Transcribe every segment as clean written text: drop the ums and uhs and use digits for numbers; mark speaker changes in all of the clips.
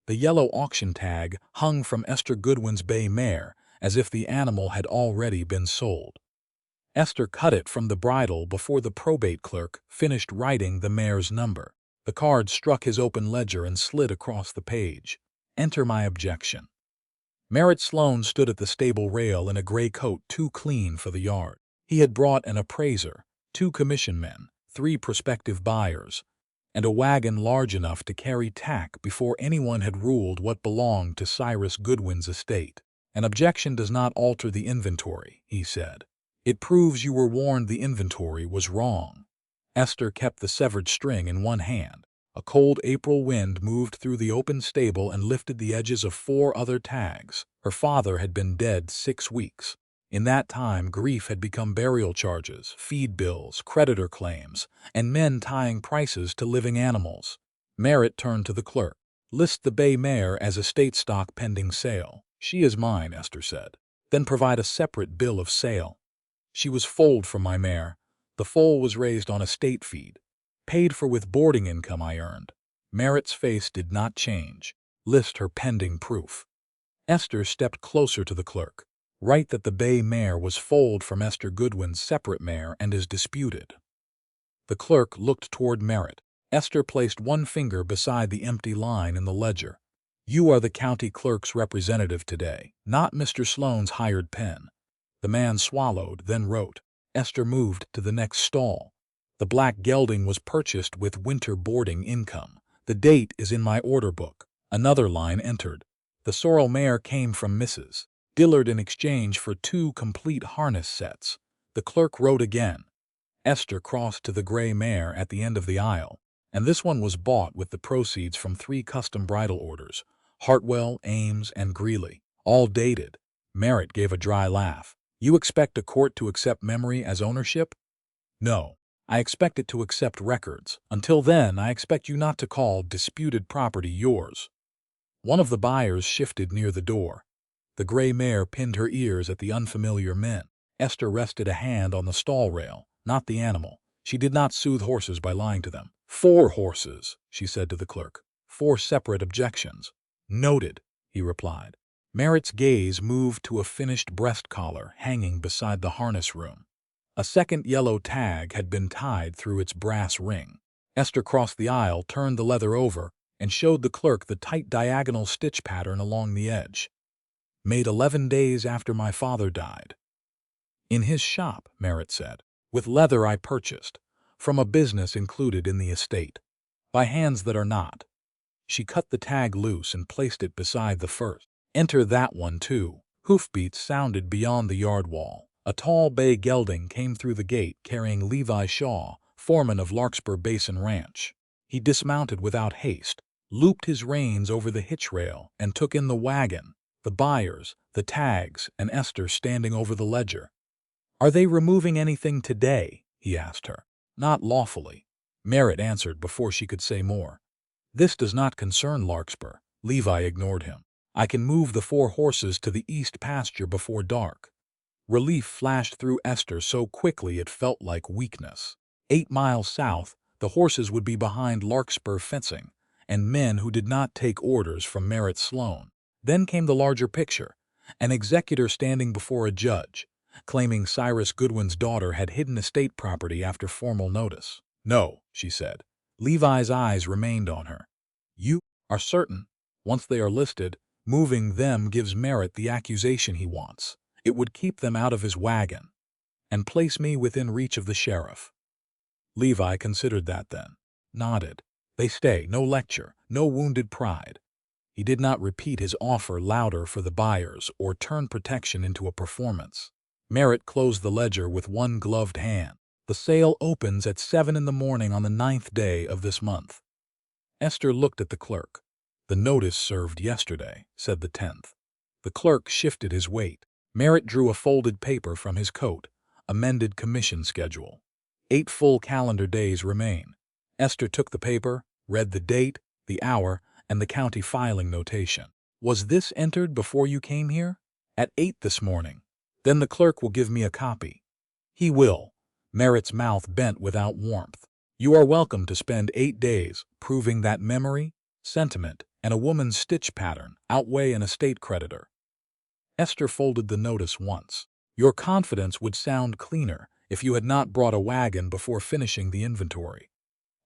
Speaker 1: The yellow auction tag hung from Esther Goodwin's bay mare as if the animal had already been sold. Esther cut it from the bridle before the probate clerk finished writing the mare's number. The card struck his open ledger and slid across the page. Enter my objection. Merritt Sloan stood at the stable rail in a gray coat too clean for the yard. He had brought an appraiser, 2 commission men, 3 prospective buyers, and a wagon large enough to carry tack before anyone had ruled what belonged to Cyrus Goodwin's estate. An objection does not alter the inventory, he said. It proves you were warned the inventory was wrong. Esther kept the severed string in one hand. A cold April wind moved through the open stable and lifted the edges of 4 other tags. Her father had been dead 6 weeks. In that time, grief had become burial charges, feed bills, creditor claims, and men tying prices to living animals. Merritt turned to the clerk. List the bay mare as estate stock pending sale. She is mine, Esther said. Then provide a separate bill of sale. She was foaled from my mare. The foal was raised on estate feed. Paid for with boarding income I earned. Merritt's face did not change. List her pending proof. Esther stepped closer to the clerk. Write that the bay mare was foaled from Esther Goodwin's separate mare and is disputed. The clerk looked toward Merritt. Esther placed one finger beside the empty line in the ledger. You are the county clerk's representative today, not Mr. Sloane's hired pen. The man swallowed, then wrote. Esther moved to the next stall. The black gelding was purchased with winter boarding income. The date is in my order book. Another line entered. The sorrel mare came from Mrs. Dillard in exchange for 2 complete harness sets. The clerk wrote again. Esther crossed to the gray mare at the end of the aisle, and this one was bought with the proceeds from 3 custom bridal orders, Hartwell, Ames, and Greeley, all dated. Merritt gave a dry laugh. You expect a court to accept memory as ownership? No. I expect it to accept records. Until then, I expect you not to call disputed property yours. One of the buyers shifted near the door. The gray mare pinned her ears at the unfamiliar men. Esther rested a hand on the stall rail, not the animal. She did not soothe horses by lying to them. 4 horses, she said to the clerk. 4 separate objections. Noted, he replied. Merritt's gaze moved to a finished breast collar hanging beside the harness room. A second yellow tag had been tied through its brass ring. Esther crossed the aisle, turned the leather over, and showed the clerk the tight diagonal stitch pattern along the edge. Made 11 days after my father died. In his shop, Merritt said, with leather I purchased, from a business included in the estate, by hands that are not. She cut the tag loose and placed it beside the first. Enter that one, too. Hoofbeats sounded beyond the yard wall. A tall bay gelding came through the gate carrying Levi Shaw, foreman of Larkspur Basin Ranch. He dismounted without haste, looped his reins over the hitch rail, and took in the wagon, the buyers, the tags, and Esther standing over the ledger. Are they removing anything today? He asked her. Not lawfully. Merritt answered before she could say more. This does not concern Larkspur. Levi ignored him. I can move the 4 horses to the east pasture before dark. Relief flashed through Esther so quickly it felt like weakness. 8 miles south, the horses would be behind Larkspur fencing, and men who did not take orders from Merritt Sloan. Then came the larger picture, an executor standing before a judge, claiming Cyrus Goodwin's daughter had hidden estate property after formal notice. No, she said. Levi's eyes remained on her. You are certain, once they are listed, moving them gives Merritt the accusation he wants. It would keep them out of his wagon, and place me within reach of the sheriff. Levi considered that then, nodded. They stay, no lecture, no wounded pride. He did not repeat his offer louder for the buyers or turn protection into a performance. Merritt closed the ledger with one gloved hand. The sale opens at 7 in the morning on the 9th day of this month. Esther looked at the clerk. The notice served yesterday, said the 10th. The clerk shifted his weight. Merritt drew a folded paper from his coat, amended commission schedule. 8 full calendar days remain. Esther took the paper, read the date, the hour, and the county filing notation. Was this entered before you came here? At 8 this morning. Then the clerk will give me a copy. He will. Merritt's mouth bent without warmth. You are welcome to spend 8 days proving that memory, sentiment, and a woman's stitch pattern outweigh an estate creditor. Esther folded the notice once. Your confidence would sound cleaner if you had not brought a wagon before finishing the inventory.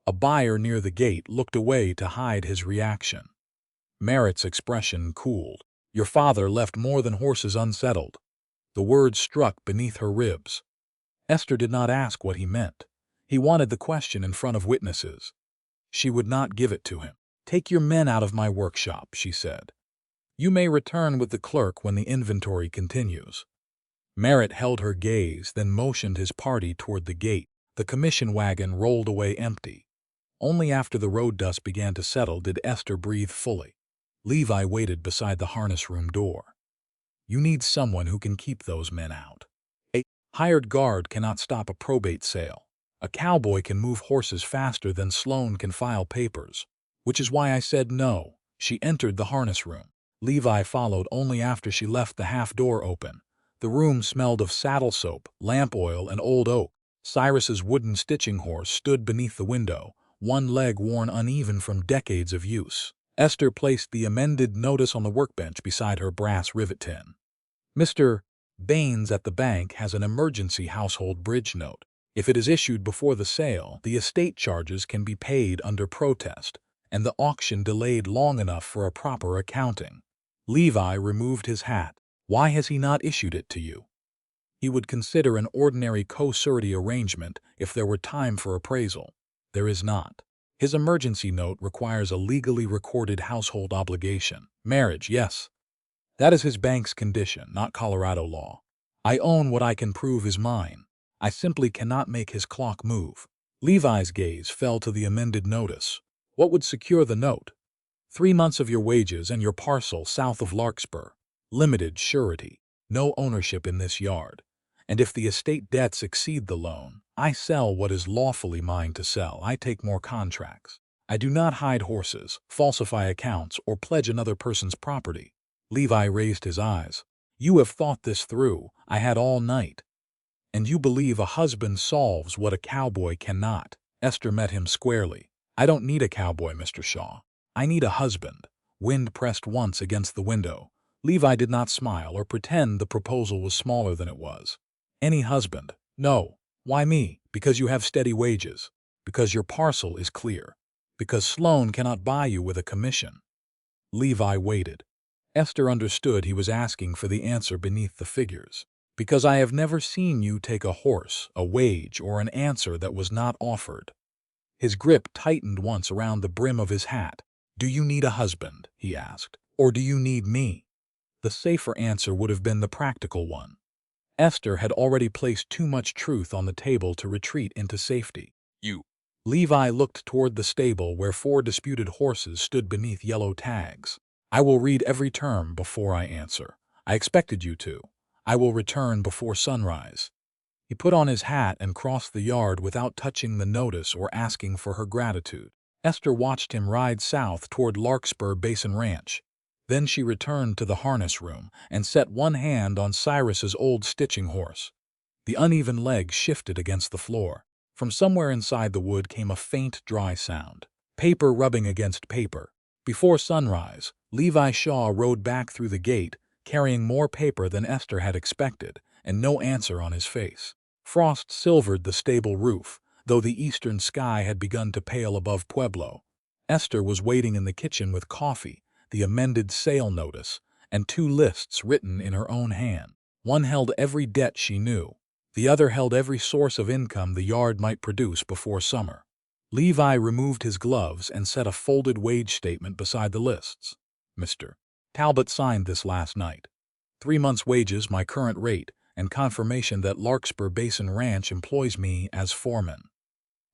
Speaker 1: A buyer near the gate looked away to hide his reaction. Merritt's expression cooled. Your father left more than horses unsettled. The words struck beneath her ribs. Esther did not ask what he meant. He wanted the question in front of witnesses. She would not give it to him. Take your men out of my workshop, she said. You may return with the clerk when the inventory continues. Merritt held her gaze, then motioned his party toward the gate. The commission wagon rolled away empty. Only after the road dust began to settle did Esther breathe fully. Levi waited beside the harness room door. You need someone who can keep those men out. A hired guard cannot stop a probate sale. A cowboy can move horses faster than Sloan can file papers. Which is why I said no. She entered the harness room. Levi followed only after she left the half door open. The room smelled of saddle soap, lamp oil, and old oak. Cyrus's wooden stitching horse stood beneath the window, one leg worn uneven from decades of use. Esther placed the amended notice on the workbench beside her brass rivet tin. Mr. Baines at the bank has an emergency household bridge note. If it is issued before the sale, the estate charges can be paid under protest, and the auction delayed long enough for a proper accounting. Levi removed his hat. Why has he not issued it to you? He would consider an ordinary co-surety arrangement if there were time for appraisal. There is not. His emergency note requires a legally recorded household obligation. Marriage, yes. That is his bank's condition, not Colorado law. I own what I can prove is mine. I simply cannot make his clock move. Levi's gaze fell to the amended notice. What would secure the note? 3 months of your wages and your parcel south of Larkspur. Limited surety. No ownership in this yard. And if the estate debts exceed the loan, I sell what is lawfully mine to sell. I take more contracts. I do not hide horses, falsify accounts, or pledge another person's property. Levi raised his eyes. You have thought this through. I had all night. And you believe a husband solves what a cowboy cannot. Esther met him squarely. I don't need a cowboy, Mr. Shaw. I need a husband. Wind pressed once against the window. Levi did not smile or pretend the proposal was smaller than it was. Any husband. No. Why me? Because you have steady wages. Because your parcel is clear. Because Sloan cannot buy you with a commission. Levi waited. Esther understood he was asking for the answer beneath the figures. Because I have never seen you take a horse, a wage, or an answer that was not offered. His grip tightened once around the brim of his hat. Do you need a husband? He asked. Or do you need me? The safer answer would have been the practical one. Esther had already placed too much truth on the table to retreat into safety. You. Levi looked toward the stable where 4 disputed horses stood beneath yellow tags. I will read every term before I answer. I expected you to. I will return before sunrise. He put on his hat and crossed the yard without touching the notice or asking for her gratitude. Esther watched him ride south toward Larkspur Basin Ranch. Then she returned to the harness room and set one hand on Cyrus's old stitching horse. The uneven legs shifted against the floor. From somewhere inside the wood came a faint, dry sound. Paper rubbing against paper. Before sunrise, Levi Shaw rode back through the gate, carrying more paper than Esther had expected, and no answer on his face. Frost silvered the stable roof, though the eastern sky had begun to pale above Pueblo. Esther was waiting in the kitchen with coffee, the amended sale notice, and 2 lists written in her own hand. One held every debt she knew. The other held every source of income the yard might produce before summer. Levi removed his gloves and set a folded wage statement beside the lists. Mr. Talbot signed this last night. 3 months' wages, my current rate, and confirmation that Larkspur Basin Ranch employs me as foreman.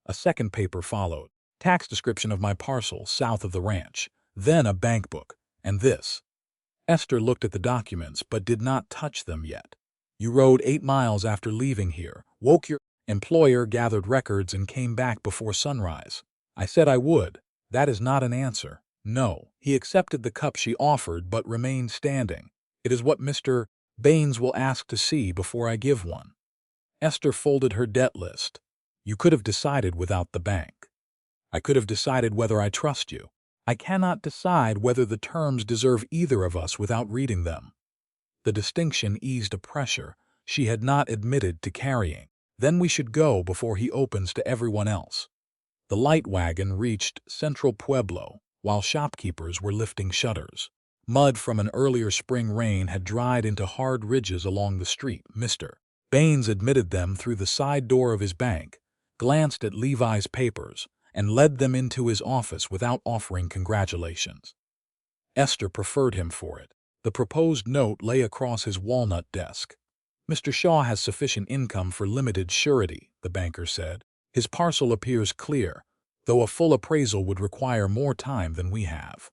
Speaker 1: A second paper followed. Tax description of my parcel south of the ranch. Then a bank book. And this. Esther looked at the documents but did not touch them yet. You rode 8 miles after leaving here, woke your employer, gathered records, and came back before sunrise. I said I would. That is not an answer. No. He accepted the cup she offered but remained standing. It is what Mr. Baines will ask to see before I give one. Esther folded her debt list. You could have decided without the bank. I could have decided whether I trust you. I cannot decide whether the terms deserve either of us without reading them." The distinction eased a pressure she had not admitted to carrying. "Then we should go before he opens to everyone else." The light wagon reached Central Pueblo while shopkeepers were lifting shutters. Mud from an earlier spring rain had dried into hard ridges along the street. Mr. Baines admitted them through the side door of his bank, glanced at Levi's papers, and led them into his office without offering congratulations. Esther preferred him for it. The proposed note lay across his walnut desk. "Mr. Shaw has sufficient income for limited surety," the banker said. "His parcel appears clear, though a full appraisal would require more time than we have."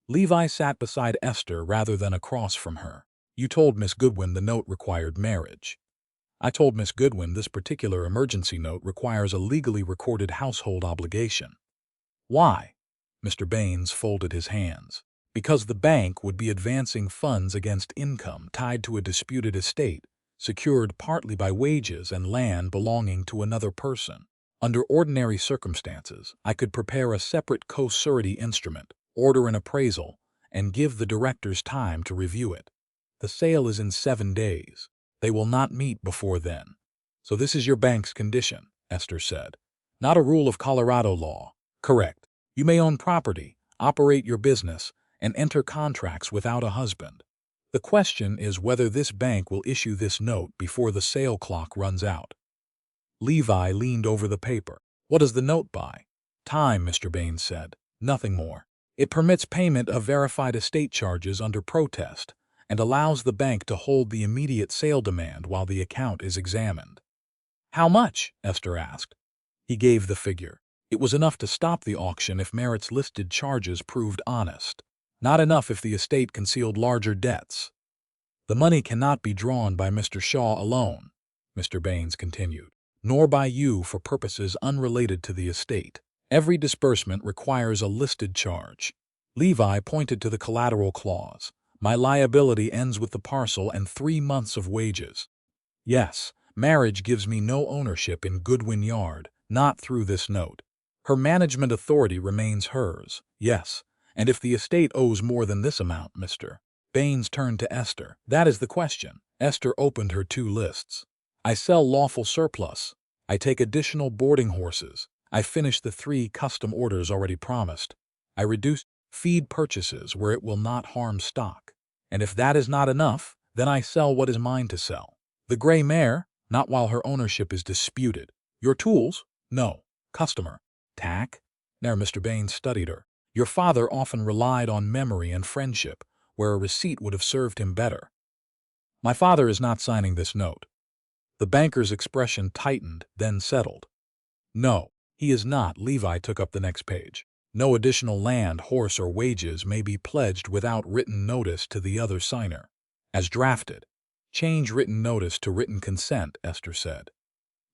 Speaker 1: Levi sat beside Esther rather than across from her. "You told Miss Goodwin the note required marriage." "I told Miss Goodwin this particular emergency note requires a legally recorded household obligation." "Why?" Mr. Baines folded his hands. "Because the bank would be advancing funds against income tied to a disputed estate, secured partly by wages and land belonging to another person. Under ordinary circumstances, I could prepare a separate co-surety instrument, order an appraisal, and give the directors time to review it. The sale is in 7 days. They will not meet before then." "So this is your bank's condition," Esther said. "Not a rule of Colorado law." "Correct. You may own property, operate your business, and enter contracts without a husband. The question is whether this bank will issue this note before the sale clock runs out." Levi leaned over the paper. "What does the note buy?" "Time," Mr. Baines said. "Nothing more. It permits payment of verified estate charges under protest and allows the bank to hold the immediate sale demand while the account is examined." "How much?" Esther asked. He gave the figure. It was enough to stop the auction if Merritt's listed charges proved honest. Not enough if the estate concealed larger debts. "The money cannot be drawn by Mr. Shaw alone," Mr. Baines continued, "nor by you for purposes unrelated to the estate. Every disbursement requires a listed charge." Levi pointed to the collateral clause. "My liability ends with the parcel and 3 months of wages." "Yes, marriage gives me no ownership in Goodwin Yard, not through this note. Her management authority remains hers, yes, and if the estate owes more than this amount, Mr. Baines turned to Esther. "That is the question." Esther opened her 2 lists. "I sell lawful surplus. I take additional boarding horses. I finish the 3 custom orders already promised. I reduce feed purchases where it will not harm stock. And if that is not enough, then I sell what is mine to sell. The gray mare, not while her ownership is disputed. Your tools? No. Customer. Tack?" Now Mr. Baines studied her. "Your father often relied on memory and friendship, where a receipt would have served him better." "My father is not signing this note." The banker's expression tightened, then settled. "No, he is not." Levi took up the next page. "No additional land, horse, or wages may be pledged without written notice to the other signer. As drafted." "Change written notice to written consent," Esther said.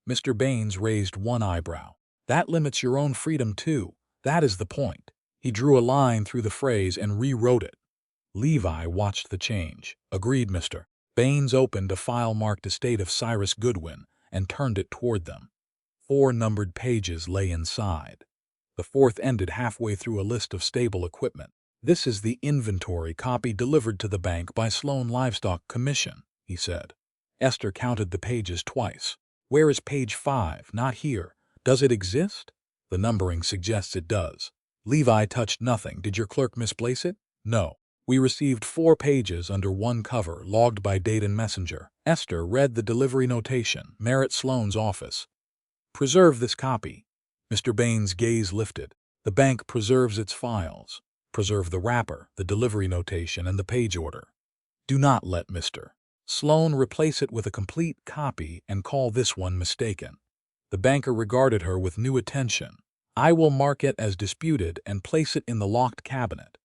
Speaker 1: Mr. Baines raised one eyebrow. "That limits your own freedom too. That is the point." He drew a line through the phrase and rewrote it. Levi watched the change. "Agreed, Mr." Baines opened a file marked Estate of Cyrus Goodwin and turned it toward them. 4 numbered pages lay inside. The 4th ended halfway through a list of stable equipment. "This is the inventory copy delivered to the bank by Sloan Livestock Commission," he said. Esther counted the pages twice. "Where is page 5? Not here. Does it exist?" "The numbering suggests it does." Levi touched nothing. "Did your clerk misplace it?" "No. We received 4 pages under one cover, logged by date and messenger." Esther read the delivery notation. "Merritt Sloan's office. Preserve this copy." Mr. Baines' gaze lifted. "The bank preserves its files. Preserve the wrapper, the delivery notation, and the page order. Do not let Mr. Sloan replace it with a complete copy and call this one mistaken." The banker regarded her with new attention. "I will mark it as disputed and place it in the locked cabinet.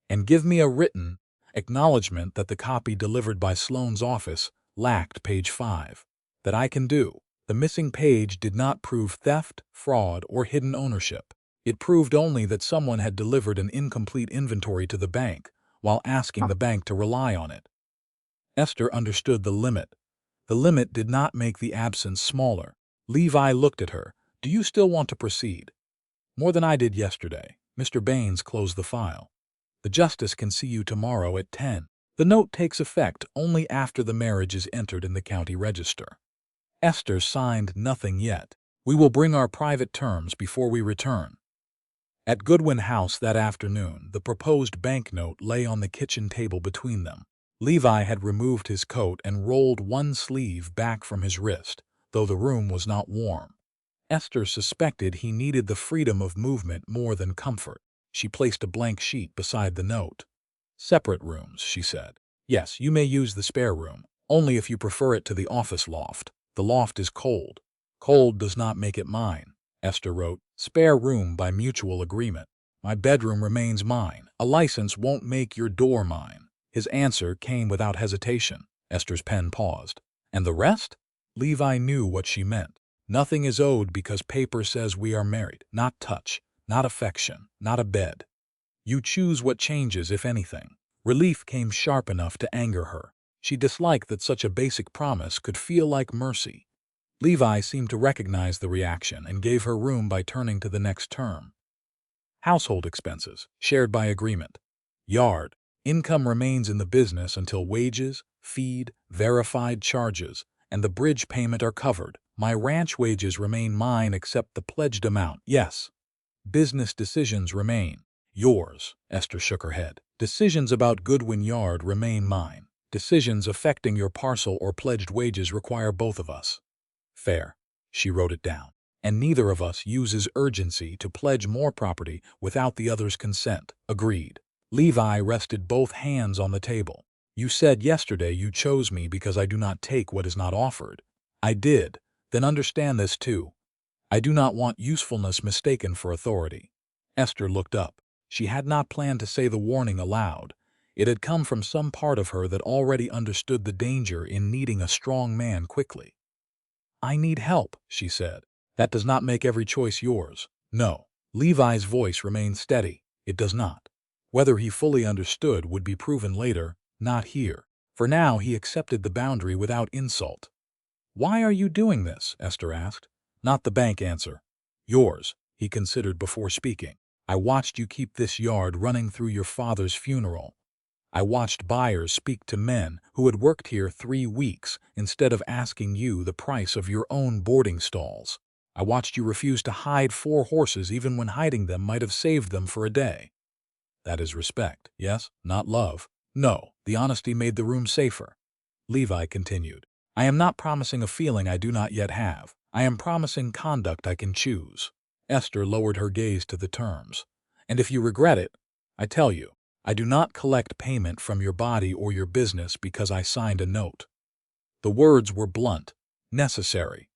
Speaker 1: And give me a written acknowledgement that the copy delivered by Sloan's office lacked page 5. That I can do. The missing page did not prove theft, fraud, or hidden ownership. It proved only that someone had delivered an incomplete inventory to the bank while asking the bank to rely on it." Esther understood the limit. The limit did not make the absence smaller. Levi looked at her. "Do you still want to proceed?" "More than I did yesterday." Mr. Baines closed the file. The justice can see you tomorrow at 10. The note takes effect only after the marriage is entered in the county register. Esther signed nothing yet. We will bring our private terms before we return. At Goodwin House that afternoon, the proposed banknote lay on the kitchen table between them. Levi had removed his coat and rolled one sleeve back from his wrist, though the room was not warm. Esther suspected he needed the freedom of movement more than comfort. She placed a blank sheet beside the note. "Separate rooms," she said. "Yes, you may use the spare room, only if you prefer it to the office loft. The loft is cold. Cold does not make it mine." Esther wrote, "Spare room by mutual agreement. My bedroom remains mine. A license won't make your door mine." His answer came without hesitation. Esther's pen paused. "And the rest?" Levi knew what she meant. "Nothing is owed because paper says we are married. Not touch, not affection, not a bed. You choose what changes, if anything." Relief came sharp enough to anger her. She disliked that such a basic promise could feel like mercy. Levi seemed to recognize the reaction and gave her room by turning to the next term. Household expenses, shared by agreement. Yard. Income remains in the business until wages, feed, verified charges, and the bridge payment are covered. My ranch wages remain mine except the pledged amount. Yes. Business decisions remain yours. Esther shook her head. Decisions about Goodwin Yard remain mine. Decisions affecting your parcel or pledged wages require both of us. Fair. She wrote it down. And neither of us uses urgency to pledge more property without the other's consent. Agreed. Levi rested both hands on the table. You said yesterday you chose me because I do not take what is not offered. I did. Then understand this too. I do not want usefulness mistaken for authority. Esther looked up. She had not planned to say the warning aloud. It had come from some part of her that already understood the danger in needing a strong man quickly. I need help, she said. That does not make every choice yours. No. Levi's voice remained steady. It does not. Whether he fully understood would be proven later, not here. For now he accepted the boundary without insult. Why are you doing this? Esther asked. Not the bank answer. Yours, he considered before speaking. I watched you keep this yard running through your father's funeral. I watched buyers speak to men who had worked here 3 weeks instead of asking you the price of your own boarding stalls. I watched you refuse to hide 4 horses even when hiding them might have saved them for a day. That is respect, yes, not love. No, the honesty made the room safer. Levi continued. I am not promising a feeling I do not yet have. I am promising conduct I can choose. Esther lowered her gaze to the terms. And if you regret it, I tell you, I do not collect payment from your body or your business because I signed a note. The words were blunt, necessary.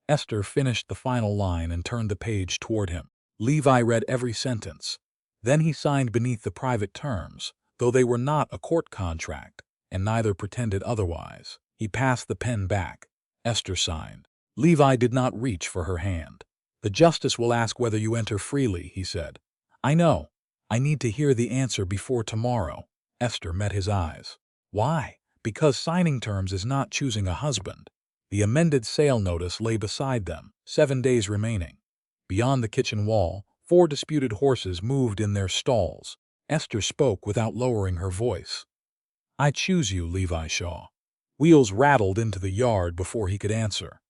Speaker 1: Esther finished the final line and turned the page toward him. Levi read every sentence. Then he signed beneath the private terms, though they were not a court contract, and neither pretended otherwise. He passed the pen back. Esther signed. Levi did not reach for her hand. The justice will ask whether you enter freely, he said. I know. I need to hear the answer before tomorrow. Esther met his eyes. Why? Because signing terms is not choosing a husband. The amended sale notice lay beside them, 7 days remaining. Beyond the kitchen wall, 4 disputed horses moved in their stalls. Esther spoke without lowering her voice. I choose you, Levi Shaw. Wheels rattled into the yard before he could answer.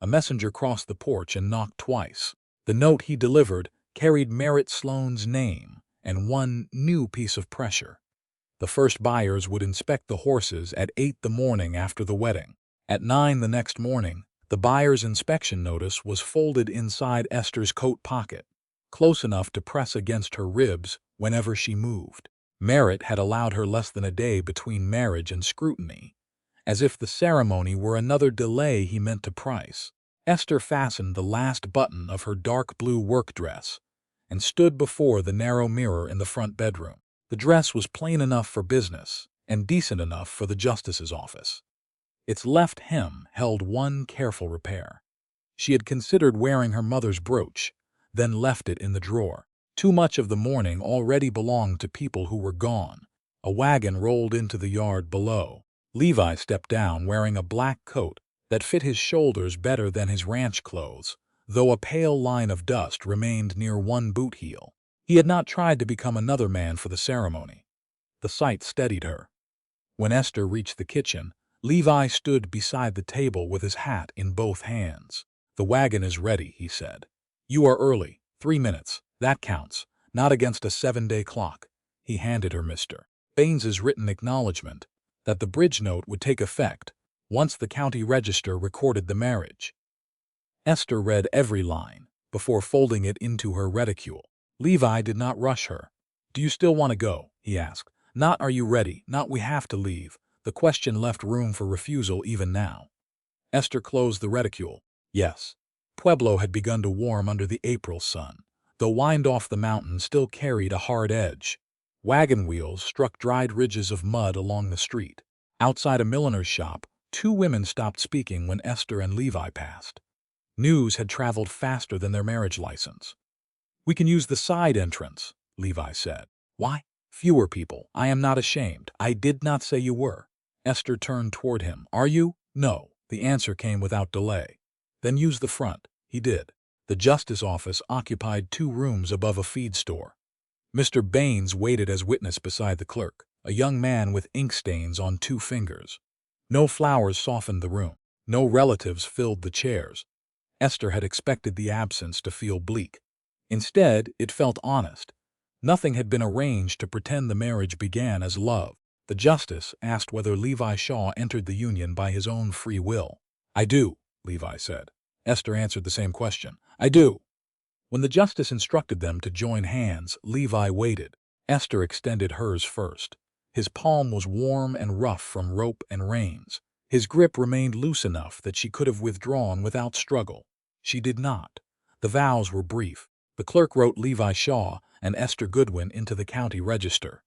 Speaker 1: A messenger crossed the porch and knocked twice. The note he delivered carried Merritt Sloane's name and one new piece of pressure. The first buyers would inspect the horses at 8 the morning after the wedding. At 9 the next morning, the buyer's inspection notice was folded inside Esther's coat pocket, close enough to press against her ribs whenever she moved. Merritt had allowed her less than a day between marriage and scrutiny, as if the ceremony were another delay he meant to price. Esther fastened the last button of her dark blue work dress and stood before the narrow mirror in the front bedroom. The dress was plain enough for business and decent enough for the justice's office. Its left hem held one careful repair. She had considered wearing her mother's brooch, then left it in the drawer. Too much of the morning already belonged to people who were gone. A wagon rolled into the yard below. Levi stepped down wearing a black coat that fit his shoulders better than his ranch clothes, though a pale line of dust remained near one boot heel. He had not tried to become another man for the ceremony. The sight steadied her. When Esther reached the kitchen, Levi stood beside the table with his hat in both hands. "The wagon is ready," he said. "You are early. 3 minutes. That counts. Not against a 7-day clock." He handed her Mr. Baines's written acknowledgment that the bridge note would take effect once the county register recorded the marriage. Esther read every line before folding it into her reticule. Levi did not rush her. "Do you still want to go?" he asked. Not "are you ready?" Not "we have to leave." The question left room for refusal even now. Esther closed the reticule. Yes. Pueblo had begun to warm under the April sun, though wind off the mountain still carried a hard edge. Wagon wheels struck dried ridges of mud along the street. Outside a milliner's shop, 2 women stopped speaking when Esther and Levi passed. News had traveled faster than their marriage license. "We can use the side entrance," Levi said. "Why?" "Fewer people. I am not ashamed." "I did not say you were." Esther turned toward him. "Are you?" "No." The answer came without delay. "Then use the front." He did. The justice office occupied 2 rooms above a feed store. Mr. Baines waited as witness beside the clerk, a young man with ink stains on 2 fingers. No flowers softened the room. No relatives filled the chairs. Esther had expected the absence to feel bleak. Instead, it felt honest. Nothing had been arranged to pretend the marriage began as love. The justice asked whether Levi Shaw entered the union by his own free will. "I do," Levi said. Esther answered the same question. "I do." When the justice instructed them to join hands, Levi waited. Esther extended hers first. His palm was warm and rough from rope and reins. His grip remained loose enough that she could have withdrawn without struggle. She did not. The vows were brief. The clerk wrote Levi Shaw and Esther Goodwin into the county register.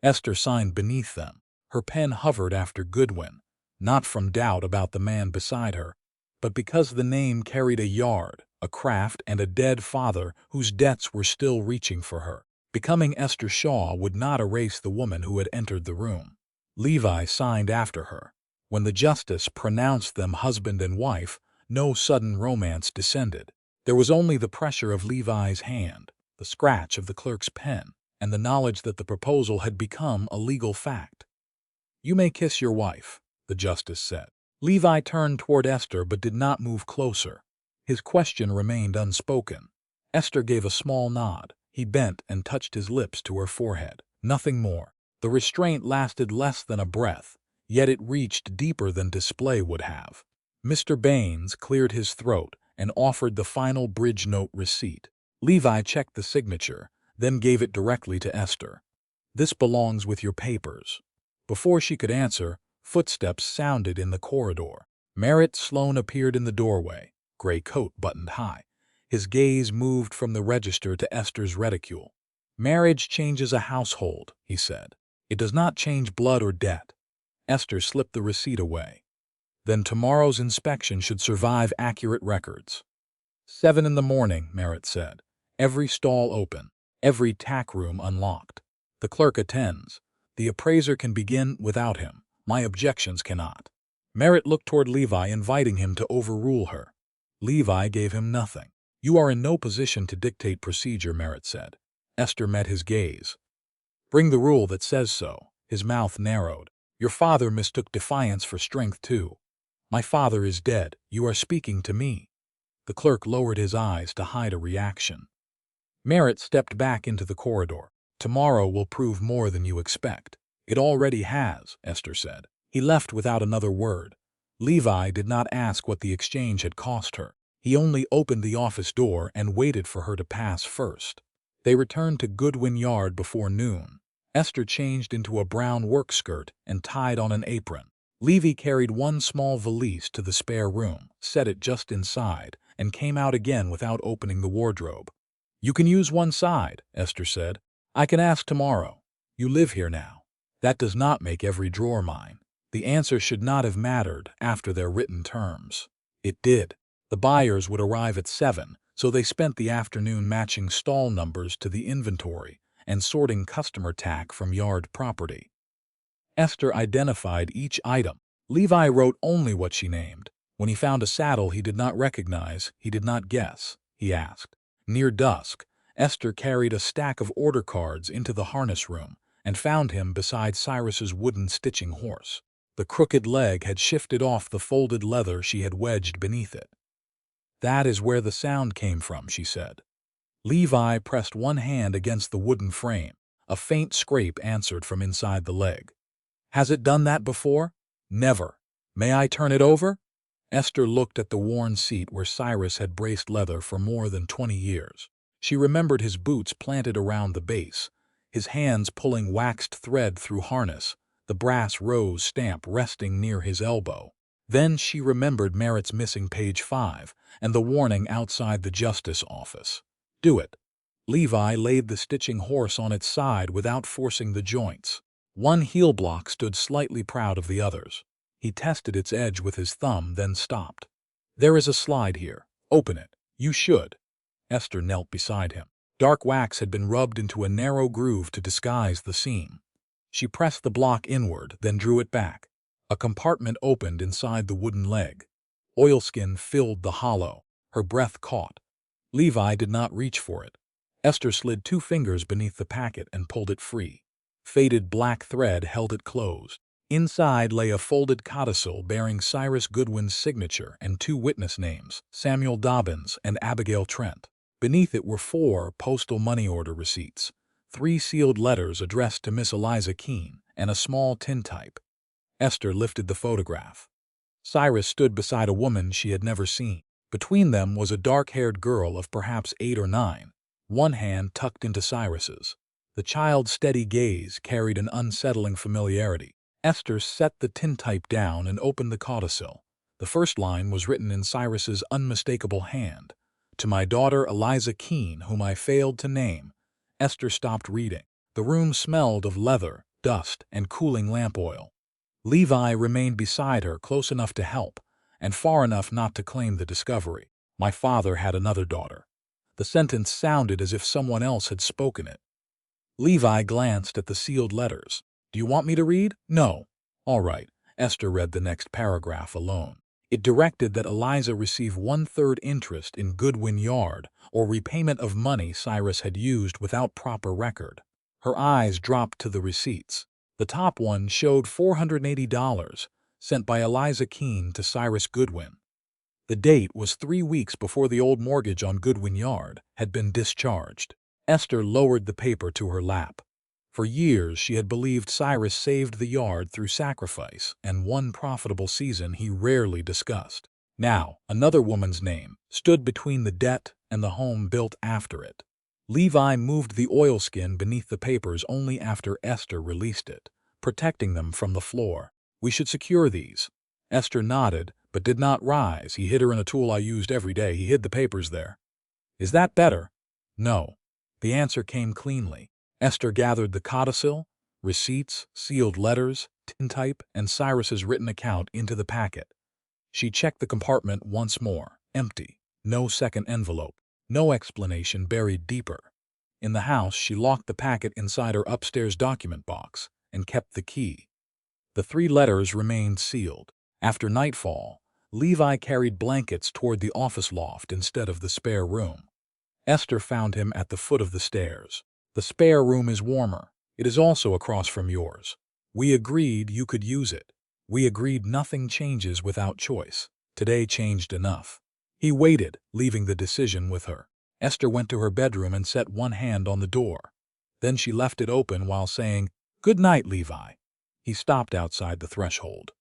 Speaker 1: Esther signed beneath them. Her pen hovered after Goodwin, not from doubt about the man beside her, but because the name carried a yard, a craft, and a dead father whose debts were still reaching for her. Becoming Esther Shaw would not erase the woman who had entered the room. Levi signed after her. When the justice pronounced them husband and wife, no sudden romance descended. There was only the pressure of Levi's hand, the scratch of the clerk's pen, and the knowledge that the proposal had become a legal fact. "You may kiss your wife," the justice said. Levi turned toward Esther but did not move closer. His question remained unspoken. Esther gave a small nod. He bent and touched his lips to her forehead. Nothing more. The restraint lasted less than a breath, yet it reached deeper than display would have. Mr. Baines cleared his throat and offered the final bridge note receipt. Levi checked the signature, then gave it directly to Esther. "This belongs with your papers." Before she could answer, footsteps sounded in the corridor. Merritt Sloan appeared in the doorway, gray coat buttoned high. His gaze moved from the register to Esther's reticule. "Marriage changes a household," he said. "It does not change blood or debt." Esther slipped the receipt away. "Then tomorrow's inspection should survive accurate records." 7 in the morning, Merritt said. "Every stall open, every tack room unlocked. The clerk attends. The appraiser can begin without him. My objections cannot." Merritt looked toward Levi, inviting him to overrule her. Levi gave him nothing. "You are in no position to dictate procedure," Merritt said. Esther met his gaze. "Bring the rule that says so." His mouth narrowed. "Your father mistook defiance for strength, too." "My father is dead. You are speaking to me." The clerk lowered his eyes to hide a reaction. Merritt stepped back into the corridor. "Tomorrow will prove more than you expect." "It already has," Esther said. He left without another word. Levi did not ask what the exchange had cost her. He only opened the office door and waited for her to pass first. They returned to Goodwin Yard before noon. Esther changed into a brown work skirt and tied on an apron. Levi carried one small valise to the spare room, set it just inside, and came out again without opening the wardrobe. "You can use one side," Esther said. "I can ask tomorrow. You live here now. That does not make every drawer mine." The answer should not have mattered after their written terms. It did. The buyers would arrive at 7, so they spent the afternoon matching stall numbers to the inventory and sorting customer tack from yard property. Esther identified each item. Levi wrote only what she named. When he found a saddle he did not recognize, he did not guess. He asked. Near dusk, Esther carried a stack of order cards into the harness room and found him beside Cyrus's wooden stitching horse. The crooked leg had shifted off the folded leather she had wedged beneath it. "That is where the sound came from," she said. Levi pressed one hand against the wooden frame. A faint scrape answered from inside the leg. "Has it done that before?" "Never." "May I turn it over?" Esther looked at the worn seat where Cyrus had braced leather for more than 20 years. She remembered his boots planted around the base, his hands pulling waxed thread through harness, the brass rose stamp resting near his elbow. Then she remembered Merritt's missing page 5 and the warning outside the justice office. "Do it." Levi laid the stitching horse on its side without forcing the joints. One heel block stood slightly proud of the others. He tested its edge with his thumb, then stopped. "There is a slide here. Open it. You should." Esther knelt beside him. Dark wax had been rubbed into a narrow groove to disguise the seam. She pressed the block inward, then drew it back. A compartment opened inside the wooden leg. Oilskin filled the hollow. Her breath caught. Levi did not reach for it. Esther slid 2 fingers beneath the packet and pulled it free. Faded black thread held it closed. Inside lay a folded codicil bearing Cyrus Goodwin's signature and 2 witness names, Samuel Dobbins and Abigail Trent. Beneath it were 4 postal money order receipts, 3 sealed letters addressed to Miss Eliza Keene, and a small tintype. Esther lifted the photograph. Cyrus stood beside a woman she had never seen. Between them was a dark-haired girl of perhaps 8 or 9, one hand tucked into Cyrus's. The child's steady gaze carried an unsettling familiarity. Esther set the tintype down and opened the codicil. The first line was written in Cyrus's unmistakable hand. "To my daughter Eliza Keene, whom I failed to name." Esther stopped reading. The room smelled of leather, dust, and cooling lamp oil. Levi remained beside her, close enough to help, and far enough not to claim the discovery. "My father had another daughter." The sentence sounded as if someone else had spoken it. Levi glanced at the sealed letters. "Do you want me to read?" "No." "All right." Esther read the next paragraph alone. It directed that Eliza receive 1/3 interest in Goodwin Yard or repayment of money Cyrus had used without proper record. Her eyes dropped to the receipts. The top one showed $480, sent by Eliza Keene to Cyrus Goodwin. The date was 3 weeks before the old mortgage on Goodwin Yard had been discharged. Esther lowered the paper to her lap. For years she had believed Cyrus saved the yard through sacrifice, and one profitable season he rarely discussed. Now, another woman's name stood between the debt and the home built after it. Levi moved the oilskin beneath the papers only after Esther released it, protecting them from the floor. "We should secure these." Esther nodded, but did not rise. "He hid her in a tool I used every day. He hid the papers there." "Is that better?" "No." The answer came cleanly. Esther gathered the codicil, receipts, sealed letters, tintype, and Cyrus's written account into the packet. She checked the compartment once more. Empty. No second envelope. No explanation buried deeper. In the house, she locked the packet inside her upstairs document box and kept the key. The 3 letters remained sealed. After nightfall, Levi carried blankets toward the office loft instead of the spare room. Esther found him at the foot of the stairs. "The spare room is warmer. It is also across from yours. We agreed you could use it. We agreed nothing changes without choice. Today changed enough." He waited, leaving the decision with her. Esther went to her bedroom and set one hand on the door. Then she left it open while saying, "Good night, Levi." He stopped outside the threshold.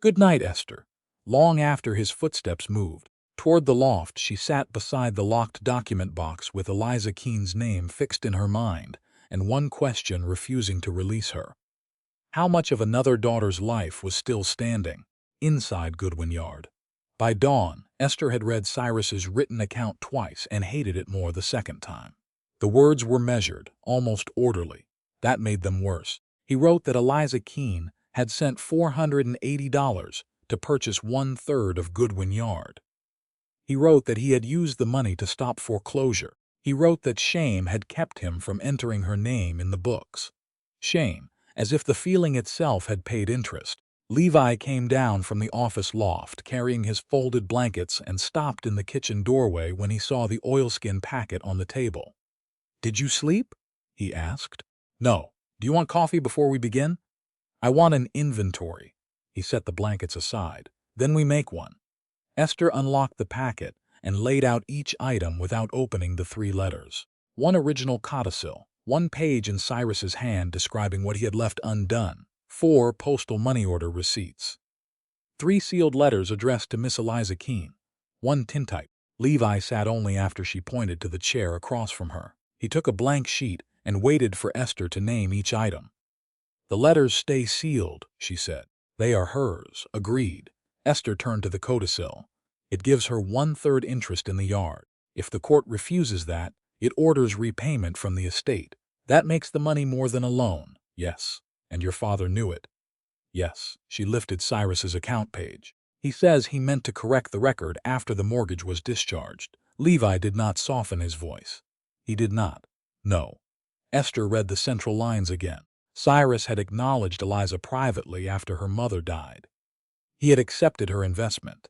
Speaker 1: "Good night, Esther." Long after his footsteps moved toward the loft, she sat beside the locked document box with Eliza Keene's name fixed in her mind and one question refusing to release her. How much of another daughter's life was still standing inside Goodwin Yard? By dawn, Esther had read Cyrus's written account twice and hated it more the second time. The words were measured, almost orderly. That made them worse. He wrote that Eliza Keene had sent $480 to purchase 1/3 of Goodwin Yard. He wrote that he had used the money to stop foreclosure. He wrote that shame had kept him from entering her name in the books. Shame, as if the feeling itself had paid interest. Levi came down from the office loft carrying his folded blankets and stopped in the kitchen doorway when he saw the oilskin packet on the table. "Did you sleep?" he asked. "No. Do you want coffee before we begin?" "I want an inventory." He set the blankets aside. "Then we make one." Esther unlocked the packet and laid out each item without opening the 3 letters. One original codicil, 1 page in Cyrus's hand describing what he had left undone, 4 postal money order receipts, 3 sealed letters addressed to Miss Eliza Keene, 1 tintype. Levi sat only after she pointed to the chair across from her. He took a blank sheet and waited for Esther to name each item. "The letters stay sealed," she said. "They are hers." Agreed. Esther turned to the codicil. "It gives her 1/3 interest in the yard. If the court refuses that, it orders repayment from the estate. That makes the money more than a loan." "Yes. And your father knew it." "Yes." She lifted Cyrus's account page. "He says he meant to correct the record after the mortgage was discharged." Levi did not soften his voice. "He did not." "No." Esther read the central lines again. Cyrus had acknowledged Eliza privately after her mother died. He had accepted her investment.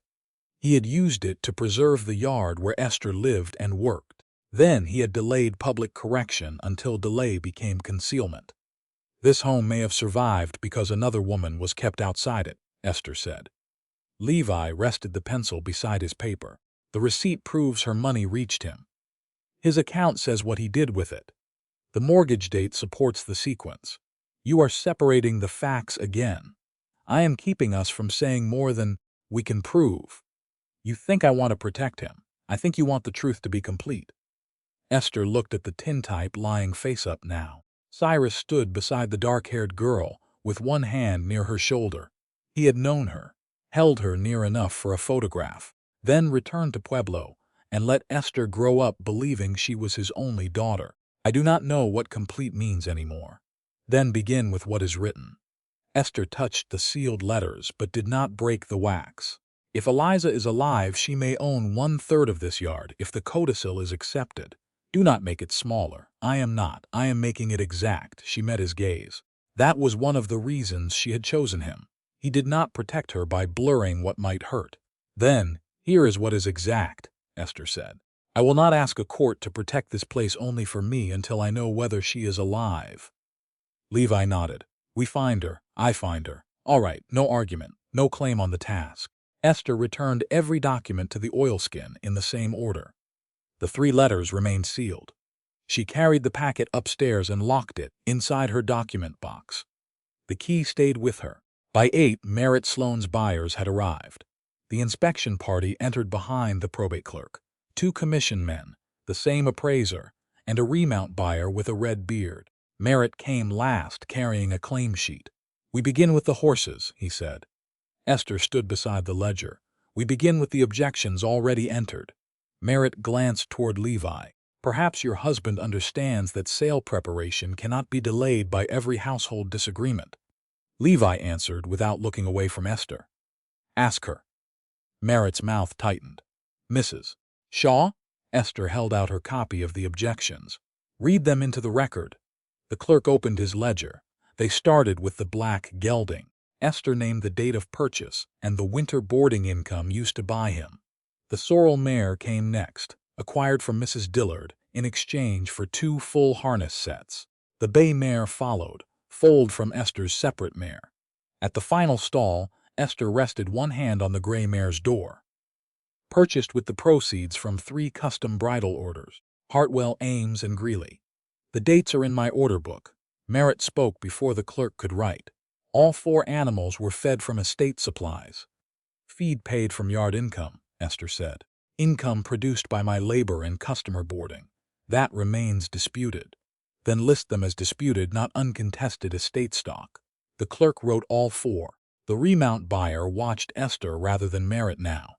Speaker 1: He had used it to preserve the yard where Esther lived and worked. Then he had delayed public correction until delay became concealment. "This home may have survived because another woman was kept outside it," Esther said. Levi rested the pencil beside his paper. "The receipt proves her money reached him. His account says what he did with it. The mortgage date supports the sequence. You are separating the facts again. I am keeping us from saying more than we can prove. You think I want to protect him. I think you want the truth to be complete." Esther looked at the tintype lying face up now. Cyrus stood beside the dark-haired girl, with one hand near her shoulder. He had known her, held her near enough for a photograph, then returned to Pueblo and let Esther grow up believing she was his only daughter. "I do not know what complete means anymore." "Then begin with what is written." Esther touched the sealed letters but did not break the wax. "If Eliza is alive, she may own 1/3 of this yard if the codicil is accepted. Do not make it smaller." "I am not. I am making it exact." She met his gaze. That was one of the reasons she had chosen him. He did not protect her by blurring what might hurt. "Then, here is what is exact," Esther said. "I will not ask a court to protect this place only for me until I know whether she is alive." Levi nodded. "We find her. I find her. All right, no argument, no claim on the task." Esther returned every document to the oilskin in the same order. The 3 letters remained sealed. She carried the packet upstairs and locked it inside her document box. The key stayed with her. By 8, Merritt Sloan's buyers had arrived. The inspection party entered behind the probate clerk. 2 commission men, the same appraiser, and a remount buyer with a red beard. Merritt came last, carrying a claim sheet. "We begin with the horses," he said. Esther stood beside the ledger. "We begin with the objections already entered." Merritt glanced toward Levi. "Perhaps your husband understands that sale preparation cannot be delayed by every household disagreement." Levi answered without looking away from Esther. "Ask her." Merritt's mouth tightened. "Mrs. Shaw?" Esther held out her copy of the objections. "Read them into the record." The clerk opened his ledger. They started with the black gelding. Esther named the date of purchase and the winter boarding income used to buy him. The sorrel mare came next, acquired from Mrs. Dillard in exchange for 2 full harness sets. The bay mare followed, foaled from Esther's separate mare. At the final stall, Esther rested one hand on the gray mare's door. "Purchased with the proceeds from 3 custom bridal orders, Hartwell, Ames, and Greeley. The dates are in my order book." Merritt spoke before the clerk could write. "All 4 animals were fed from estate supplies." "Feed paid from yard income," Esther said. "Income produced by my labor and customer boarding. That remains disputed." "Then list them as disputed, not uncontested estate stock." The clerk wrote all 4. The remount buyer watched Esther rather than Merritt now.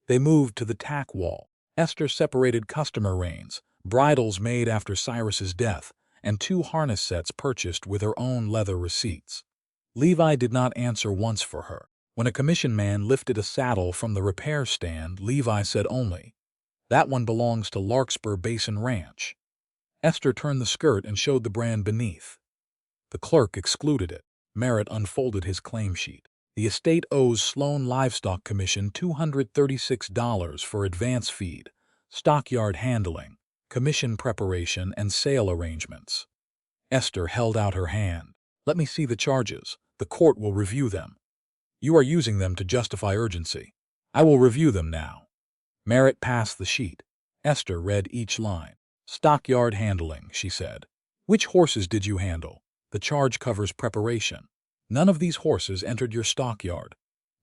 Speaker 1: They moved to the tack wall. Esther separated customer reins, bridles made after Cyrus's death, and 2 harness sets purchased with her own leather receipts. Levi did not answer once for her. When a commission man lifted a saddle from the repair stand, Levi said only, "That one belongs to Larkspur Basin Ranch." Esther turned the skirt and showed the brand beneath. The clerk excluded it. Merritt unfolded his claim sheet. "The estate owes Sloan Livestock Commission $236 for advance feed, stockyard handling, commission preparation, and sale arrangements. Esther held out her hand. Let me see the charges. The court will review them. You are using them to justify urgency. I will review them now. Merritt passed the sheet. Esther read each line. Stockyard handling, she said. Which horses did you handle? The charge covers preparation. None of these horses entered your stockyard.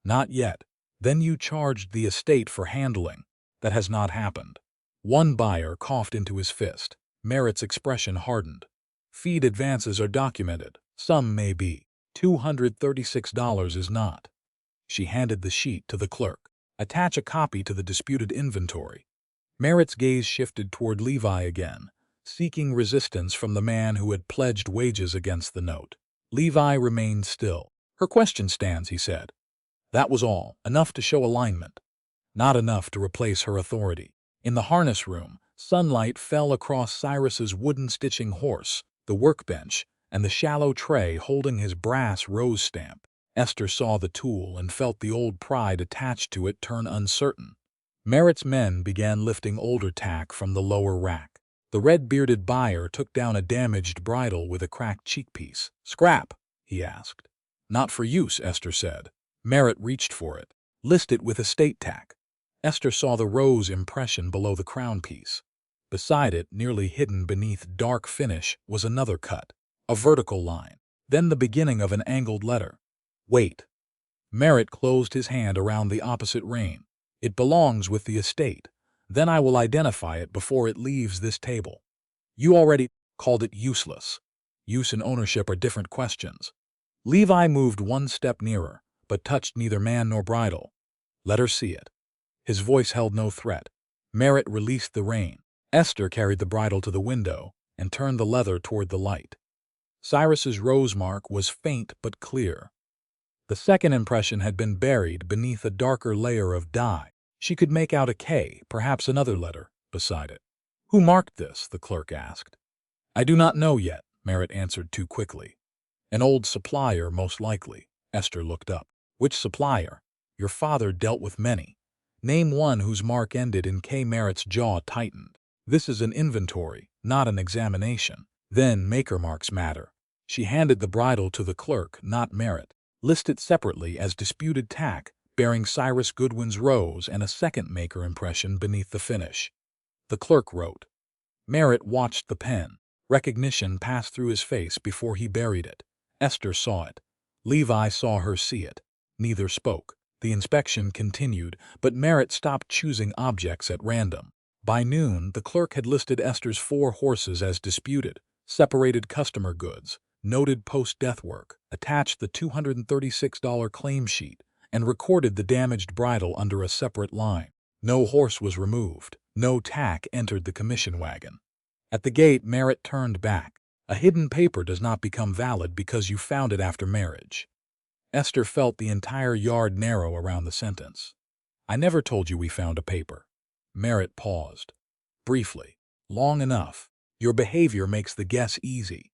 Speaker 1: Not yet. Then you charged the estate for handling. That has not happened. One buyer coughed into his fist. Merritt's expression hardened. Feed advances are documented. Some may be. $236 is not. She handed the sheet to the clerk. Attach a copy to the disputed inventory. Merritt's gaze shifted toward Levi again, seeking resistance from the man who had pledged wages against the note. Levi remained still. Her question stands, he said. That was all, enough to show alignment. Not enough to replace her authority. In the harness room, sunlight fell across Cyrus's wooden stitching horse, the workbench, and the shallow tray holding his brass rose stamp. Esther saw the tool and felt the old pride attached to it turn uncertain. Merritt's men began lifting older tack from the lower rack. The red-bearded buyer took down a damaged bridle with a cracked cheekpiece. Scrap, he asked. Not for use, Esther said. Merritt reached for it. List it with estate tack. Esther saw the rose impression below the crown piece. Beside it, nearly hidden beneath dark finish, was another cut. A vertical line. Then the beginning of an angled letter. Wait. Merritt closed his hand around the opposite rein. It belongs with the estate. Then I will identify it before it leaves this table. You already called it useless. Use and ownership are different questions. Levi moved one step nearer, but touched neither man nor bridle. Let her see it. His voice held no threat. Merritt released the rein. Esther carried the bridle to the window and turned the leather toward the light. Cyrus's rose mark was faint but clear. The second impression had been buried beneath a darker layer of dye. She could make out a K, perhaps another letter, beside it. Who marked this? The clerk asked. I do not know yet, Merritt answered too quickly. An old supplier, most likely. Esther looked up. Which supplier? Your father dealt with many. Name one whose mark ended in K. Merritt's jaw tightened. This is an inventory, not an examination. Then maker marks matter. She handed the bridle to the clerk, not Merritt. List it separately as disputed tack, bearing Cyrus Goodwin's rose and a second maker impression beneath the finish. The clerk wrote. Merritt watched the pen. Recognition passed through his face before he buried it. Esther saw it. Levi saw her see it. Neither spoke. The inspection continued, but Merritt stopped choosing objects at random. By noon, the clerk had listed Esther's 4 horses as disputed, separated customer goods, noted post-death work, attached the $236 claim sheet, and recorded the damaged bridle under a separate line. No horse was removed. No tack entered the commission wagon. At the gate, Merritt turned back. A hidden paper does not become valid because you found it after marriage. Esther felt the entire yard narrow around the sentence. I never told you we found a paper. Merritt paused. Briefly. Long enough. Your behavior makes the guess easy.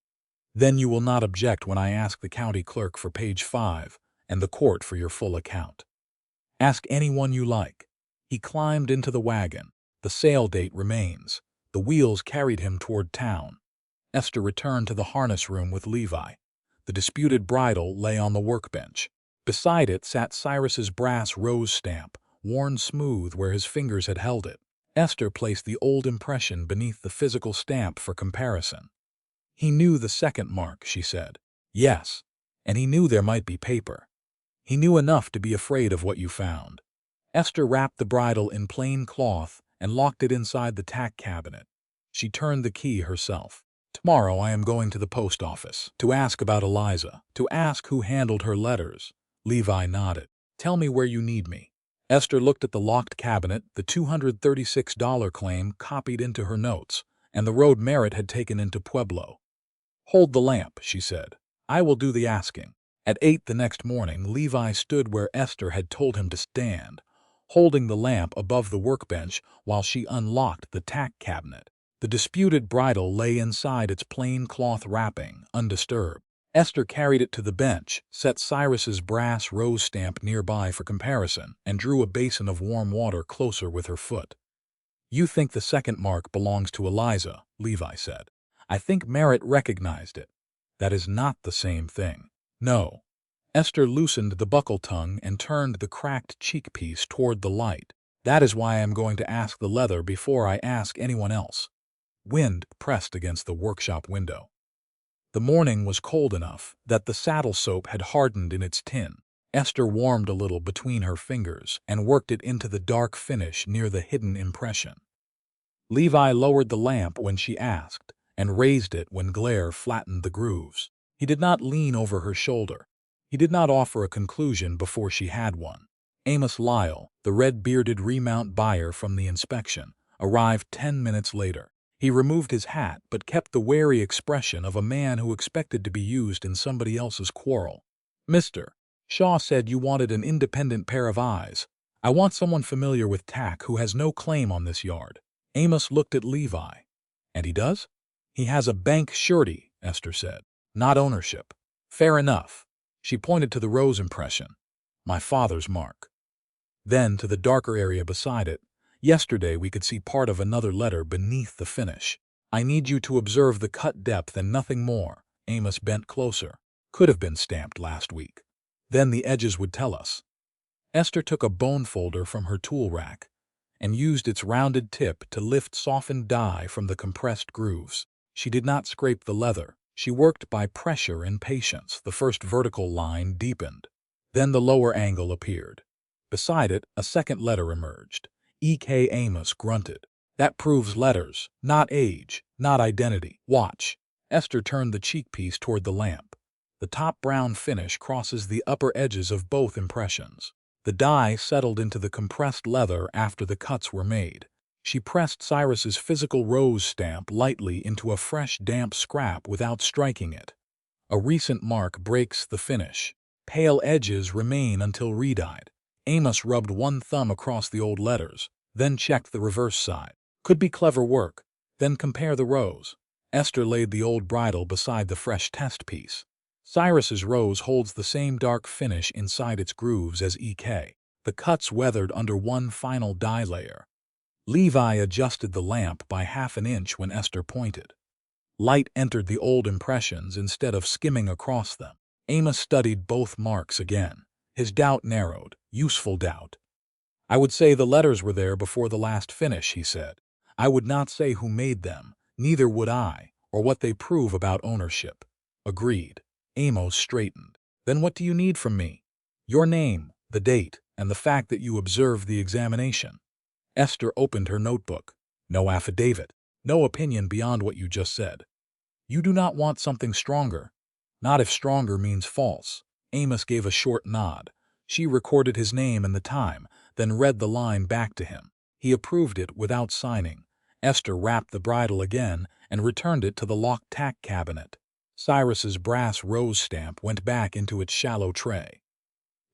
Speaker 1: Then you will not object when I ask the county clerk for page 5 and the court for your full account. Ask anyone you like. He climbed into the wagon. The sale date remains. The wheels carried him toward town. Esther returned to the harness room with Levi. The disputed bridle lay on the workbench. Beside it sat Cyrus's brass rose stamp, worn smooth where his fingers had held it. Esther placed the old impression beneath the physical stamp for comparison. He knew the second mark, she said. Yes, and he knew there might be paper. He knew enough to be afraid of what you found. Esther wrapped the bridle in plain cloth and locked it inside the tack cabinet. She turned the key herself. Tomorrow I am going to the post office to ask about Eliza, to ask who handled her letters. Levi nodded. Tell me where you need me. Esther looked at the locked cabinet, the $236 claim copied into her notes, and the road Merritt had taken into Pueblo. Hold the lamp, she said. I will do the asking. At 8 the next morning, Levi stood where Esther had told him to stand, holding the lamp above the workbench while she unlocked the tack cabinet. The disputed bridle lay inside its plain cloth wrapping, undisturbed. Esther carried it to the bench, set Cyrus's brass rose stamp nearby for comparison, and drew a basin of warm water closer with her foot. You think the second mark belongs to Eliza, Levi said. I think Merritt recognized it. That is not the same thing. No. Esther loosened the buckle tongue and turned the cracked cheek piece toward the light. That is why I am going to ask the leather before I ask anyone else. Wind pressed against the workshop window. The morning was cold enough that the saddle soap had hardened in its tin. Esther warmed a little between her fingers and worked it into the dark finish near the hidden impression. Levi lowered the lamp when she asked, and raised it when glare flattened the grooves. He did not lean over her shoulder. He did not offer a conclusion before she had one. Amos Lyle, the red-bearded remount buyer from the inspection, arrived 10 minutes later. He removed his hat but kept the wary expression of a man who expected to be used in somebody else's quarrel. Mr. Shaw said you wanted an independent pair of eyes. I want someone familiar with tack who has no claim on this yard. Amos looked at Levi. And he does? He has a bank surety, Esther said. Not ownership. Fair enough. She pointed to the rose impression. My father's mark. Then to the darker area beside it. Yesterday we could see part of another letter beneath the finish. I need you to observe the cut depth and nothing more. Amos bent closer. Could have been stamped last week. Then the edges would tell us. Esther took a bone folder from her tool rack and used its rounded tip to lift softened dye from the compressed grooves. She did not scrape the leather. She worked by pressure and patience. The first vertical line deepened. Then the lower angle appeared. Beside it, a second letter emerged. E.K. Amos grunted. That proves letters, not age, not identity. Watch. Esther turned the cheek piece toward the lamp. The top brown finish crosses the upper edges of both impressions. The dye settled into the compressed leather after the cuts were made. She pressed Cyrus's physical rose stamp lightly into a fresh, damp scrap without striking it. A recent mark breaks the finish. Pale edges remain until redyed. Amos rubbed one thumb across the old letters, then checked the reverse side. Could be clever work. Then compare the rose. Esther laid the old bridle beside the fresh test piece. Cyrus's rose holds the same dark finish inside its grooves as E.K. The cuts weathered under one final dye layer. Levi adjusted the lamp by half an inch when Esther pointed. Light entered the old impressions instead of skimming across them. Amos studied both marks again. His doubt narrowed. Useful doubt. I would say the letters were there before the last finish, he said. I would not say who made them, neither would I, or what they prove about ownership. Agreed. Amos straightened. Then what do you need from me? Your name, the date, and the fact that you observed the examination. Esther opened her notebook. No affidavit. No opinion beyond what you just said. You do not want something stronger. Not if stronger means false. Amos gave a short nod. She recorded his name and the time, then read the line back to him. He approved it without signing. Esther wrapped the bridle again and returned it to the locked tack cabinet. Cyrus's brass rose stamp went back into its shallow tray.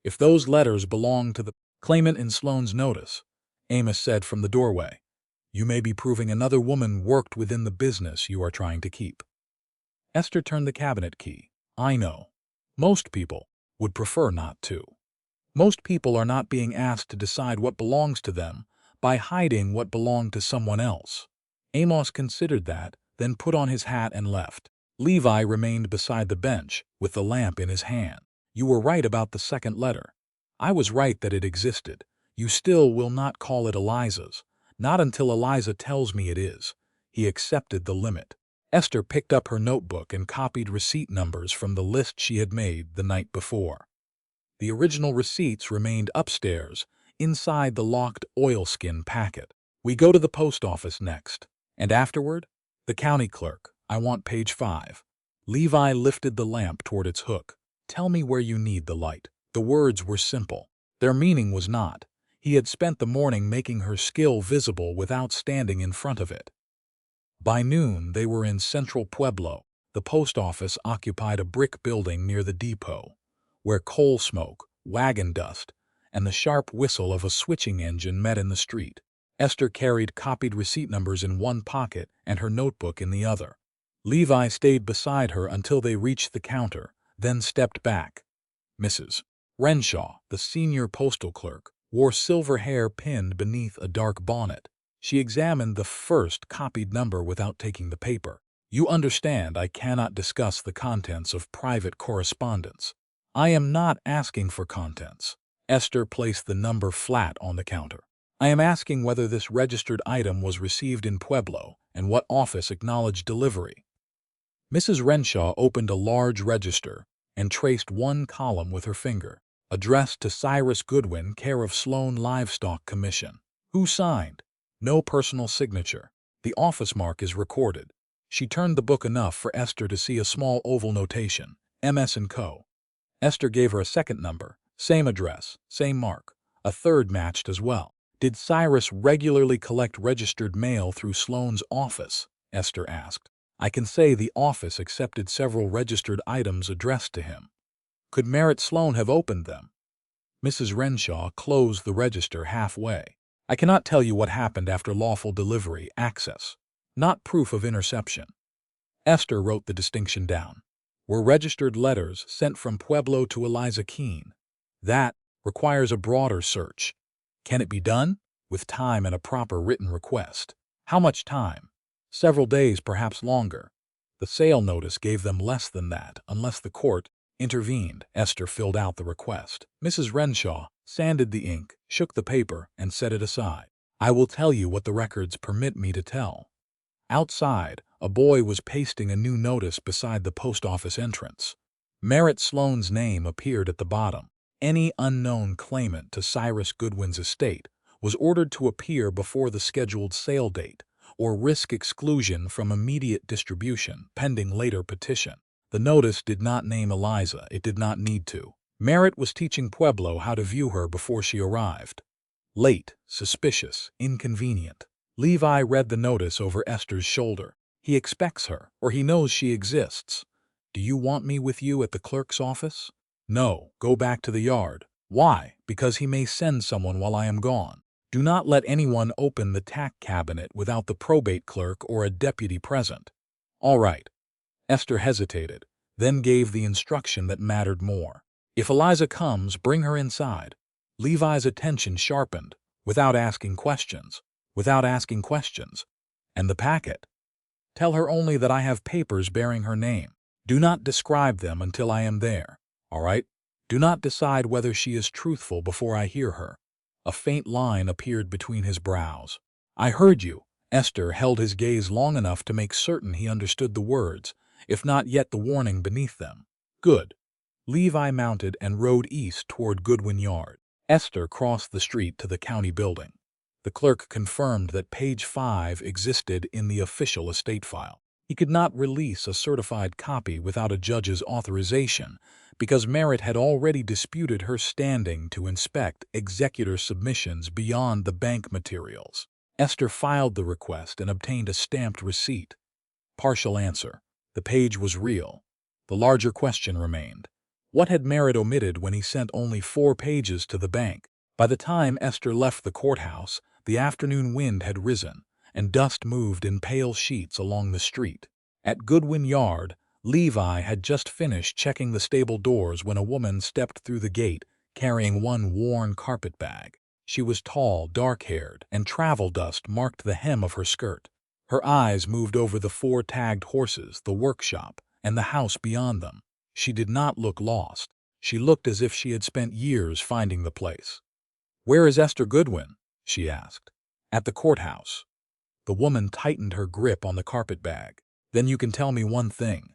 Speaker 1: If those letters belong to the claimant in Sloane's notice, Amos said from the doorway, you may be proving another woman worked within the business you are trying to keep. Esther turned the cabinet key. I know. Most people would prefer not to. Most people are not being asked to decide what belongs to them by hiding what belonged to someone else. Amos considered that, then put on his hat and left. Levi remained beside the bench with the lamp in his hand. You were right about the second letter. I was right that it existed. You still will not call it Eliza's. Not until Eliza tells me it is. He accepted the limit. Esther picked up her notebook and copied receipt numbers from the list she had made the night before. The original receipts remained upstairs, inside the locked oilskin packet. We go to the post office next. And afterward? The county clerk. I want page 5. Levi lifted the lamp toward its hook. Tell me where you need the light. The words were simple. Their meaning was not. He had spent the morning making her skill visible without standing in front of it. By noon, they were in central Pueblo. The post office occupied a brick building near the depot, where coal smoke, wagon dust, and the sharp whistle of a switching engine met in the street. Esther carried copied receipt numbers in one pocket and her notebook in the other. Levi stayed beside her until they reached the counter, then stepped back. Mrs. Renshaw, the senior postal clerk, wore silver hair pinned beneath a dark bonnet. She examined the first copied number without taking the paper. "You understand I cannot discuss the contents of private correspondence." "I am not asking for contents." Esther placed the number flat on the counter. "I am asking whether this registered item was received in Pueblo and what office acknowledged delivery." Mrs. Renshaw opened a large register and traced one column with her finger. "Addressed to Cyrus Goodwin, care of Sloan Livestock Commission." "Who signed?" "No personal signature. The office mark is recorded." She turned the book enough for Esther to see a small oval notation, MS & Co. Esther gave her a second number, same address, same mark. A third matched as well. "Did Cyrus regularly collect registered mail through Sloan's office?" Esther asked. "I can say the office accepted several registered items addressed to him." "Could Merritt Sloan have opened them?" Mrs. Renshaw closed the register halfway. "I cannot tell you what happened after lawful delivery access. Not proof of interception." Esther wrote the distinction down. "Were registered letters sent from Pueblo to Eliza Keene?" "That requires a broader search." "Can it be done?" "With time and a proper written request." "How much time?" "Several days, perhaps longer." The sale notice gave them less than that, unless the court intervened. Esther filled out the request. Mrs. Renshaw sanded the ink, shook the paper, and set it aside. "I will tell you what the records permit me to tell." Outside, a boy was pasting a new notice beside the post office entrance. Merritt Sloan's name appeared at the bottom. Any unknown claimant to Cyrus Goodwin's estate was ordered to appear before the scheduled sale date or risk exclusion from immediate distribution pending later petition. The notice did not name Eliza. It did not need to. Merritt was teaching Pueblo how to view her before she arrived. Late, suspicious, inconvenient. Levi read the notice over Esther's shoulder. "He expects her, or he knows she exists." "Do you want me with you at the clerk's office?" "No, go back to the yard." "Why?" "Because he may send someone while I am gone." "Do not let anyone open the tack cabinet without the probate clerk or a deputy present." "All right." Esther hesitated, then gave the instruction that mattered more. "If Eliza comes, bring her inside." Levi's attention sharpened. "Without asking questions." "Without asking questions." "And the packet?" "Tell her only that I have papers bearing her name. Do not describe them until I am there." "All right." "Do not decide whether she is truthful before I hear her." A faint line appeared between his brows. "I heard you." Esther held his gaze long enough to make certain he understood the words, if not yet the warning beneath them. "Good." Levi mounted and rode east toward Goodwin Yard. Esther crossed the street to the county building. The clerk confirmed that page 5 existed in the official estate file. He could not release a certified copy without a judge's authorization because Merritt had already disputed her standing to inspect executor submissions beyond the bank materials. Esther filed the request and obtained a stamped receipt. Partial answer. The page was real. The larger question remained. What had Merritt omitted when he sent only 4 pages to the bank? By the time Esther left the courthouse, the afternoon wind had risen, and dust moved in pale sheets along the street. At Goodwin Yard, Levi had just finished checking the stable doors when a woman stepped through the gate carrying one worn carpet bag. She was tall, dark-haired, and travel dust marked the hem of her skirt. Her eyes moved over the 4 tagged horses, the workshop, and the house beyond them. She did not look lost. She looked as if she had spent years finding the place. "Where is Esther Goodwin?" she asked. "At the courthouse." The woman tightened her grip on the carpet bag. "Then you can tell me one thing."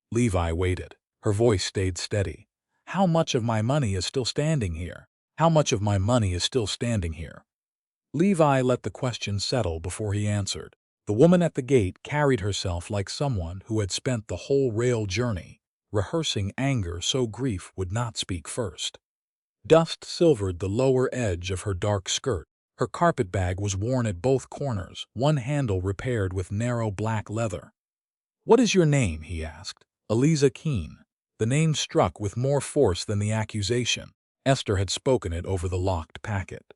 Speaker 1: Levi waited. Her voice stayed steady. "How much of my money is still standing here?" "How much of my money is still standing here?" Levi let the question settle before he answered. The woman at the gate carried herself like someone who had spent the whole rail journey rehearsing anger so grief would not speak first. Dust silvered the lower edge of her dark skirt. Her carpetbag was worn at both corners, one handle repaired with narrow black leather. "What is your name?" he asked. "Eliza Keene." The name struck with more force than the accusation. Esther had spoken it over the locked packet.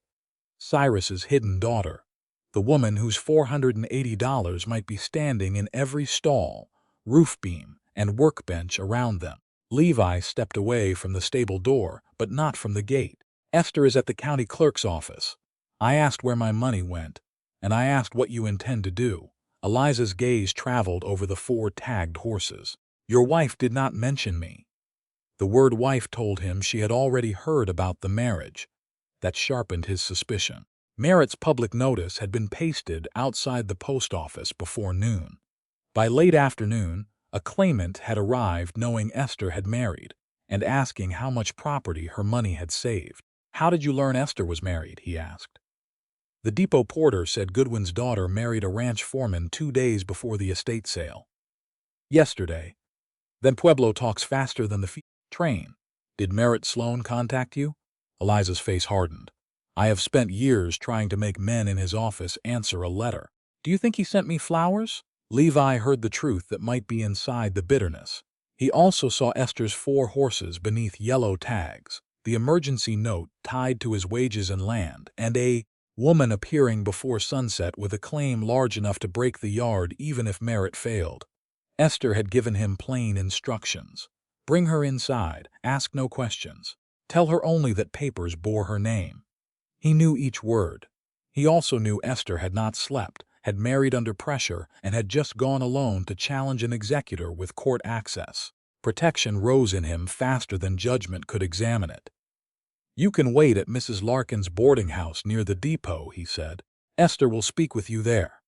Speaker 1: Cyrus's hidden daughter. The woman whose $480 might be standing in every stall, roof beam, and workbench around them. Levi stepped away from the stable door, but not from the gate. "Esther is at the county clerk's office. I asked where my money went, and I asked what you intend to do. Eliza's gaze traveled over the 4 tagged horses. Your wife did not mention me. The word wife told him she had already heard about the marriage. That sharpened his suspicion. Merritt's public notice had been pasted outside the post office before noon. By late afternoon, a claimant had arrived knowing Esther had married and asking how much property her money had saved. How did you learn Esther was married? He asked. The depot porter said Goodwin's daughter married a ranch foreman 2 days before the estate sale. Yesterday. Then Pueblo talks faster than the train. Did Merritt Sloan contact you? Eliza's face hardened. I have spent years trying to make men in his office answer a letter. Do you think he sent me flowers? Levi heard the truth that might be inside the bitterness. He also saw Esther's 4 horses beneath yellow tags, the emergency note tied to his wages and land, and a woman appearing before sunset with a claim large enough to break the yard even if Merritt failed. Esther had given him plain instructions. Bring her inside, ask no questions. Tell her only that papers bore her name. He knew each word. He also knew Esther had not slept, had married under pressure, and had just gone alone to challenge an executor with court access. Protection rose in him faster than judgment could examine it. You can wait at Mrs. Larkin's boarding house near the depot, he said. Esther will speak with you there.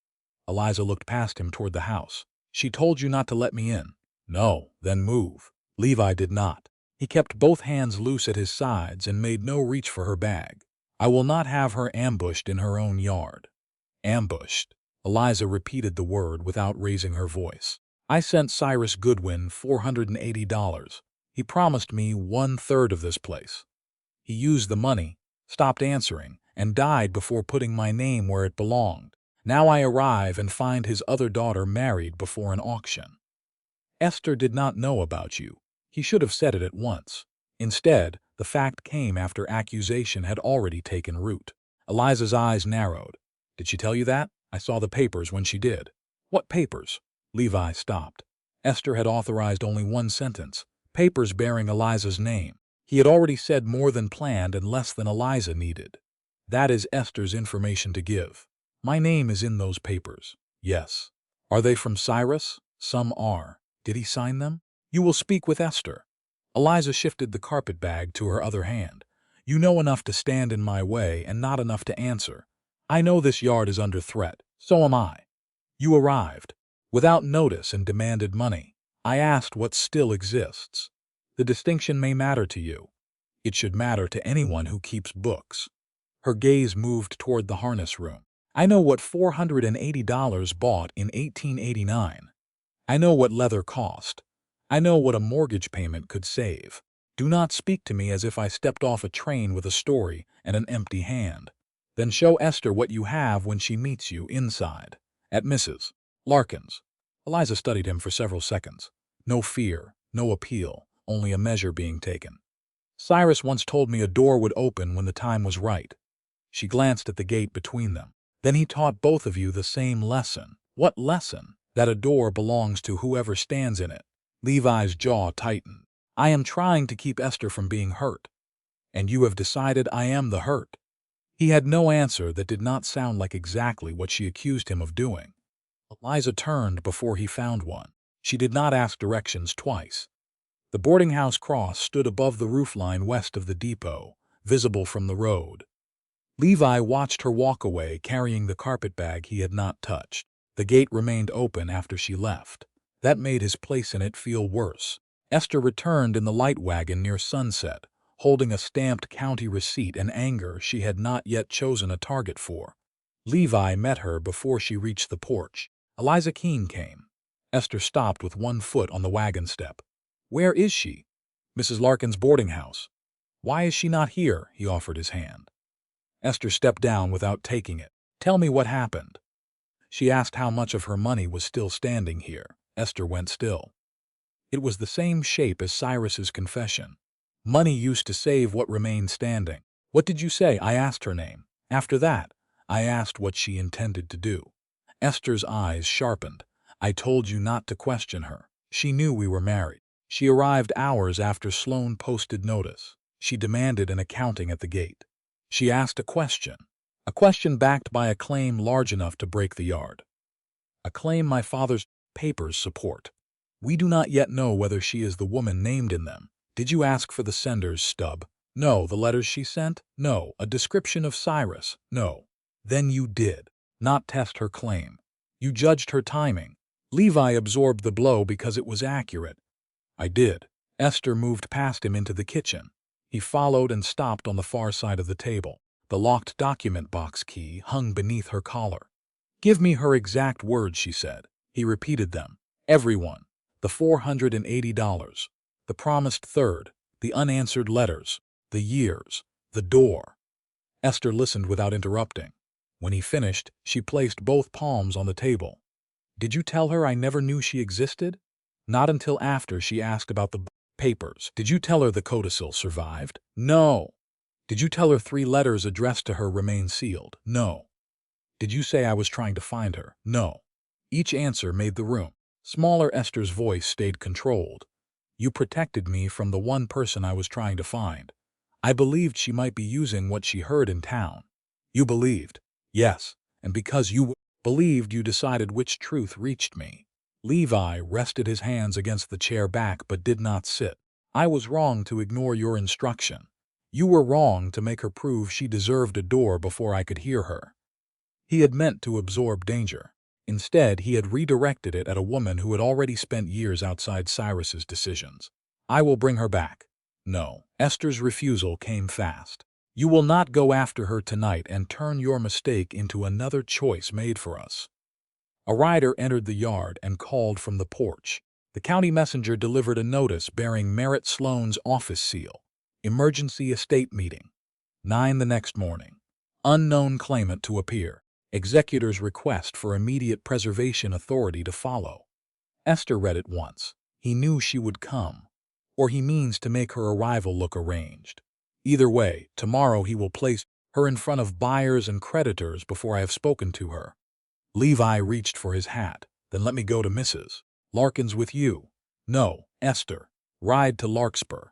Speaker 1: Eliza looked past him toward the house. She told you not to let me in. No, then move. Levi did not. He kept both hands loose at his sides and made no reach for her bag. I will not have her ambushed in her own yard. Ambushed. Eliza repeated the word without raising her voice. I sent Cyrus Goodwin $480. He promised me 1/3 of this place. He used the money, stopped answering, and died before putting my name where it belonged. Now I arrive and find his other daughter married before an auction. Esther did not know about you. He should have said it at once. Instead, the fact came after accusation had already taken root. Eliza's eyes narrowed. Did she tell you that? I saw the papers when she did. What papers? Levi stopped. Esther had authorized only 1 sentence, papers bearing Eliza's name. He had already said more than planned and less than Eliza needed. That is Esther's information to give. My name is in those papers. Yes. Are they from Cyrus? Some are. Did he sign them? You will speak with Esther. Eliza shifted the carpet bag to her other hand. You know enough to stand in my way and not enough to answer. I know this yard is under threat. So am I. You arrived without notice and demanded money. I asked what still exists. The distinction may matter to you. It should matter to anyone who keeps books. Her gaze moved toward the harness room. I know what $480 bought in 1889. I know what leather cost. I know what a mortgage payment could save. Do not speak to me as if I stepped off a train with a story and an empty hand. Then show Esther what you have when she meets you inside, at Mrs. Larkin's. Eliza studied him for several seconds. No fear, no appeal, only a measure being taken. Cyrus once told me a door would open when the time was right. She glanced at the gate between them. Then he taught both of you the same lesson. What lesson? That a door belongs to whoever stands in it. Levi's jaw tightened. I am trying to keep Esther from being hurt. And you have decided I am the hurt. He had no answer that did not sound like exactly what she accused him of doing. Eliza turned before he found one. She did not ask directions twice. The boarding house cross stood above the roofline west of the depot, visible from the road. Levi watched her walk away carrying the carpetbag he had not touched. The gate remained open after she left. That made his place in it feel worse. Esther returned in the light wagon near sunset, holding a stamped county receipt and anger she had not yet chosen a target for. Levi met her before she reached the porch. Eliza Keene came. Esther stopped with 1 foot on the wagon step. Where is she? Mrs. Larkin's boarding house. Why is she not here? He offered his hand. Esther stepped down without taking it. Tell me what happened. She asked how much of her money was still standing here. Esther went still. It was the same shape as Cyrus's confession. Money used to save what remained standing. What did you say? I asked her name. After that, I asked what she intended to do. Esther's eyes sharpened. I told you not to question her. She knew we were married. She arrived hours after Sloan posted notice. She demanded an accounting at the gate. She asked a question. A question backed by a claim large enough to break the yard. A claim my father's papers support. We do not yet know whether she is the woman named in them. Did you ask for the sender's stub? No. The letters she sent? No. A description of Cyrus? No. Then you did not test her claim. You judged her timing. Levi absorbed the blow because it was accurate. I did. Esther moved past him into the kitchen. He followed and stopped on the far side of the table. The locked document box key hung beneath her collar. Give me her exact words, she said. He repeated them. Everyone. The $480. The promised third. The unanswered letters. The years. The door. Esther listened without interrupting. When he finished, she placed both palms on the table. Did you tell her I never knew she existed? Not until after she asked about the papers. Did you tell her the codicil survived? No. Did you tell her 3 letters addressed to her remain sealed? No. Did you say I was trying to find her? No. Each answer made the room smaller. Esther's voice stayed controlled. You protected me from the one person I was trying to find. I believed she might be using what she heard in town. You believed? Yes. And because you believed, you decided which truth reached me. Levi rested his hands against the chair back but did not sit. I was wrong to ignore your instruction. You were wrong to make her prove she deserved a door before I could hear her. He had meant to absorb danger. Instead, he had redirected it at a woman who had already spent years outside Cyrus's decisions. I will bring her back. No. Esther's refusal came fast. You will not go after her tonight and turn your mistake into another choice made for us. A rider entered the yard and called from the porch. The county messenger delivered a notice bearing Merritt Sloane's office seal. Emergency estate meeting. 9 the next morning. Unknown claimant to appear. Executor's request for immediate preservation authority to follow. Esther read it once. He knew she would come. Or he means to make her arrival look arranged. Either way, tomorrow he will place her in front of buyers and creditors before I have spoken to her. Levi reached for his hat. Then let me go to Mrs. Larkins with you. No, Esther. Ride to Larkspur.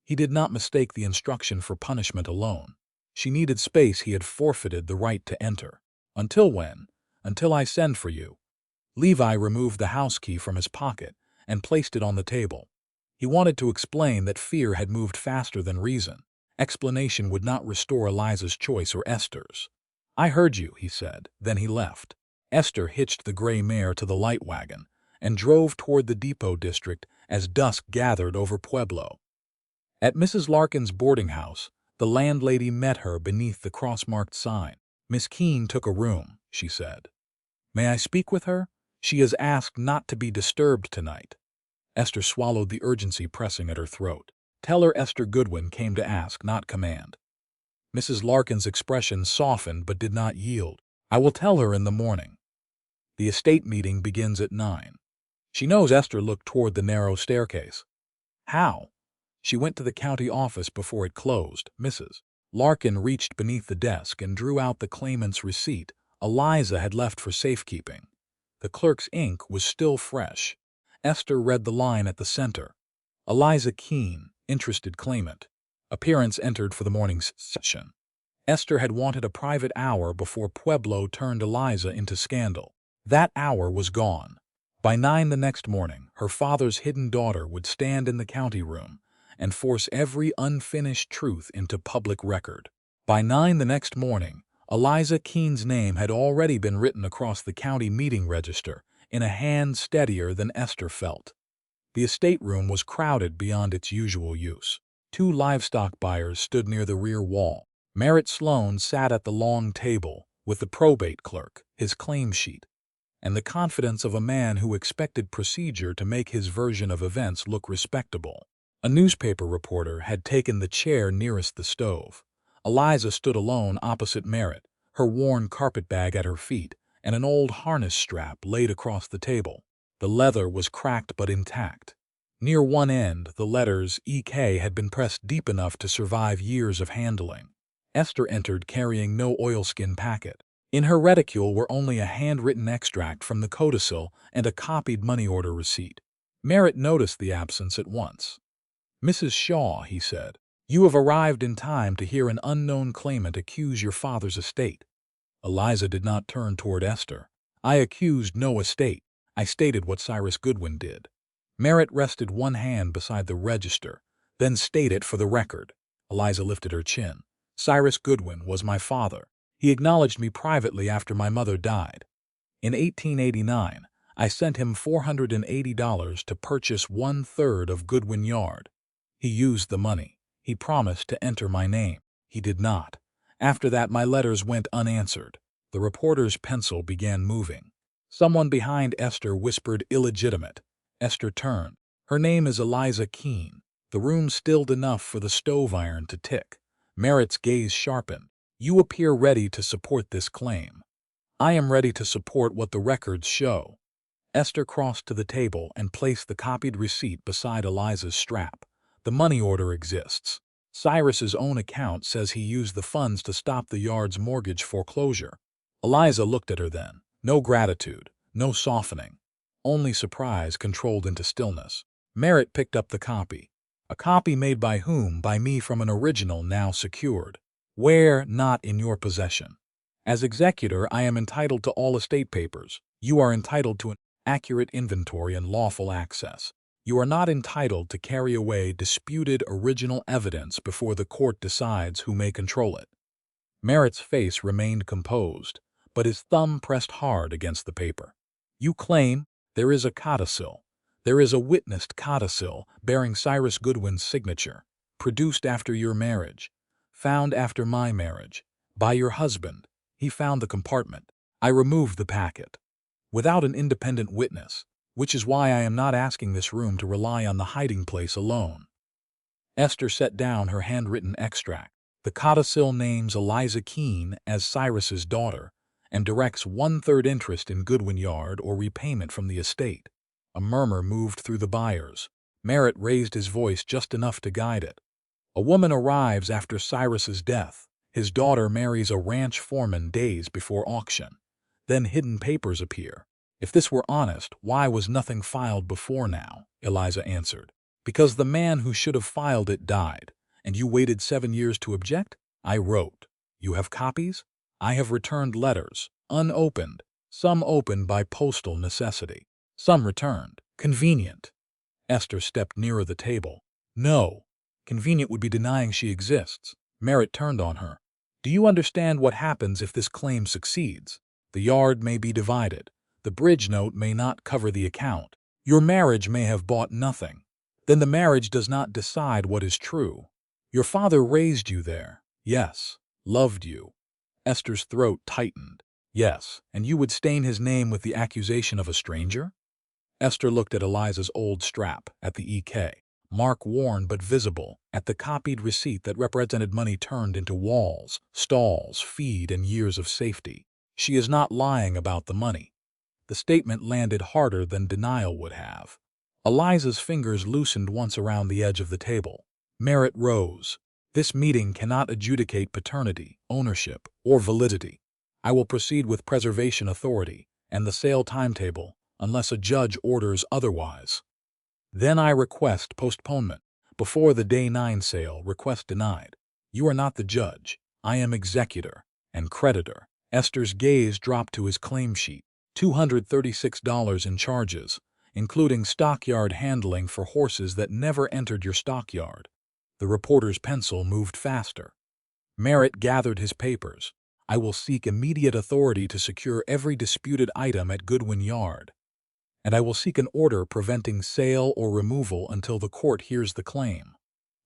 Speaker 1: He did not mistake the instruction for punishment alone. She needed space. He had forfeited the right to enter. Until when? Until I send for you. Levi removed the house key from his pocket and placed it on the table. He wanted to explain that fear had moved faster than reason. Explanation would not restore Eliza's choice or Esther's. I heard you, he said. Then he left. Esther hitched the gray mare to the light wagon and drove toward the depot district as dusk gathered over Pueblo. At Mrs. Larkin's boarding house, the landlady met her beneath the cross-marked sign. Miss Keene took a room, she said. May I speak with her? She has asked not to be disturbed tonight. Esther swallowed the urgency pressing at her throat. Tell her Esther Goodwin came to ask, not command. Mrs. Larkin's expression softened but did not yield. I will tell her in the morning. The estate meeting begins at 9. She knows. Esther looked toward the narrow staircase. How? She went to the county office before it closed. Mrs. Larkin reached beneath the desk and drew out the claimant's receipt Eliza had left for safekeeping. The clerk's ink was still fresh. Esther read the line at the center. Eliza Keene, interested claimant. Appearance entered for the morning's session. Esther had wanted a private hour before Pueblo turned Eliza into scandal. That hour was gone. By 9 the next morning, her father's hidden daughter would stand in the county room and force every unfinished truth into public record. By 9 the next morning, Eliza Keene's name had already been written across the county meeting register in a hand steadier than Esther felt. The estate room was crowded beyond its usual use. 2 livestock buyers stood near the rear wall. Merritt Sloane sat at the long table with the probate clerk, his claim sheet, and the confidence of a man who expected procedure to make his version of events look respectable. A newspaper reporter had taken the chair nearest the stove. Eliza stood alone opposite Merritt, her worn carpetbag at her feet, and an old harness strap laid across the table. The leather was cracked but intact. Near one end, the letters EK had been pressed deep enough to survive years of handling. Esther entered carrying no oilskin packet. In her reticule were only a handwritten extract from the codicil and a copied money order receipt. Merritt noticed the absence at once. Mrs. Shaw, he said, you have arrived in time to hear an unknown claimant accuse your father's estate. Eliza did not turn toward Esther. I accused no estate. I stated what Cyrus Goodwin did. Merritt rested one hand beside the register, then stated for the record. Eliza lifted her chin. Cyrus Goodwin was my father. He acknowledged me privately after my mother died. In 1889, I sent him $480 to purchase 1/3 of Goodwin Yard. He used the money. He promised to enter my name. He did not. After that, my letters went unanswered. The reporter's pencil began moving. Someone behind Esther whispered illegitimate. Esther turned. Her name is Eliza Keene. The room stilled enough for the stove iron to tick. Merritt's gaze sharpened. You appear ready to support this claim. I am ready to support what the records show. Esther crossed to the table and placed the copied receipt beside Eliza's strap. The money order exists. Cyrus's own account says he used the funds to stop the yard's mortgage foreclosure. Eliza looked at her then. No gratitude, no softening. Only surprise controlled into stillness. Merritt picked up the copy. A copy made by whom? By me from an original now secured. Where? Not in your possession. As executor, I am entitled to all estate papers. You are entitled to an accurate inventory and lawful access. You are not entitled to carry away disputed original evidence before the court decides who may control it. Merritt's face remained composed, but his thumb pressed hard against the paper. You claim there is a codicil. There is a witnessed codicil bearing Cyrus Goodwin's signature, produced after your marriage, found after my marriage, by your husband. He found the compartment. I removed the packet. Without an independent witness, which is why I am not asking this room to rely on the hiding place alone. Esther set down her handwritten extract. The codicil names Eliza Keene as Cyrus's daughter and directs 1/3 interest in Goodwin Yard or repayment from the estate. A murmur moved through the buyers. Merritt raised his voice just enough to guide it. A woman arrives after Cyrus's death. His daughter marries a ranch foreman days before auction. Then hidden papers appear. If this were honest, why was nothing filed before now? Eliza answered. Because the man who should have filed it died, and you waited 7 years to object? I wrote. You have copies? I have returned letters, unopened, some opened by postal necessity, some returned. Convenient. Esther stepped nearer the table. No. Convenient would be denying she exists. Merritt turned on her. Do you understand what happens if this claim succeeds? The yard may be divided. The bridge note may not cover the account. Your marriage may have bought nothing. Then the marriage does not decide what is true. Your father raised you there. Yes. Loved you. Esther's throat tightened. Yes, and you would stain his name with the accusation of a stranger? Esther looked at Eliza's old strap, at the EK, mark worn but visible, at the copied receipt that represented money turned into walls, stalls, feed, and years of safety. She is not lying about the money. The statement landed harder than denial would have. Eliza's fingers loosened once around the edge of the table. Merritt rose. This meeting cannot adjudicate paternity, ownership, or validity. I will proceed with preservation authority and the sale timetable unless a judge orders otherwise. Then I request postponement. Before the Day 9 sale, request denied. You are not the judge. I am executor and creditor. Esther's gaze dropped to his claim sheet. $236 in charges, including stockyard handling for horses that never entered your stockyard. The reporter's pencil moved faster. Merritt gathered his papers. I will seek immediate authority to secure every disputed item at Goodwin Yard. And I will seek an order preventing sale or removal until the court hears the claim.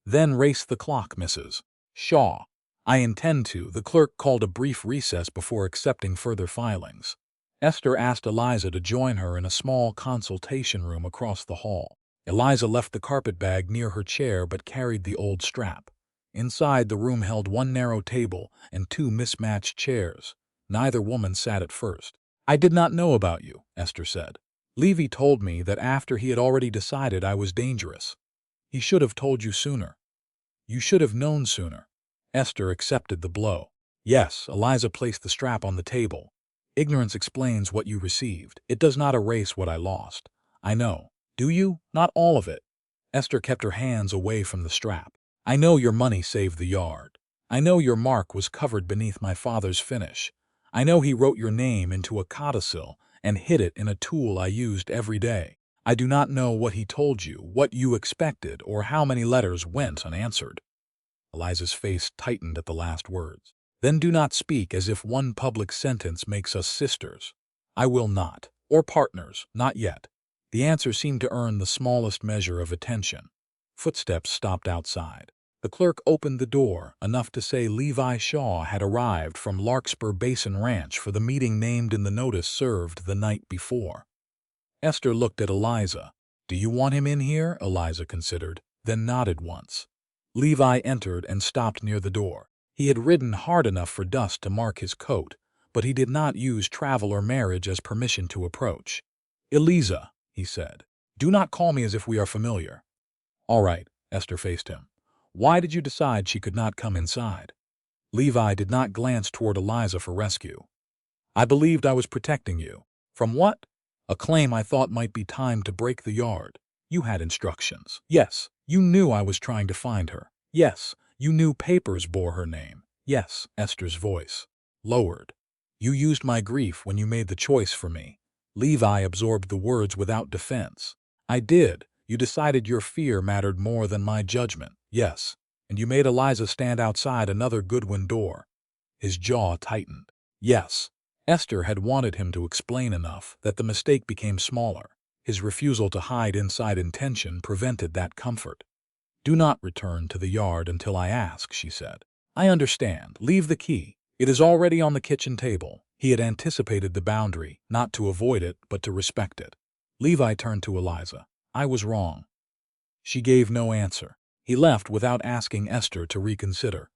Speaker 1: Then race the clock, Mrs. Shaw. I intend to. The clerk called a brief recess before accepting further filings. Esther asked Eliza to join her in a small consultation room across the hall. Eliza left the carpetbag near her chair but carried the old strap. Inside, the room held one narrow table and 2 mismatched chairs. Neither woman sat at first. I did not know about you, Esther said. Levi told me that after he had already decided I was dangerous. He should have told you sooner. You should have known sooner. Esther accepted the blow. Yes, Eliza placed the strap on the table. Ignorance explains what you received. It does not erase what I lost. I know. Do you? Not all of it. Esther kept her hands away from the strap. I know your money saved the yard. I know your mark was covered beneath my father's finish. I know he wrote your name into a codicil and hid it in a tool I used every day. I do not know what he told you, what you expected, or how many letters went unanswered." Eliza's face tightened at the last words. "Then do not speak as if one public sentence makes us sisters." "I will not. Or partners. Not yet." The answer seemed to earn the smallest measure of attention. Footsteps stopped outside. The clerk opened the door, enough to say Levi Shaw had arrived from Larkspur Basin Ranch for the meeting named in the notice served the night before. Esther looked at Eliza. "Do you want him in here?" Eliza considered, then nodded once. Levi entered and stopped near the door. He had ridden hard enough for dust to mark his coat, but he did not use travel or marriage as permission to approach. "Eliza," he said, "do not call me as if we are familiar." "All right," Esther faced him. "Why did you decide she could not come inside?" Levi did not glance toward Eliza for rescue. "I believed I was protecting you." "From what?" "A claim I thought might be time to break the yard." "You had instructions." "Yes." "You knew I was trying to find her." "Yes." "You knew papers bore her name." "Yes." Esther's voice lowered. "You used my grief when you made the choice for me." Levi absorbed the words without defense. "I did. You decided your fear mattered more than my judgment." "Yes." "And you made Eliza stand outside another Goodwin door." His jaw tightened. "Yes." Esther had wanted him to explain enough that the mistake became smaller. His refusal to hide inside intention prevented that comfort. "Do not return to the yard until I ask," she said. "I understand. Leave the key. It is already on the kitchen table." He had anticipated the boundary, not to avoid it, but to respect it. Levi turned to Eliza. "I was wrong." She gave no answer. He left without asking Esther to reconsider.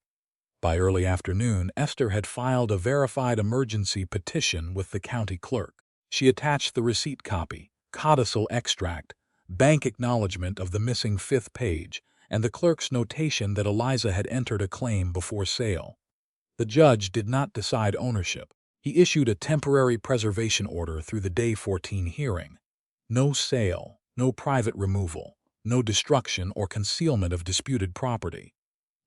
Speaker 1: By early afternoon, Esther had filed a verified emergency petition with the county clerk. She attached the receipt copy, codicil extract, bank acknowledgement of the missing 5th page, and the clerk's notation that Eliza had entered a claim before sale. The judge did not decide ownership. He issued a temporary preservation order through the Day 14 hearing. No sale, no private removal, no destruction or concealment of disputed property.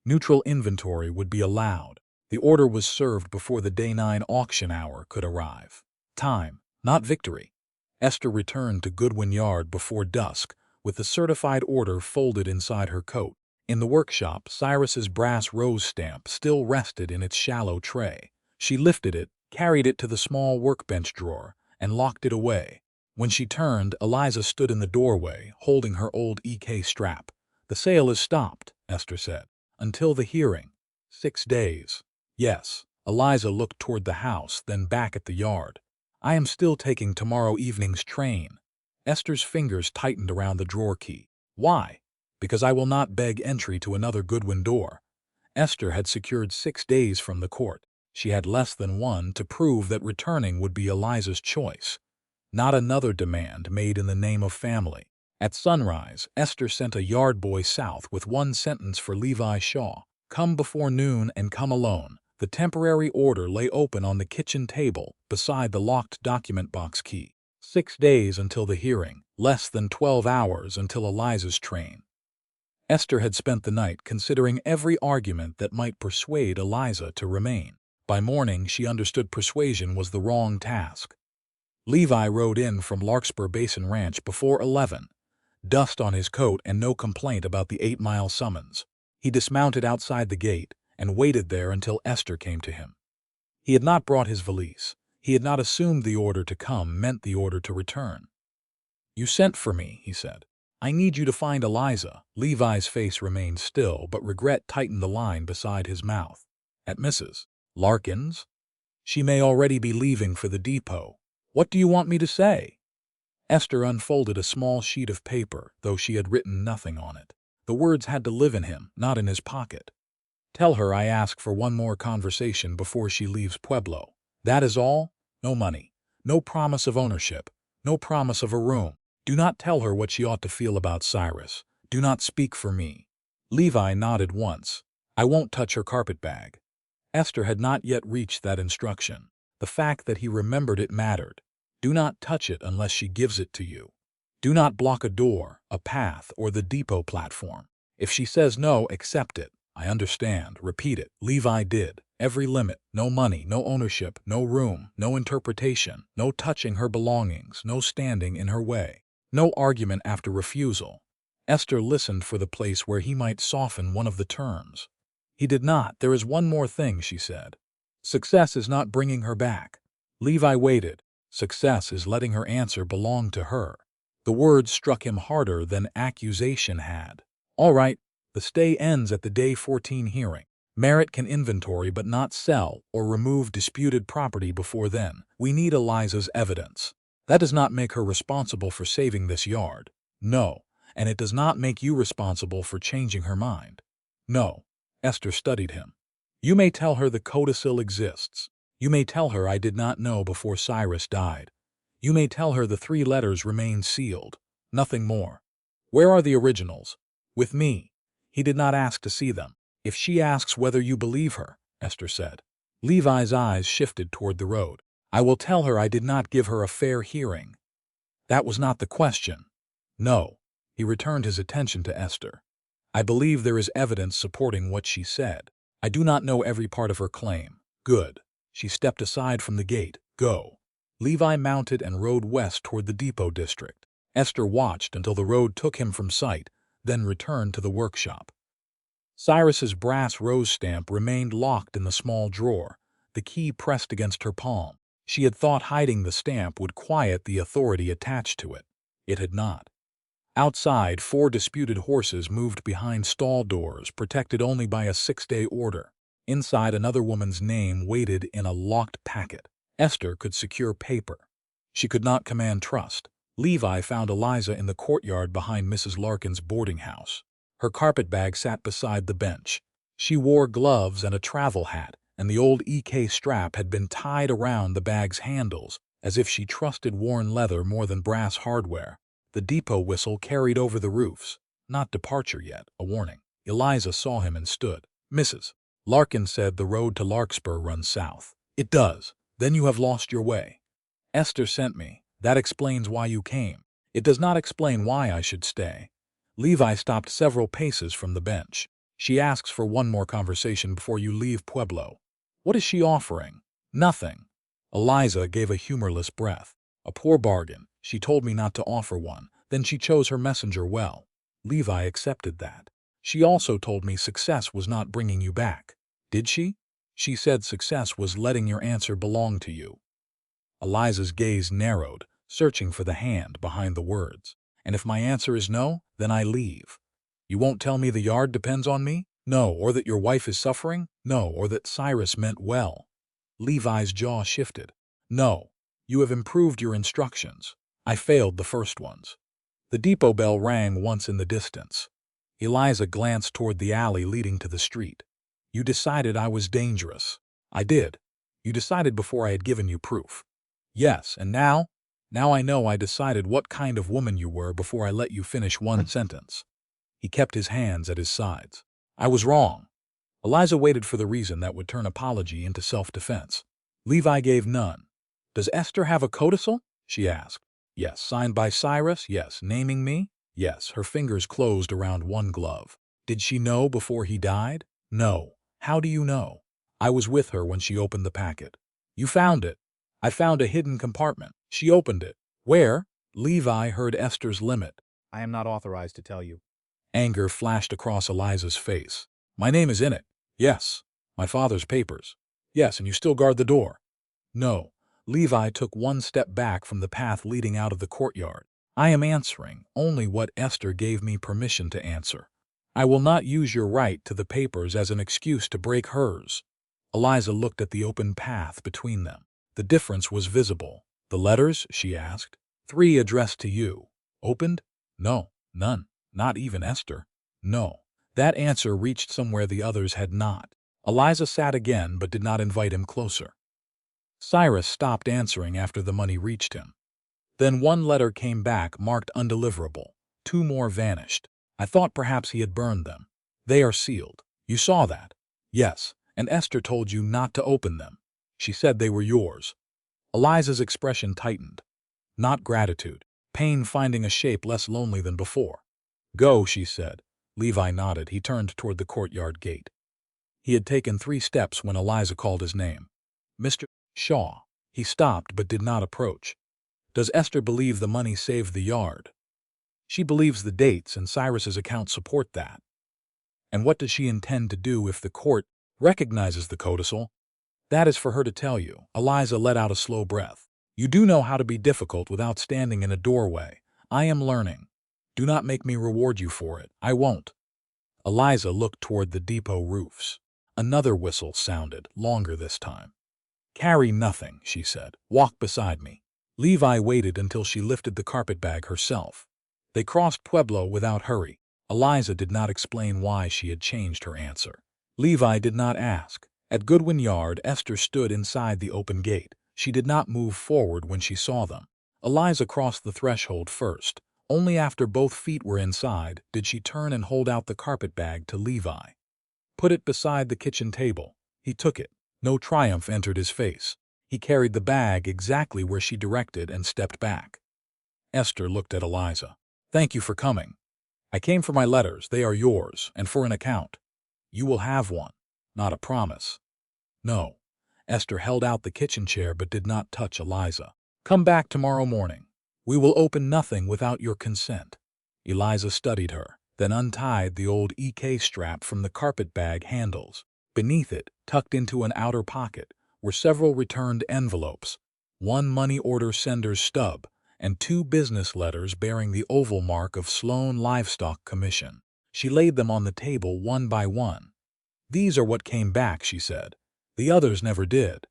Speaker 1: Neutral inventory would be allowed. The order was served before the Day 9 auction hour could arrive. Time, not victory. Esther returned to Goodwin Yard before dusk, with the certified order folded inside her coat. In the workshop, Cyrus's brass rose stamp still rested in its shallow tray. She lifted it, carried it to the small workbench drawer, and locked it away. When she turned, Eliza stood in the doorway, holding her old EK strap. "The sale is stopped," Esther said. "Until the hearing." 6 days. "Yes." Eliza looked toward the house, then back at the yard. "I am still taking tomorrow evening's train." Esther's fingers tightened around the drawer key. "Why?" "Because I will not beg entry to another Goodwin door." Esther had secured 6 days from the court. She had less than one to prove that returning would be Eliza's choice. Not another demand made in the name of family. At sunrise, Esther sent a yard boy south with one sentence for Levi Shaw. "Come before noon and come alone." The temporary order lay open on the kitchen table beside the locked document box key. 6 days until the hearing, less than 12 hours until Eliza's train. Esther had spent the night considering every argument that might persuade Eliza to remain. By morning, she understood persuasion was the wrong task. Levi rode in from Larkspur Basin Ranch before 11. Dust on his coat and no complaint about the 8-mile summons. He dismounted outside the gate and waited there until Esther came to him. He had not brought his valise. He had not assumed the order to come meant the order to return. "You sent for me," he said. "I need you to find Eliza." Levi's face remained still, but regret tightened the line beside his mouth. "At Mrs. Larkin's? She may already be leaving for the depot." "What do you want me to say?" Esther unfolded a small sheet of paper, though she had written nothing on it. The words had to live in him, not in his pocket. "Tell her I ask for one more conversation before she leaves Pueblo. That is all. No money. No promise of ownership. No promise of a room. Do not tell her what she ought to feel about Cyrus. Do not speak for me." Levi nodded once. "I won't touch her carpetbag." Esther had not yet reached that instruction. The fact that he remembered it mattered. Do not touch it unless she gives it to you. Do not block a door, a path, or the depot platform. If she says no, accept it. "I understand." Repeat it. Levi did. Every limit, no money, no ownership, no room, no interpretation, no touching her belongings, no standing in her way, no argument after refusal. Esther listened for the place where he might soften one of the terms. He did not. There is one more thing, she said. Success is not bringing her back. Levi waited. Success is letting her answer belong to her. The words struck him harder than accusation had. All right, the stay ends at the Day 14 hearing. Merritt can inventory but not sell or remove disputed property before then. We need Eliza's evidence. That does not make her responsible for saving this yard. No, and it does not make you responsible for changing her mind. No. Esther studied him. You may tell her the codicil exists. You may tell her I did not know before Cyrus died. You may tell her the 3 letters remain sealed. Nothing more. Where are the originals? With me. He did not ask to see them. If she asks whether you believe her, Esther said. Levi's eyes shifted toward the road. I will tell her I did not give her a fair hearing. That was not the question. No. He returned his attention to Esther. I believe there is evidence supporting what she said. I do not know every part of her claim. Good. She stepped aside from the gate. Go. Levi mounted and rode west toward the depot district. Esther watched until the road took him from sight, then returned to the workshop. Cyrus's brass rose stamp remained locked in the small drawer, the key pressed against her palm. She had thought hiding the stamp would quiet the authority attached to it. It had not. Outside, 4 disputed horses moved behind stall doors, protected only by a 6-day order. Inside, another woman's name waited in a locked packet. Esther could secure paper. She could not command trust. Levi found Eliza in the courtyard behind Mrs. Larkin's boarding house. Her carpetbag sat beside the bench. She wore gloves and a travel hat, and the old EK strap had been tied around the bag's handles, as if she trusted worn leather more than brass hardware. The depot whistle carried over the roofs. Not departure yet, a warning. Eliza saw him and stood. Mrs. Larkin said the road to Larkspur runs south. It does. Then you have lost your way. Esther sent me. That explains why you came. It does not explain why I should stay. Levi stopped several paces from the bench. She asks for one more conversation before you leave Pueblo. What is she offering? Nothing. Eliza gave a humorless breath. A poor bargain. She told me not to offer one. Then she chose her messenger well. Levi accepted that. She also told me success was not bringing you back. Did she? She said success was letting your answer belong to you. Eliza's gaze narrowed, searching for the hand behind the words. And if my answer is no, then I leave. You won't tell me the yard depends on me? No, or that your wife is suffering? No, or that Cyrus meant well. Levi's jaw shifted. No, you have improved your instructions. I failed the first ones. The depot bell rang once in the distance. Eliza glanced toward the alley leading to the street. You decided I was dangerous. I did. You decided before I had given you proof. Yes, and now? Now I know I decided what kind of woman you were before I let you finish one sentence. He kept his hands at his sides. I was wrong. Eliza waited for the reason that would turn apology into self-defense. Levi gave none. Does Esther have a codicil? She asked. Yes. Signed by Cyrus? Yes. Naming me? Yes. Her fingers closed around one glove. Did she know before he died? No. How do you know? I was with her when she opened the packet. You found it. I found a hidden compartment. She opened it. Where? Levi heard Esther's limit.
Speaker 2: I am not authorized to tell you.
Speaker 1: Anger flashed across Eliza's face. My name is in it. Yes. My father's papers. Yes, and you still guard the door. No. Levi took one step back from the path leading out of the courtyard. I am answering only what Esther gave me permission to answer. I will not use your right to the papers as an excuse to break hers. Eliza looked at the open path between them. The difference was visible. The letters, she asked. 3 addressed to you. Opened? No, none. Not even Esther. No. That answer reached somewhere the others had not. Eliza sat again but did not invite him closer. Cyrus stopped answering after the money reached him. Then one letter came back marked undeliverable. 2 more vanished. I thought perhaps he had burned them. They are sealed. You saw that? Yes, and Esther told you not to open them. She said they were yours. Eliza's expression tightened. Not gratitude. Pain finding a shape less lonely than before. Go, she said. Levi nodded. He turned toward the courtyard gate. He had taken 3 steps when Eliza called his name. "Mr. Shaw." He stopped but did not approach. "Does Esther believe the money saved the yard?" "She believes the dates and Cyrus's account support that." "And what does she intend to do if the court recognizes the codicil?" "That is for her to tell you." Eliza let out a slow breath. "You do know how to be difficult without standing in a doorway. I am learning. Do not make me reward you for it. I won't." Eliza looked toward the depot roofs. Another whistle sounded, longer this time. "Carry nothing," she said. "Walk beside me." Levi waited until she lifted the carpetbag herself. They crossed Pueblo without hurry. Eliza did not explain why she had changed her answer. Levi did not ask. At Goodwin Yard, Esther stood inside the open gate. She did not move forward when she saw them. Eliza crossed the threshold first. Only after both feet were inside did she turn and hold out the carpetbag to Levi. "Put it beside the kitchen table." He took it. No triumph entered his face. He carried the bag exactly where she directed and stepped back. Esther looked at Eliza. "Thank you for coming. I came for my letters. They are yours, and for an account. You will have one, not a promise." "No." Esther held out the kitchen chair but did not touch Eliza. "Come back tomorrow morning. We will open nothing without your consent." Eliza studied her, then untied the old EK strap from the carpetbag handles. Beneath it, tucked into an outer pocket, were several returned envelopes, 1 money order sender's stub, and 2 business letters bearing the oval mark of Sloan Livestock Commission. She laid them on the table one by one. "These are what came back," she said. "The others never did."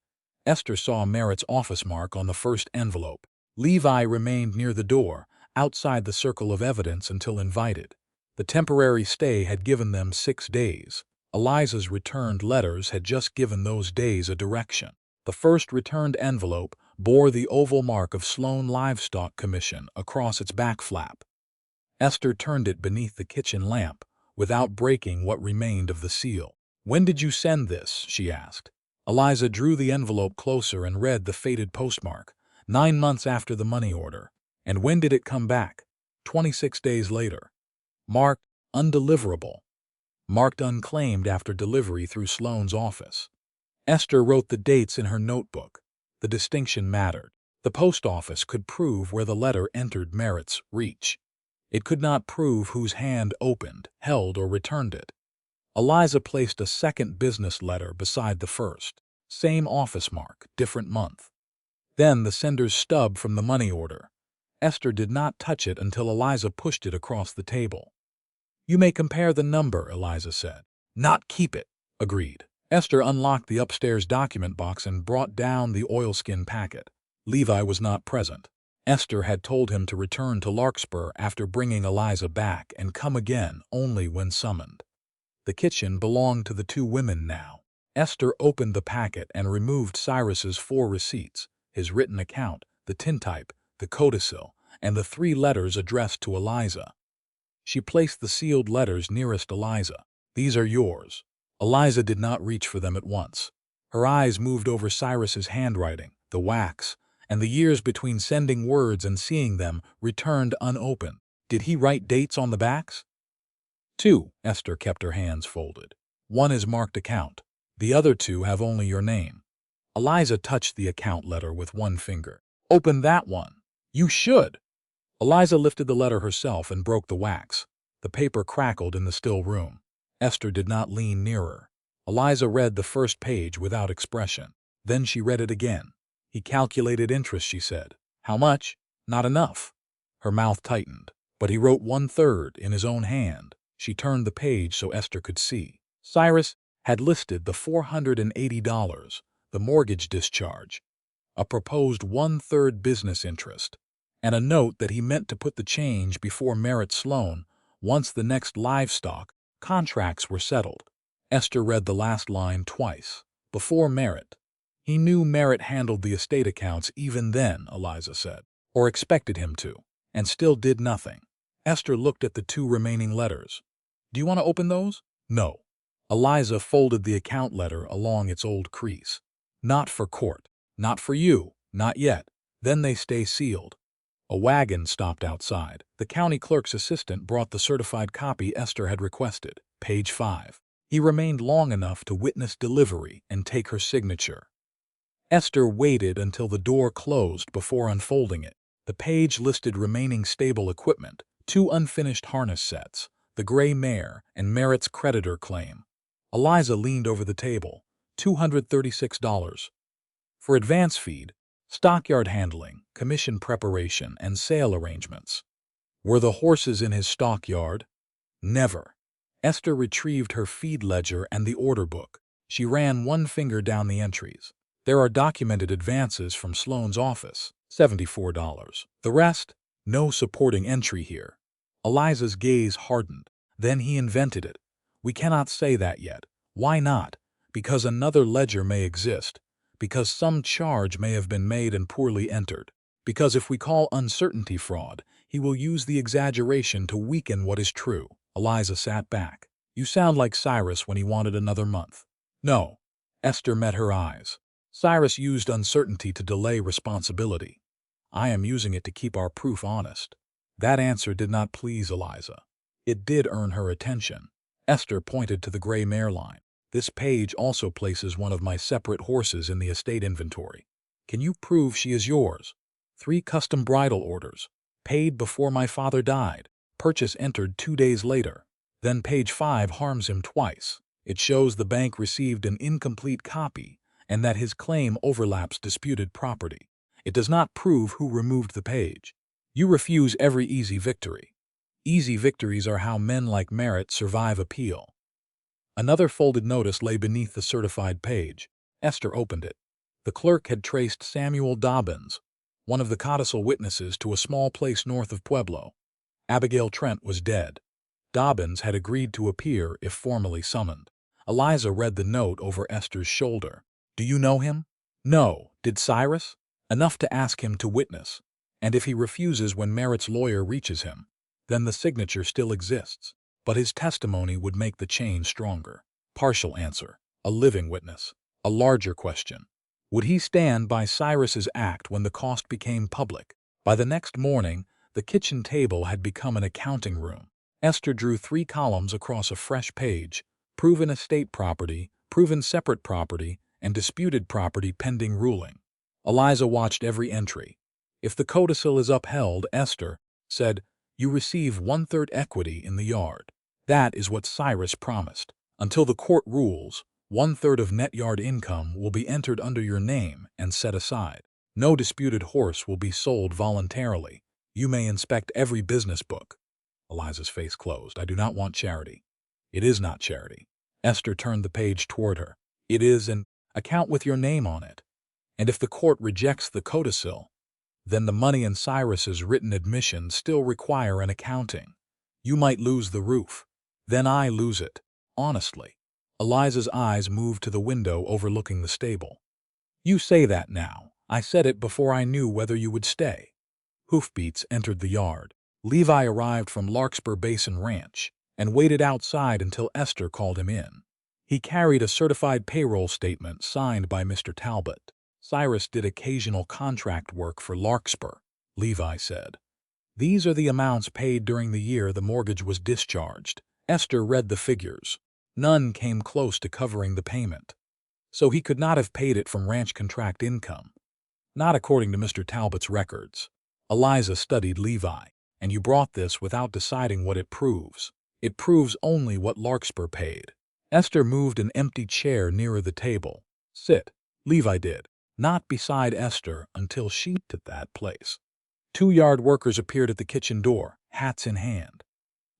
Speaker 1: Esther saw Merritt's office mark on the first envelope. Levi remained near the door, outside the circle of evidence until invited. The temporary stay had given them 6 days. Eliza's returned letters had just given those days a direction. The first returned envelope bore the oval mark of Sloan Livestock Commission across its back flap. Esther turned it beneath the kitchen lamp, without breaking what remained of the seal. "When did you send this?" she asked. Eliza drew the envelope closer and read the faded postmark. 9 months after the money order. "And when did it come back?" 26 days later. "Marked undeliverable." "Marked unclaimed after delivery through Sloan's office." Esther wrote the dates in her notebook. The distinction mattered. The post office could prove where the letter entered Merritt's reach. It could not prove whose hand opened, held, or returned it. Eliza placed a second business letter beside the first. Same office mark, different month. Then the sender's stub from the money order. Esther did not touch it until Eliza pushed it across the table. "You may compare the number," Eliza said. "Not keep it." "Agreed." Esther unlocked the upstairs document box and brought down the oilskin packet. Levi was not present. Esther had told him to return to Larkspur after bringing Eliza back and come again only when summoned. The kitchen belonged to the 2 women now. Esther opened the packet and removed Cyrus's 4 receipts, his written account, the tintype, the codicil, and the 3 letters addressed to Eliza. She placed the sealed letters nearest Eliza. "These are yours." Eliza did not reach for them at once. Her eyes moved over Cyrus's handwriting, the wax, and the years between sending words and seeing them returned unopened. "Did he write dates on the backs?" 2. Esther kept her hands folded. "1 is marked account. The other 2 have only your name." Eliza touched the account letter with 1 finger. "Open that one." "You should." Eliza lifted the letter herself and broke the wax. The paper crackled in the still room. Esther did not lean nearer. Eliza read the first page without expression. Then she read it again. "He calculated interest," she said. "How much?" "Not enough." Her mouth tightened. "But he wrote 1/3 in his own hand." She turned the page so Esther could see. Cyrus had listed the $480, the mortgage discharge, a proposed 1/3 business interest, and a note that he meant to put the change before Merritt Sloan once the next livestock contracts were settled. Esther read the last line twice. Before Merritt. He knew Merritt handled the estate accounts even then, Eliza said, or expected him to, and still did nothing. Esther looked at the 2 remaining letters. "Do you want to open those?" "No." Eliza folded the account letter along its old crease. "Not for court. Not for you. Not yet. Then they stay sealed." A wagon stopped outside. The county clerk's assistant brought the certified copy Esther had requested. Page 5. He remained long enough to witness delivery and take her signature. Esther waited until the door closed before unfolding it. The page listed remaining stable equipment, 2 unfinished harness sets, the gray mare, and Merritt's creditor claim. Eliza leaned over the table. $236. For advance feed, stockyard handling, commission preparation, and sale arrangements. Were the horses in his stockyard? Never. Esther retrieved her feed ledger and the order book. She ran one finger down the entries. There are documented advances from Sloane's office, $74. The rest? No supporting entry here. Eliza's gaze hardened. Then he invented it. We cannot say that yet. Why not? Because another ledger may exist. Because some charge may have been made and poorly entered. Because if we call uncertainty fraud, he will use the exaggeration to weaken what is true. Eliza sat back. You sound like Cyrus when he wanted another month. No. Esther met her eyes. Cyrus used uncertainty to delay responsibility. I am using it to keep our proof honest. That answer did not please Eliza. It did earn her attention. Esther pointed to the gray mare line. This page also places one of my separate horses in the estate inventory. Can you prove she is yours? 3 custom bridal orders. Paid before my father died. Purchase entered 2 days later. Then page 5 harms him twice. It shows the bank received an incomplete copy and that his claim overlaps disputed property. It does not prove who removed the page. You refuse every easy victory. Easy victories are how men like Merritt survive appeal. Another folded notice lay beneath the certified page. Esther opened it. The clerk had traced Samuel Dobbins, one of the codicil witnesses, to a small place north of Pueblo. Abigail Trent was dead. Dobbins had agreed to appear if formally summoned. Eliza read the note over Esther's shoulder. Do you know him? No. Did Cyrus? Enough to ask him to witness. And if he refuses when Merritt's lawyer reaches him, then the signature still exists. But his testimony would make the chain stronger. Partial answer. A living witness. A larger question. Would he stand by Cyrus's act when the cost became public? By the next morning, the kitchen table had become an accounting room. Esther drew 3 columns across a fresh page: proven estate property, proven separate property, and disputed property pending ruling. Eliza watched every entry. If the codicil is upheld, Esther said, you receive 1/3 equity in the yard. That is what Cyrus promised. Until the court rules, 1/3 of net yard income will be entered under your name and set aside. No disputed horse will be sold voluntarily. You may inspect every business book. Eliza's face closed. I do not want charity. It is not charity. Esther turned the page toward her. It is an account with your name on it. And if the court rejects the codicil, then the money and Cyrus's written admission still require an accounting. You might lose the roof. Then I lose it. Honestly. Eliza's eyes moved to the window overlooking the stable. You say that now. I said it before I knew whether you would stay. Hoofbeats entered the yard. Levi arrived from Larkspur Basin Ranch and waited outside until Esther called him in. He carried a certified payroll statement signed by Mr. Talbot. Cyrus did occasional contract work for Larkspur, Levi said. These are the amounts paid during the year the mortgage was discharged. Esther read the figures. None came close to covering the payment. So he could not have paid it from ranch contract income. Not according to Mr. Talbot's records. Eliza studied Levi, and you brought this without deciding what it proves. It proves only what Larkspur paid. Esther moved an empty chair nearer the table. Sit. Levi did. Not beside Esther until she at that place. 2 yard workers appeared at the kitchen door, hats in hand.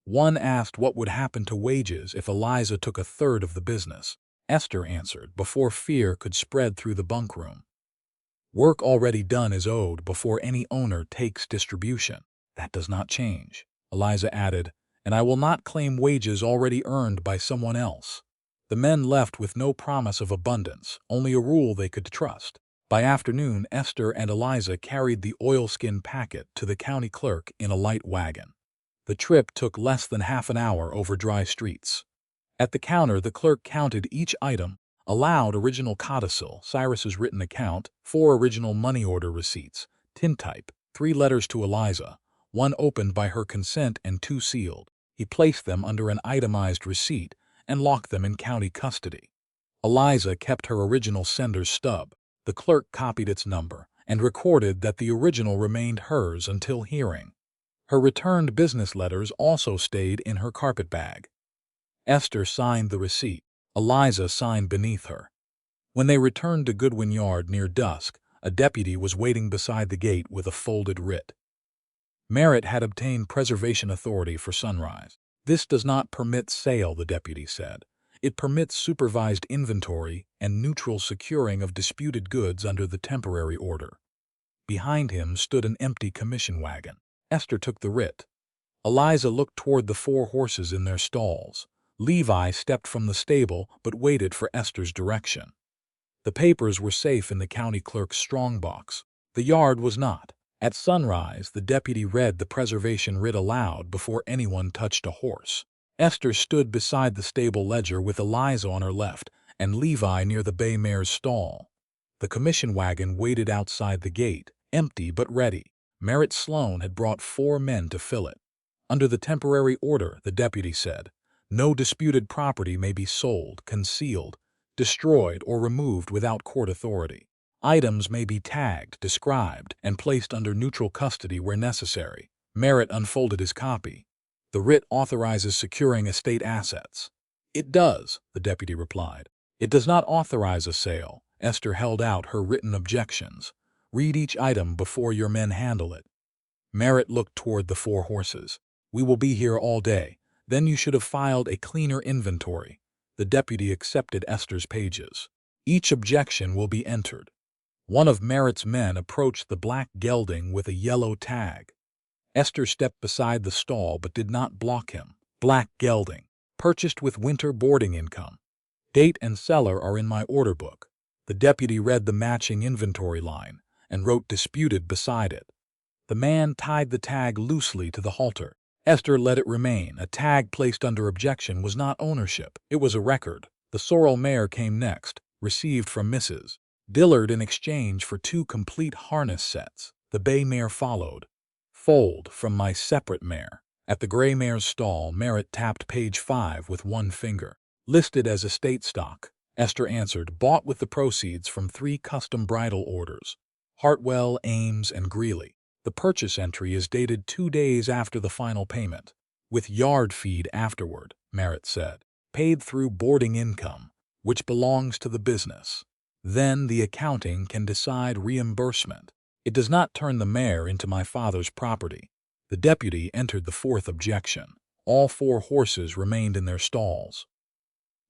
Speaker 1: One asked what would happen to wages if Eliza took 1/3 of the business. Esther answered before fear could spread through the bunk room. Work already done is owed before any owner takes distribution. That does not change. Eliza added, and I will not claim wages already earned by someone else. The men left with no promise of abundance, only a rule they could trust. By afternoon, Esther and Eliza carried the oilskin packet to the county clerk in a light wagon. The trip took less than half an hour over dry streets. At the counter, the clerk counted each item, allowed original codicil, Cyrus's written account, 4 original money order receipts, tintype, 3 letters to Eliza, 1 opened by her consent and 2 sealed. He placed them under an itemized receipt and locked them in county custody. Eliza kept her original sender's stub. The clerk copied its number and recorded that the original remained hers until hearing. Her returned business letters also stayed in her carpet bag. Esther signed the receipt. Eliza signed beneath her. When they returned to Goodwin Yard near dusk, a deputy was waiting beside the gate with a folded writ. Merritt had obtained preservation authority for Sunrise. This does not permit sale, the deputy said. It permits supervised inventory and neutral securing of disputed goods under the temporary order. Behind him stood an empty commission wagon. Esther took the writ. Eliza looked toward the 4 horses in their stalls. Levi stepped from the stable but waited for Esther's direction. The papers were safe in the county clerk's strongbox. The yard was not. At sunrise, the deputy read the preservation writ aloud before anyone touched a horse. Esther stood beside the stable ledger with Eliza on her left and Levi near the bay mare's stall. The commission wagon waited outside the gate, empty but ready. Merritt Sloan had brought 4 men to fill it. Under the temporary order, the deputy said, no disputed property may be sold, concealed, destroyed, or removed without court authority. Items may be tagged, described, and placed under neutral custody where necessary. Merritt unfolded his copy. The writ authorizes securing estate assets. It does, the deputy replied. It does not authorize a sale. Esther held out her written objections. Read each item before your men handle it. Merritt looked toward the 4 horses. We will be here all day. Then you should have filed a cleaner inventory. The deputy accepted Esther's pages. Each objection will be entered. One of Merritt's men approached the black gelding with a yellow tag. Esther stepped beside the stall but did not block him. Black gelding, purchased with winter boarding income. Date and seller are in my order book. The deputy read the matching inventory line and wrote disputed beside it. The man tied the tag loosely to the halter. Esther let it remain. A tag placed under objection was not ownership. It was a record. The sorrel mare came next, received from Mrs. Dillard in exchange for 2 complete harness sets. The bay mare followed. Foaled from my separate mare. At the gray mare's stall, Merritt tapped page 5 with 1 finger. Listed as estate stock. Esther answered, bought with the proceeds from 3 custom bridal orders. Hartwell, Ames, and Greeley. The purchase entry is dated 2 days after the final payment, with yard feed afterward, Merritt said. Paid through boarding income, which belongs to the business. Then the accounting can decide reimbursement. It does not turn the mare into my father's property. The deputy entered the 4th objection. All 4 horses remained in their stalls.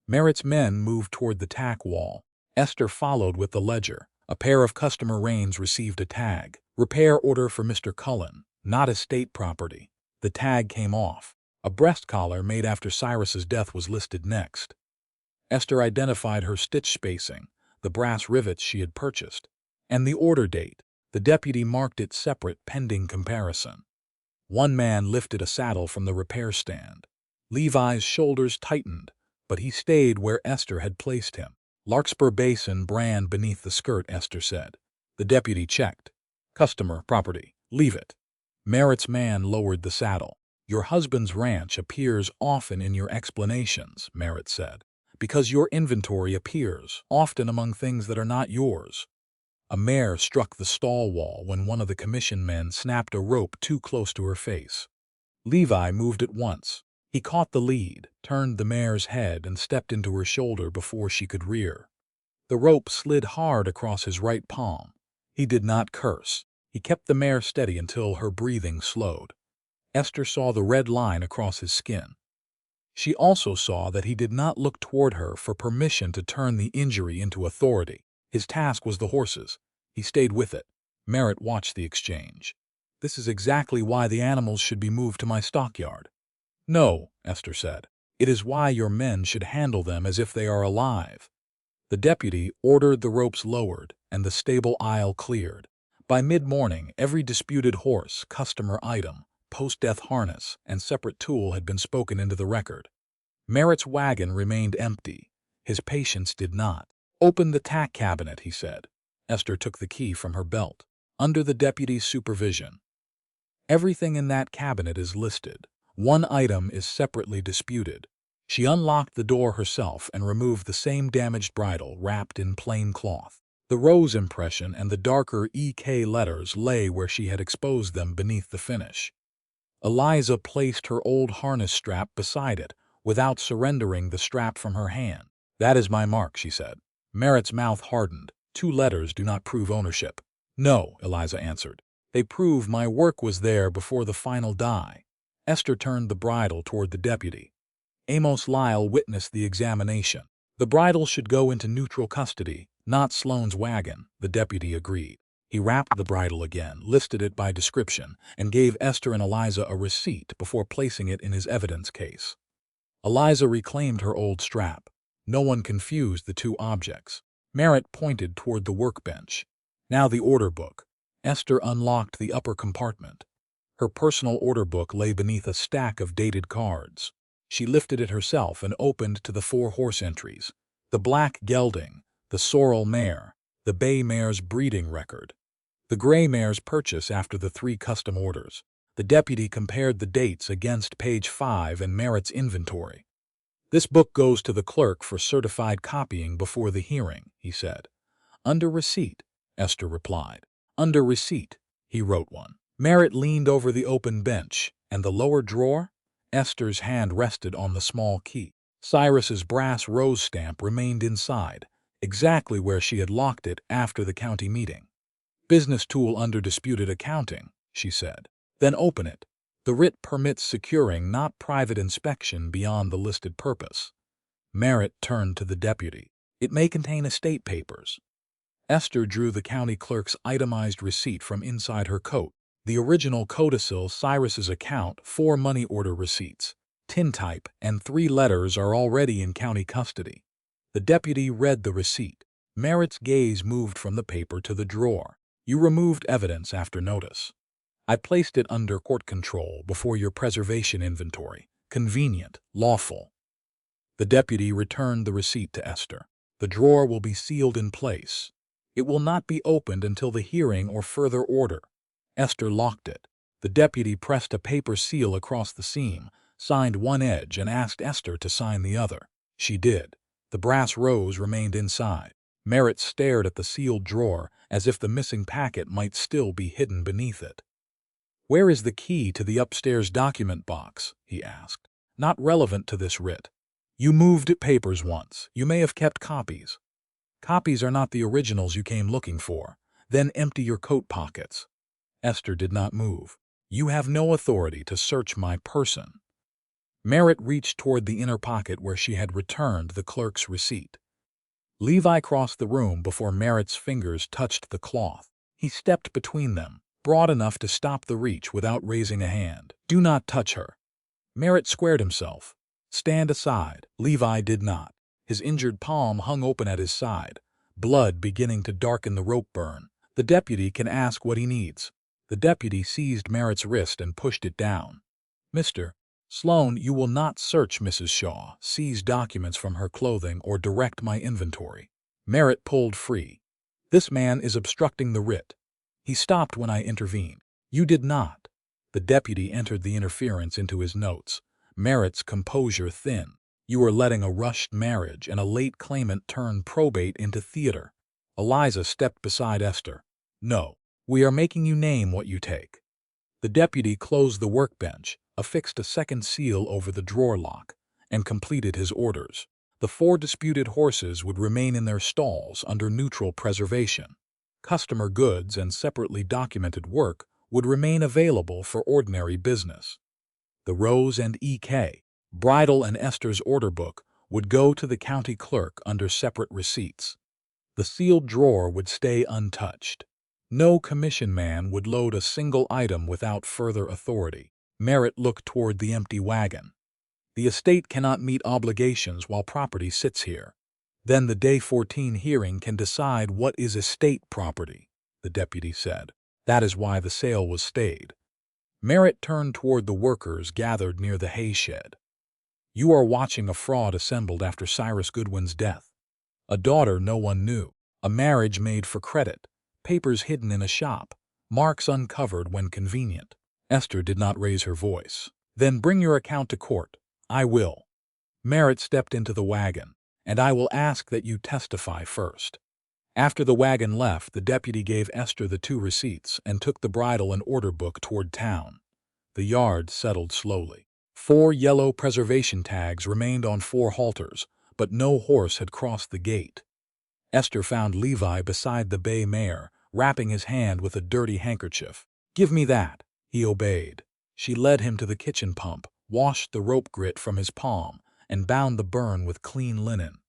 Speaker 1: Merritt's men moved toward the tack wall. Esther followed with the ledger. A pair of customer reins received a tag. Repair order for Mr. Cullen, not estate property. The tag came off. A breast collar made after Cyrus's death was listed next. Esther identified her stitch spacing, the brass rivets she had purchased, and the order date. The deputy marked it separate pending comparison. One man lifted a saddle from the repair stand. Levi's shoulders tightened, but he stayed where Esther had placed him. Larkspur Basin brand beneath the skirt, Esther said. The deputy checked. Customer, property, leave it. Merritt's man lowered the saddle. Your husband's ranch appears often in your explanations, Merritt said, because your inventory appears often among things that are not yours. A mare struck the stall wall when one of the commission men snapped a rope too close to her face. Levi moved at once. He caught the lead, turned the mare's head, and stepped into her shoulder before she could rear. The rope slid hard across his right palm. He did not curse. He kept the mare steady until her breathing slowed. Esther saw the red line across his skin. She also saw that he did not look toward her for permission to turn the injury into authority. His task was the horses. He stayed with it. Merritt watched the exchange. This is exactly why the animals should be moved to my stockyard. No, Esther said. It is why your men should handle them as if they are alive. The deputy ordered the ropes lowered and the stable aisle cleared. By mid-morning, every disputed horse, customer item, post-death harness, and separate tool had been spoken into the record. Merritt's wagon remained empty. His patients did not. Open the tack cabinet, he said. Esther took the key from her belt. Under the deputy's supervision. Everything in that cabinet is listed. One item is separately disputed. She unlocked the door herself and removed the same damaged bridle wrapped in plain cloth. The rose impression and the darker EK letters lay where she had exposed them beneath the finish. Eliza placed her old harness strap beside it, without surrendering the strap from her hand. "That is my mark," she said. Merritt's mouth hardened. "2 letters do not prove ownership." "No," Eliza answered. "They prove my work was there before the final die." Esther turned the bridle toward the deputy. Amos Lyle witnessed the examination. "The bridle should go into neutral custody, not Sloane's wagon," the deputy agreed. He wrapped the bridle again, listed it by description, and gave Esther and Eliza a receipt before placing it in his evidence case. Eliza reclaimed her old strap. No one confused the 2 objects. Merritt pointed toward the workbench. "Now the order book." Esther unlocked the upper compartment. Her personal order book lay beneath a stack of dated cards. She lifted it herself and opened to the 4 horse entries: the black gelding, the sorrel mare, the bay mare's breeding record, the gray mare's purchase after the 3 custom orders. The deputy compared the dates against page 5 in Merritt's inventory. "This book goes to the clerk for certified copying before the hearing," he said. "Under receipt," Esther replied. "Under receipt," he wrote one. Merritt leaned over the open bench. "And the lower drawer?" Esther's hand rested on the small key. Cyrus's brass rose stamp remained inside, exactly where she had locked it after the county meeting. "Business tool under disputed accounting," she said. "Then open it. The writ permits securing, not private inspection beyond the listed purpose." Merritt turned to the deputy. "It may contain estate papers." Esther drew the county clerk's itemized receipt from inside her coat. The original codicil, Cyrus's account, 4 money order receipts, tintype, and 3 letters are already in county custody. The deputy read the receipt. Merritt's gaze moved from the paper to the drawer. "You removed evidence after notice." "I placed it under court control before your preservation inventory. Convenient, lawful." The deputy returned the receipt to Esther. "The drawer will be sealed in place. It will not be opened until the hearing or further order." Esther locked it. The deputy pressed a paper seal across the seam, signed one edge, and asked Esther to sign the other. She did. The brass rose remained inside. Merritt stared at the sealed drawer as if the missing packet might still be hidden beneath it. "Where is the key to the upstairs document box?" he asked. "Not relevant to this writ. You moved papers once. You may have kept copies. Copies are not the originals you came looking for. Then empty your coat pockets." Esther did not move. "You have no authority to search my person." Merritt reached toward the inner pocket where she had returned the clerk's receipt. Levi crossed the room before Merritt's fingers touched the cloth. He stepped between them, broad enough to stop the reach without raising a hand. "Do not touch her." Merritt squared himself. "Stand aside." Levi did not. His injured palm hung open at his side, blood beginning to darken the rope burn. "The deputy can ask what he needs." The deputy seized Merritt's wrist and pushed it down. "Mr. Sloane, you will not search Mrs. Shaw, seize documents from her clothing, or direct my inventory." Merritt pulled free. "This man is obstructing the writ. He stopped when I intervened. You did not." The deputy entered the interference into his notes. Merritt's composure thin. "You are letting a rushed marriage and a late claimant turn probate into theater." Eliza stepped beside Esther. "No, we are making you name what you take." The deputy closed the workbench, affixed a second seal over the drawer lock, and completed his orders. The 4 disputed horses would remain in their stalls under neutral preservation. Customer goods and separately documented work would remain available for ordinary business. The Rose and EK, bridle and Esther's order book would go to the county clerk under separate receipts. The sealed drawer would stay untouched. No commission man would load a single item without further authority. Merritt looked toward the empty wagon. "The estate cannot meet obligations while property sits here. Then the Day 14 hearing can decide what is estate property," the deputy said. "That is why the sale was stayed." Merritt turned toward the workers gathered near the hay shed. "You are watching a fraud assembled after Cyrus Goodwin's death. A daughter no one knew, a marriage made for credit, papers hidden in a shop, marks uncovered when convenient." Esther did not raise her voice. "Then bring your account to court." "I will." Merritt stepped into the wagon, and I will ask that you testify first. After the wagon left, the deputy gave Esther the 2 receipts and took the bridle and order book toward town. The yard settled slowly. 4 yellow preservation tags remained on 4 halters, but no horse had crossed the gate. Esther found Levi beside the bay mare, wrapping his hand with a dirty handkerchief. "Give me that." He obeyed. She led him to the kitchen pump, washed the rope grit from his palm, and bound the burn with clean linen.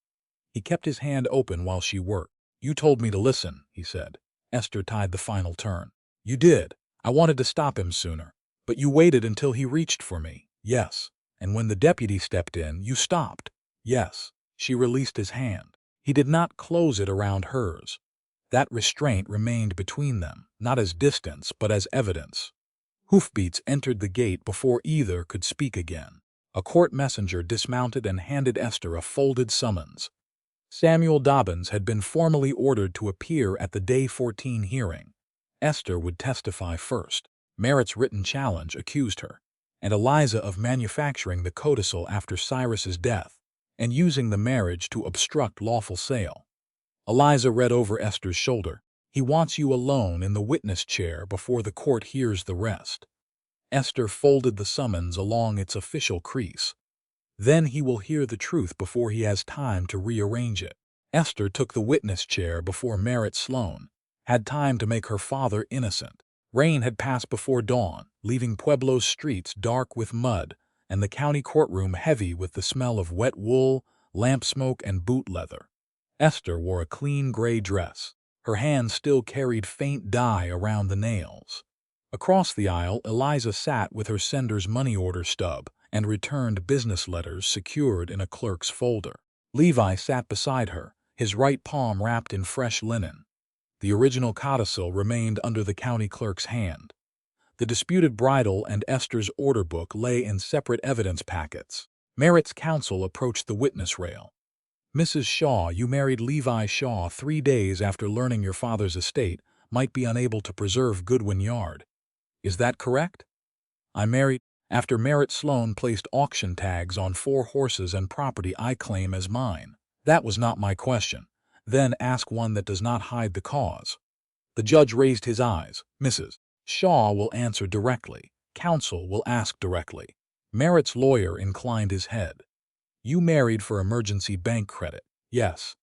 Speaker 1: He kept his hand open while she worked. "You told me to listen," he said. Esther tied the final turn. "You did. I wanted to stop him sooner. But you waited until he reached for me." "Yes." "And when the deputy stepped in, you stopped." "Yes." She released his hand. He did not close it around hers. That restraint remained between them, not as distance, but as evidence. Hoofbeats entered the gate before either could speak again. A court messenger dismounted and handed Esther a folded summons. Samuel Dobbins had been formally ordered to appear at the Day 14 hearing. Esther would testify first. Merritt's written challenge accused her, and Eliza of manufacturing the codicil after Cyrus's death and using the marriage to obstruct lawful sale. Eliza read over Esther's shoulder. "He wants you alone in the witness chair before the court hears the rest." Esther folded the summons along its official crease. "Then he will hear the truth before he has time to rearrange it." Esther took the witness chair before Merritt Sloan, had time to make her father innocent. Rain had passed before dawn, leaving Pueblo's streets dark with mud and the county courtroom heavy with the smell of wet wool, lamp smoke, and boot leather. Esther wore a clean gray dress. Her hands still carried faint dye around the nails. Across the aisle, Eliza sat with her sender's money order stub and returned business letters secured in a clerk's folder. Levi sat beside her, his right palm wrapped in fresh linen. The original codicil remained under the county clerk's hand. The disputed bridle and Esther's order book lay in separate evidence packets. Merritt's counsel approached the witness rail. "Mrs. Shaw, you married Levi Shaw 3 days after learning your father's estate might be unable to preserve Goodwin Yard. Is that correct?" "I married after Merritt Sloan placed auction tags on 4 horses and property I claim as mine." "That was not my question." "Then ask one that does not hide the cause." The judge raised his eyes. "Mrs. Shaw will answer directly. Counsel will ask directly." Merritt's lawyer inclined his head. "You married for emergency bank credit." "Yes."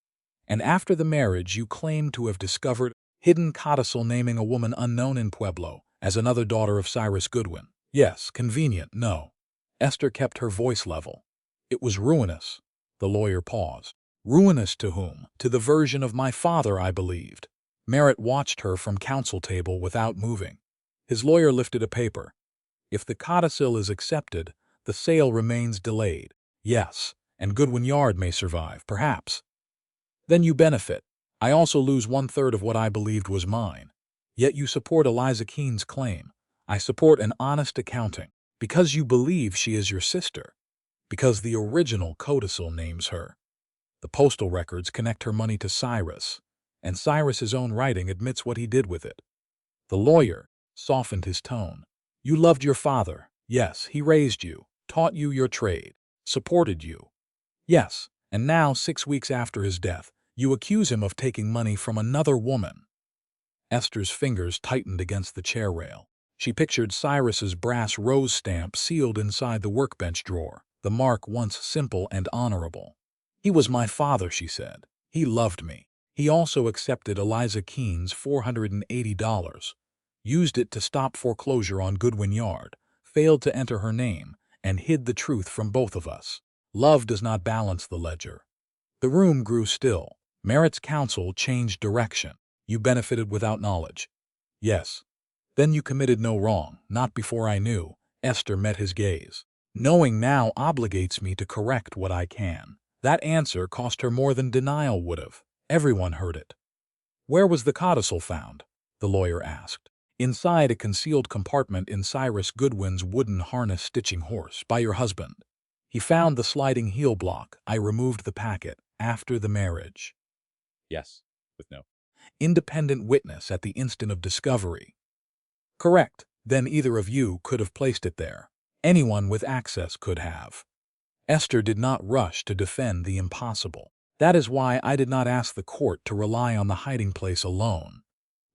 Speaker 1: "And after the marriage you claim to have discovered hidden codicil naming a woman unknown in Pueblo as another daughter of Cyrus Goodwin." "Yes." "Convenient, no." Esther kept her voice level. "It was ruinous." The lawyer paused. "Ruinous to whom?" "To the version of my father, I believed." Merritt watched her from counsel table without moving. His lawyer lifted a paper. "If the codicil is accepted, the sale remains delayed." "Yes, and Goodwin Yard may survive, perhaps." "Then you benefit. I also lose 1/3 of what I believed was mine. Yet you support Eliza Keene's claim. I support an honest accounting. Because you believe she is your sister. Because the original codicil names her. The postal records connect her money to Cyrus, and Cyrus's own writing admits what he did with it." The lawyer softened his tone. "You loved your father. Yes, he raised you, taught you your trade, supported you. Yes, and now 6 weeks after his death, you accuse him of taking money from another woman." Esther's fingers tightened against the chair rail. She pictured Cyrus's brass rose stamp sealed inside the workbench drawer, the mark once simple and honorable. "He was my father," she said. "He loved me. He also accepted Eliza Keene's $480, used it to stop foreclosure on Goodwin Yard, failed to enter her name, and hid the truth from both of us. Love does not balance the ledger." The room grew still. Merritt's counsel changed direction. "You benefited without knowledge." "Yes." "Then you committed no wrong, not before I knew." Esther met his gaze. "Knowing now obligates me to correct what I can." That answer cost her more than denial would have. Everyone heard it. "Where was the codicil found?" the lawyer asked. "Inside a concealed compartment in Cyrus Goodwin's wooden harness stitching horse, by your husband. He found the sliding heel block. I removed the packet after the marriage."
Speaker 2: Yes, with no.
Speaker 1: "Independent witness at the instant of discovery." "Correct. Then either of you could have placed it there. Anyone with access could have." Esther did not rush to defend the impossible. That is why I did not ask the court to rely on the hiding place alone.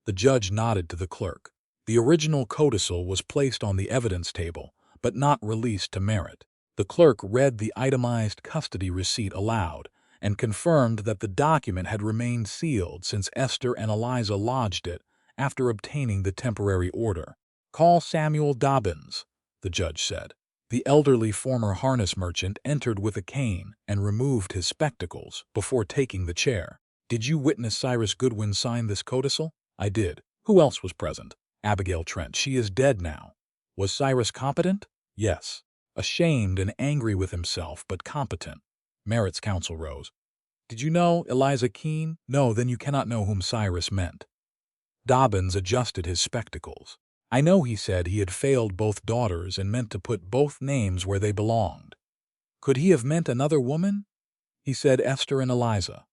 Speaker 1: The judge nodded to the clerk. The original codicil was placed on the evidence table, but not released to Merritt. The clerk read the itemized custody receipt aloud and confirmed that the document had remained sealed since Esther and Eliza lodged it after obtaining the temporary order. "Call Samuel Dobbins," the judge said. The elderly former harness merchant entered with a cane and removed his spectacles before taking the chair. "Did you witness Cyrus Goodwin sign this codicil?" "I did." "Who else was present?" "Abigail Trent. She is dead now." "Was Cyrus competent?" "Yes." Ashamed and angry with himself, but competent. Merritt's counsel rose. "Did you know Eliza Keene?" "No, then you cannot know whom Cyrus meant." Dobbins adjusted his spectacles. "I know he said he had failed both daughters and meant to put both names where they belonged." "Could he have meant another woman?" "He said Esther and Eliza."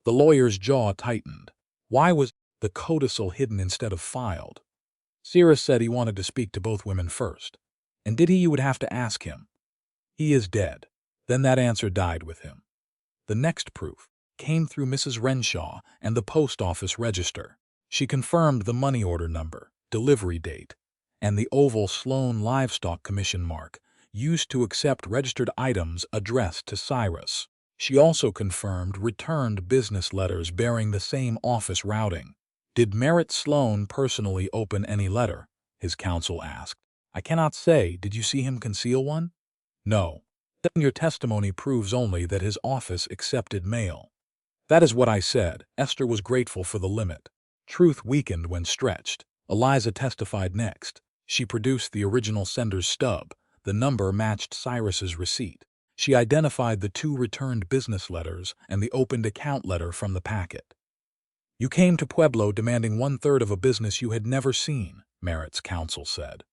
Speaker 1: The lawyer's jaw tightened. Why was the codicil hidden instead of filed? Cyrus said he wanted to speak to both women first. "And did he? You would have to ask him." "He is dead." Then that answer died with him. The next proof came through Mrs. Renshaw and the post office register. She confirmed the money order number, delivery date, and the oval Sloan Livestock Commission mark used to accept registered items addressed to Cyrus. She also confirmed returned business letters bearing the same office routing. "Did Merritt Sloan personally open any letter?" his counsel asked. "I cannot say. Did you see him conceal one?" "No." "Then your testimony proves only that his office accepted mail." "That is what I said." Esther was grateful for the limit. Truth weakened when stretched. Eliza testified next. She produced the original sender's stub. The number matched Cyrus's receipt. She identified the 2 returned business letters and the opened account letter from the packet. "You came to Pueblo demanding 1/3 of a business you had never seen," Merritt's counsel said.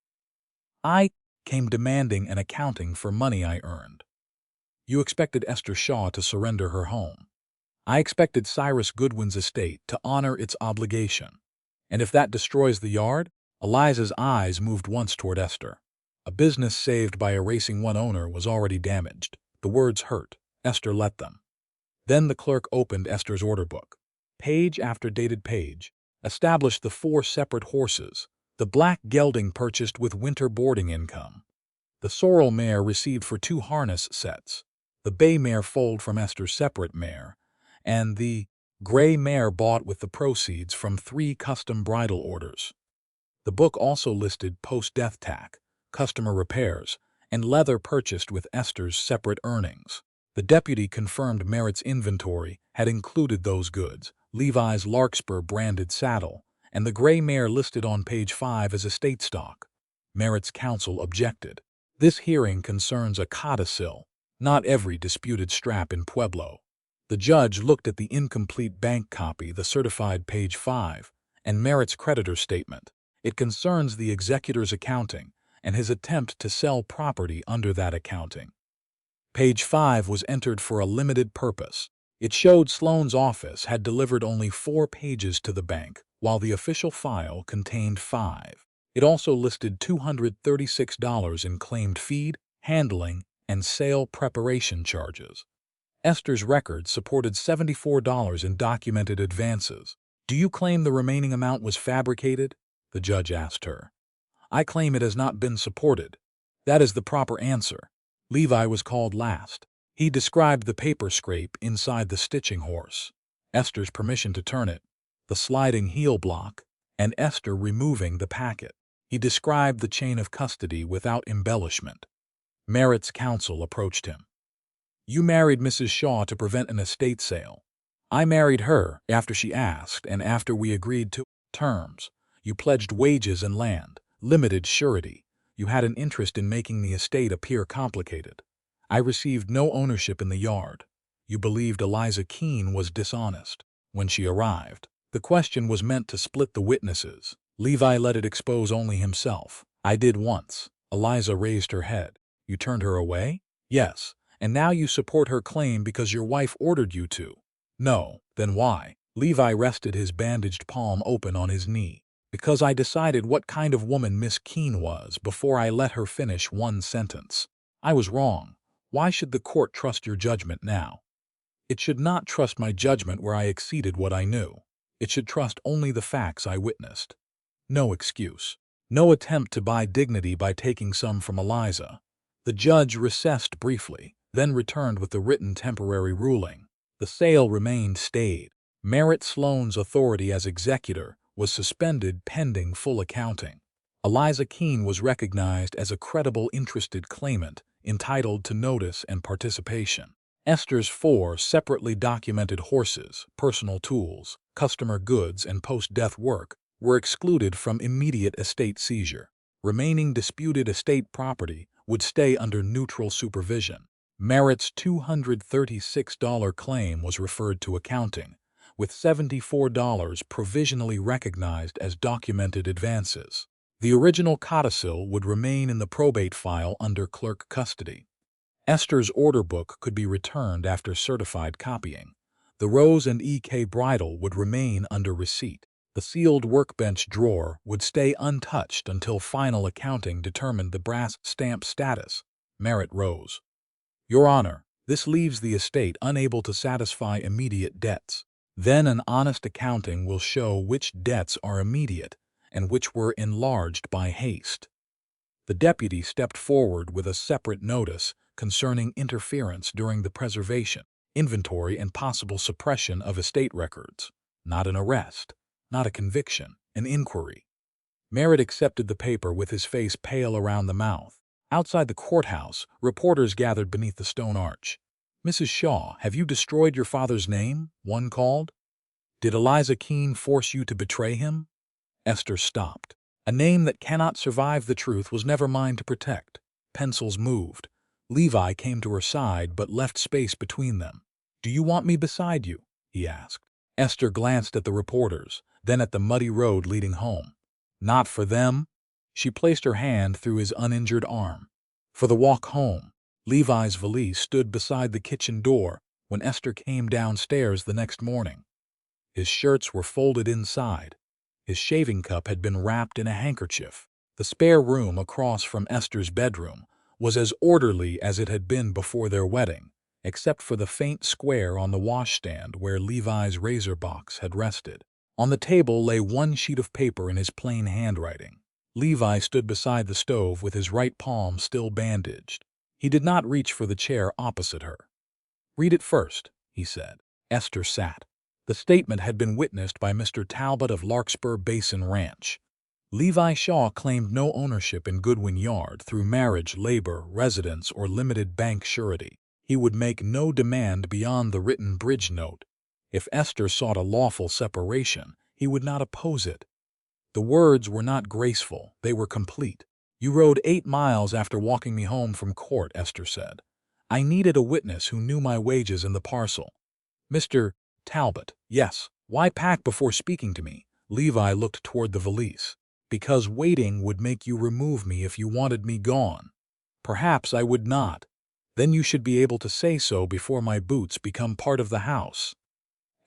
Speaker 1: "I came demanding an accounting for money I earned." "You expected Esther Shaw to surrender her home." "I expected Cyrus Goodwin's estate to honor its obligation." "And if that destroys the yard?" Eliza's eyes moved once toward Esther. A business saved by erasing one owner was already damaged. The words hurt. Esther let them. Then the clerk opened Esther's order book. Page after dated page established the 4 separate horses. The black gelding purchased with winter boarding income. The sorrel mare received for 2 harness sets. The bay mare foaled from Esther's separate mare. And the gray mare bought with the proceeds from 3 custom bridal orders. The book also listed post-death tack, customer repairs, and leather purchased with Esther's separate earnings. The deputy confirmed Merritt's inventory had included those goods, Levi's Larkspur-branded saddle, and the gray mare listed on page 5 as estate stock. Merritt's counsel objected. "This hearing concerns a codicil, not every disputed strap in Pueblo." The judge looked at the incomplete bank copy, the certified page 5, and Merritt's creditor statement. It concerns the executor's accounting and his attempt to sell property under that accounting. Page 5 was entered for a limited purpose. It showed Sloan's office had delivered only 4 pages to the bank, while the official file contained 5. It also listed $236 in claimed feed, handling, and sale preparation charges. Esther's record supported $74 in documented advances. "Do you claim the remaining amount was fabricated?" the judge asked her. "I claim it has not been supported." "That is the proper answer." Levi was called last. He described the paper scrape inside the stitching horse, Esther's permission to turn it, the sliding heel block, and Esther removing the packet. He described the chain of custody without embellishment. Merritt's counsel approached him. "You married Mrs. Shaw to prevent an estate sale." "I married her after she asked and after we agreed to terms. You pledged wages and land, limited surety. You had an interest in making the estate appear complicated. I received no ownership in the yard. You believed Eliza Keene was dishonest. When she arrived, the question was meant to split the witnesses. Levi let it expose only himself. I did once." Eliza raised her head. "You turned her away?" "Yes. And now you support her claim because your wife ordered you to." "No. Then why?" Levi rested his bandaged palm open on his knee. "Because I decided what kind of woman Miss Keene was before I let her finish one sentence. I was wrong. Why should the court trust your judgment now? It should not trust my judgment where I exceeded what I knew. It should trust only the facts I witnessed. No excuse. No attempt to buy dignity by taking some from Eliza. The judge recessed briefly, then returned with the written temporary ruling. The sale remained stayed. Merritt Sloan's authority as executor was suspended pending full accounting. Eliza Keene was recognized as a credible interested claimant entitled to notice and participation. Esther's 4 separately documented horses, personal tools, customer goods, and post-death work were excluded from immediate estate seizure. Remaining disputed estate property would stay under neutral supervision. Merritt's $236 claim was referred to accounting, with $74 provisionally recognized as documented advances. The original codicil would remain in the probate file under clerk custody. Esther's order book could be returned after certified copying. The Rose and E.K. bridle would remain under receipt. The sealed workbench drawer would stay untouched until final accounting determined the brass stamp status. Merritt rose. Your Honor, this leaves the estate unable to satisfy immediate debts. Then an honest accounting will show which debts are immediate and which were enlarged by haste. The deputy stepped forward with a separate notice concerning interference during the preservation, inventory, and possible suppression of estate records. Not an arrest, not a conviction, an inquiry. Merritt accepted the paper with his face pale around the mouth. Outside the courthouse, reporters gathered beneath the stone arch. Mrs. Shaw, have you destroyed your father's name? One called. Did Eliza Keene force you to betray him? Esther stopped. A name that cannot survive the truth was never mine to protect. Pencils moved. Levi came to her side but left space between them. Do you want me beside you? He asked. Esther glanced at the reporters, then at the muddy road leading home. Not for them. She placed her hand through his uninjured arm. For the walk home. Levi's valise stood beside the kitchen door when Esther came downstairs the next morning. His shirts were folded inside. His shaving cup had been wrapped in a handkerchief. The spare room across from Esther's bedroom was as orderly as it had been before their wedding, except for the faint square on the washstand where Levi's razor box had rested. On the table lay one sheet of paper in his plain handwriting. Levi stood beside the stove with his right palm still bandaged. He did not reach for the chair opposite her. Read it first, he said. Esther sat. The statement had been witnessed by Mr. Talbot of Larkspur Basin Ranch. Levi Shaw claimed no ownership in Goodwin Yard through marriage, labor, residence, or limited bank surety. He would make no demand beyond the written bridge note. If Esther sought a lawful separation, he would not oppose it. The words were not graceful, they were complete. You rode 8 miles after walking me home from court, Esther said. I needed a witness who knew my wages and the parcel. Mr. Talbot, yes. Why pack before speaking to me? Levi looked toward the valise. Because waiting would make you remove me if you wanted me gone. Perhaps I would not. Then you should be able to say so before my boots become part of the house.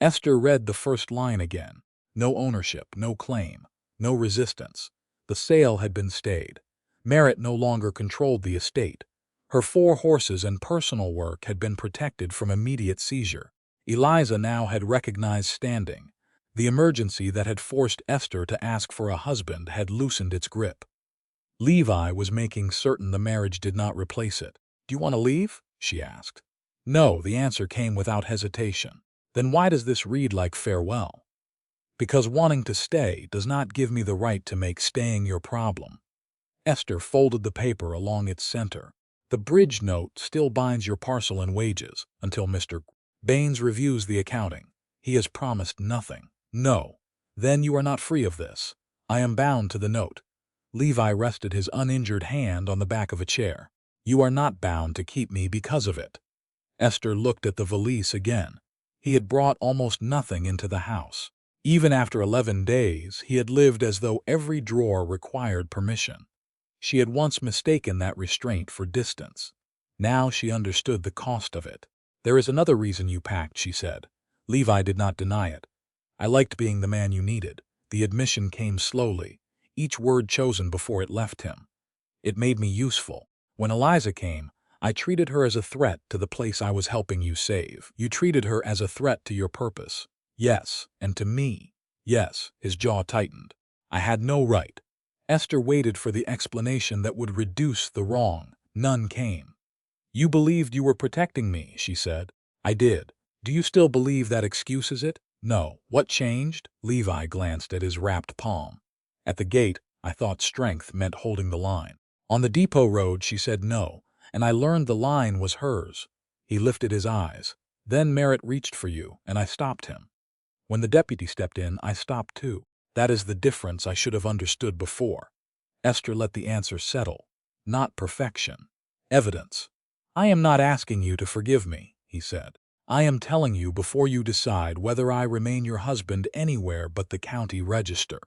Speaker 1: Esther read the first line again. No ownership, no claim, no resistance. The sale had been stayed. Merritt no longer controlled the estate. Her 4 horses and personal work had been protected from immediate seizure. Eliza now had recognized standing. The emergency that had forced Esther to ask for a husband had loosened its grip. Levi was making certain the marriage did not replace it. Do you want to leave? She asked. No, the answer came without hesitation. Then why does this read like farewell? Because wanting to stay does not give me the right to make staying your problem. Esther folded the paper along its center. The bridge note still binds your parcel and wages until Mr. Baines reviews the accounting. He has promised nothing. No. Then you are not free of this. I am bound to the note. Levi rested his uninjured hand on the back of a chair. You are not bound to keep me because of it. Esther looked at the valise again. He had brought almost nothing into the house. Even after 11 days, he had lived as though every drawer required permission. She had once mistaken that restraint for distance. Now she understood the cost of it. There is another reason you packed, she said. Levi did not deny it. I liked being the man you needed. The admission came slowly, each word chosen before it left him. It made me useful. When Eliza came, I treated her as a threat to the place I was helping you save. You treated her as a threat to your purpose. Yes, and to me. Yes, his jaw tightened. I had no right. Esther waited for the explanation that would reduce the wrong. None came. You believed you were protecting me, she said. I did. Do you still believe that excuses it? No. What changed? Levi glanced at his wrapped palm. At the gate, I thought strength meant holding the line. On the depot road, she said no, and I learned the line was hers. He lifted his eyes. Then Merritt reached for you, and I stopped him. When the deputy stepped in, I stopped too. That is the difference I should have understood before. Esther let the answer settle. Not perfection. Evidence. I am not asking you to forgive me, he said. I am telling you before you decide whether I remain your husband anywhere but the county register.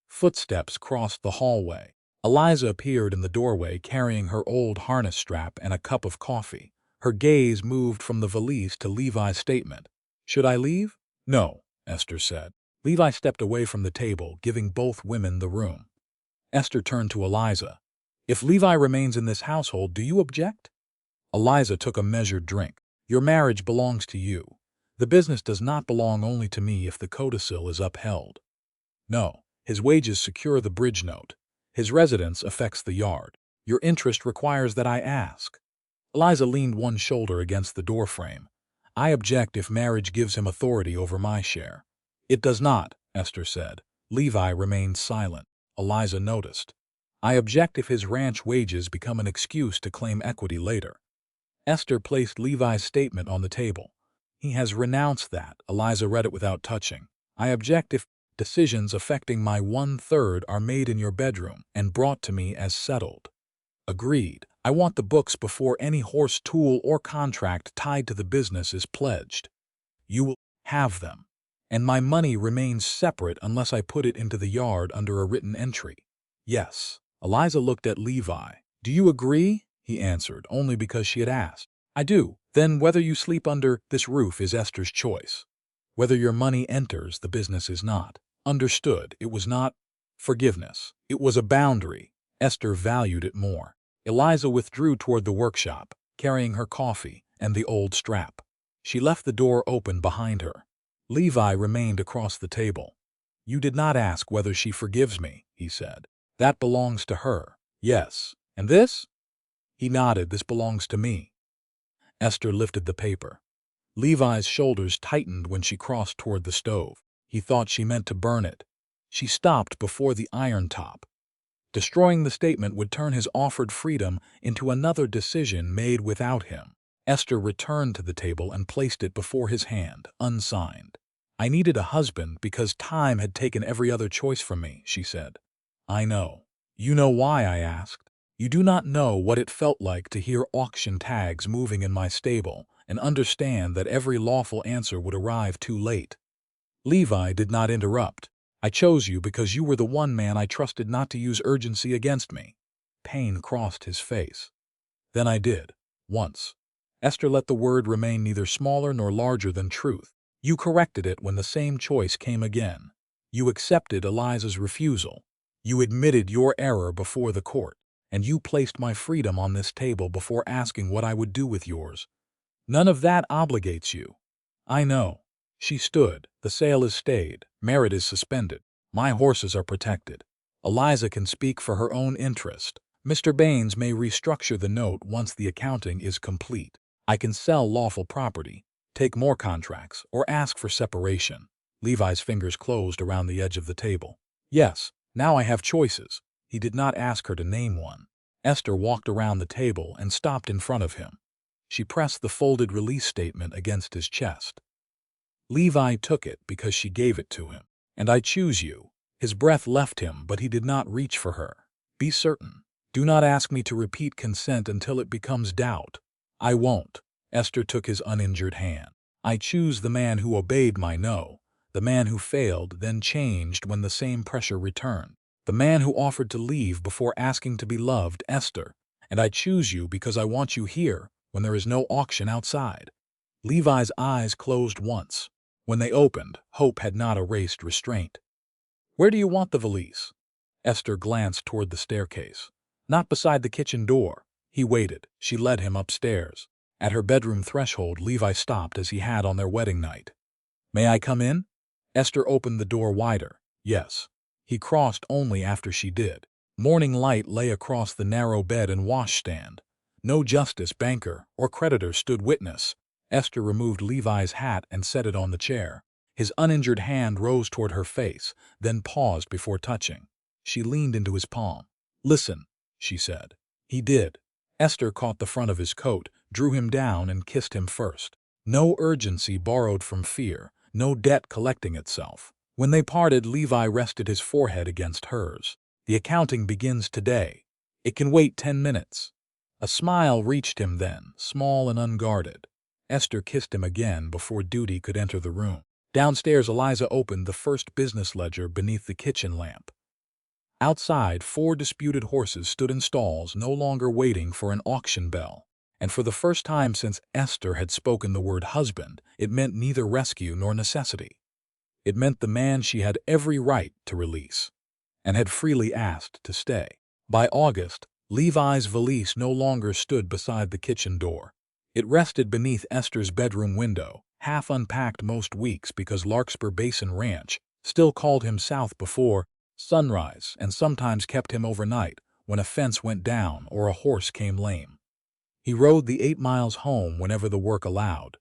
Speaker 1: Footsteps crossed the hallway. Eliza appeared in the doorway carrying her old harness strap and a cup of coffee. Her gaze moved from the valise to Levi's statement. Should I leave? No, Esther said. Levi stepped away from the table, giving both women the room. Esther turned to Eliza. If Levi remains in this household, do you object? Eliza took a measured drink. Your marriage belongs to you. The business does not belong only to me if the codicil is upheld. No, his wages secure the bridge note. His residence affects the yard. Your interest requires that I ask. Eliza leaned one shoulder against the doorframe. I object if marriage gives him authority over my share. It does not, Esther said. Levi remained silent. Eliza noticed. I object if his ranch wages become an excuse to claim equity later. Esther placed Levi's statement on the table. He has renounced that. Eliza read it without touching. I object if decisions affecting my 1/3 are made in your bedroom and brought to me as settled. Agreed. I want the books before any horse tool or contract tied to the business is pledged. You will have them. And my money remains separate unless I put it into the yard under a written entry. Yes. Eliza looked at Levi. Do you agree? He answered, only because she had asked. I do. Then whether you sleep under this roof is Esther's choice. Whether your money enters, the business is not. Understood. It was not forgiveness. It was a boundary. Esther valued it more. Eliza withdrew toward the workshop, carrying her coffee and the old strap. She left the door open behind her. Levi remained across the table. You did not ask whether she forgives me, he said. That belongs to her. Yes. And this? He nodded. This belongs to me. Esther lifted the paper. Levi's shoulders tightened when she crossed toward the stove. He thought she meant to burn it. She stopped before the iron top. Destroying the statement would turn his offered freedom into another decision made without him. Esther returned to the table and placed it before his hand, unsigned. I needed a husband because time had taken every other choice from me, she said. I know. You know why, I asked. You do not know what it felt like to hear auction tags moving in my stable and understand that every lawful answer would arrive too late. Levi did not interrupt. I chose you because you were the one man I trusted not to use urgency against me. Pain crossed his face. Then I did. Once. Esther let the word remain neither smaller nor larger than truth. You corrected it when the same choice came again. You accepted Eliza's refusal. You admitted your error before the court, and you placed my freedom on this table before asking what I would do with yours. None of that obligates you. I know. She stood. The sale is stayed. Merritt is suspended. My horses are protected. Eliza can speak for her own interest. Mr. Baines may restructure the note once the accounting is complete. I can sell lawful property, take more contracts, or ask for separation. Levi's fingers closed around the edge of the table. Yes, now I have choices. He did not ask her to name one. Esther walked around the table and stopped in front of him. She pressed the folded release statement against his chest. Levi took it because she gave it to him. And I choose you. His breath left him, but he did not reach for her. Be certain. Do not ask me to repeat consent until it becomes doubt. I won't. Esther took his uninjured hand. I choose the man who obeyed my no, the man who failed, then changed when the same pressure returned, the man who offered to leave before asking to be loved, Esther. And I choose you because I want you here when there is no auction outside. Levi's eyes closed once. When they opened, hope had not erased restraint. Where do you want the valise? Esther glanced toward the staircase. Not beside the kitchen door. He waited. She led him upstairs. At her bedroom threshold, Levi stopped as he had on their wedding night. "May I come in?" Esther opened the door wider. Yes. He crossed only after she did. Morning light lay across the narrow bed and washstand. No justice, banker, or creditor stood witness. Esther removed Levi's hat and set it on the chair. His uninjured hand rose toward her face, then paused before touching. She leaned into his palm. "Listen," she said. He did. Esther caught the front of his coat, drew him down, and kissed him first. No urgency borrowed from fear, no debt collecting itself. When they parted, Levi rested his forehead against hers. "The accounting begins today. It can wait 10 minutes. A smile reached him then, small and unguarded. Esther kissed him again before duty could enter the room. Downstairs, Eliza opened the first business ledger beneath the kitchen lamp. Outside, 4 disputed horses stood in stalls, no longer waiting for an auction bell. And for the first time since Esther had spoken the word husband, it meant neither rescue nor necessity. It meant the man she had every right to release, and had freely asked to stay. By August, Levi's valise no longer stood beside the kitchen door. It rested beneath Esther's bedroom window, half unpacked most weeks because Larkspur Basin Ranch still called him south before sunrise and sometimes kept him overnight when a fence went down or a horse came lame. He rode the 8 miles home whenever the work allowed.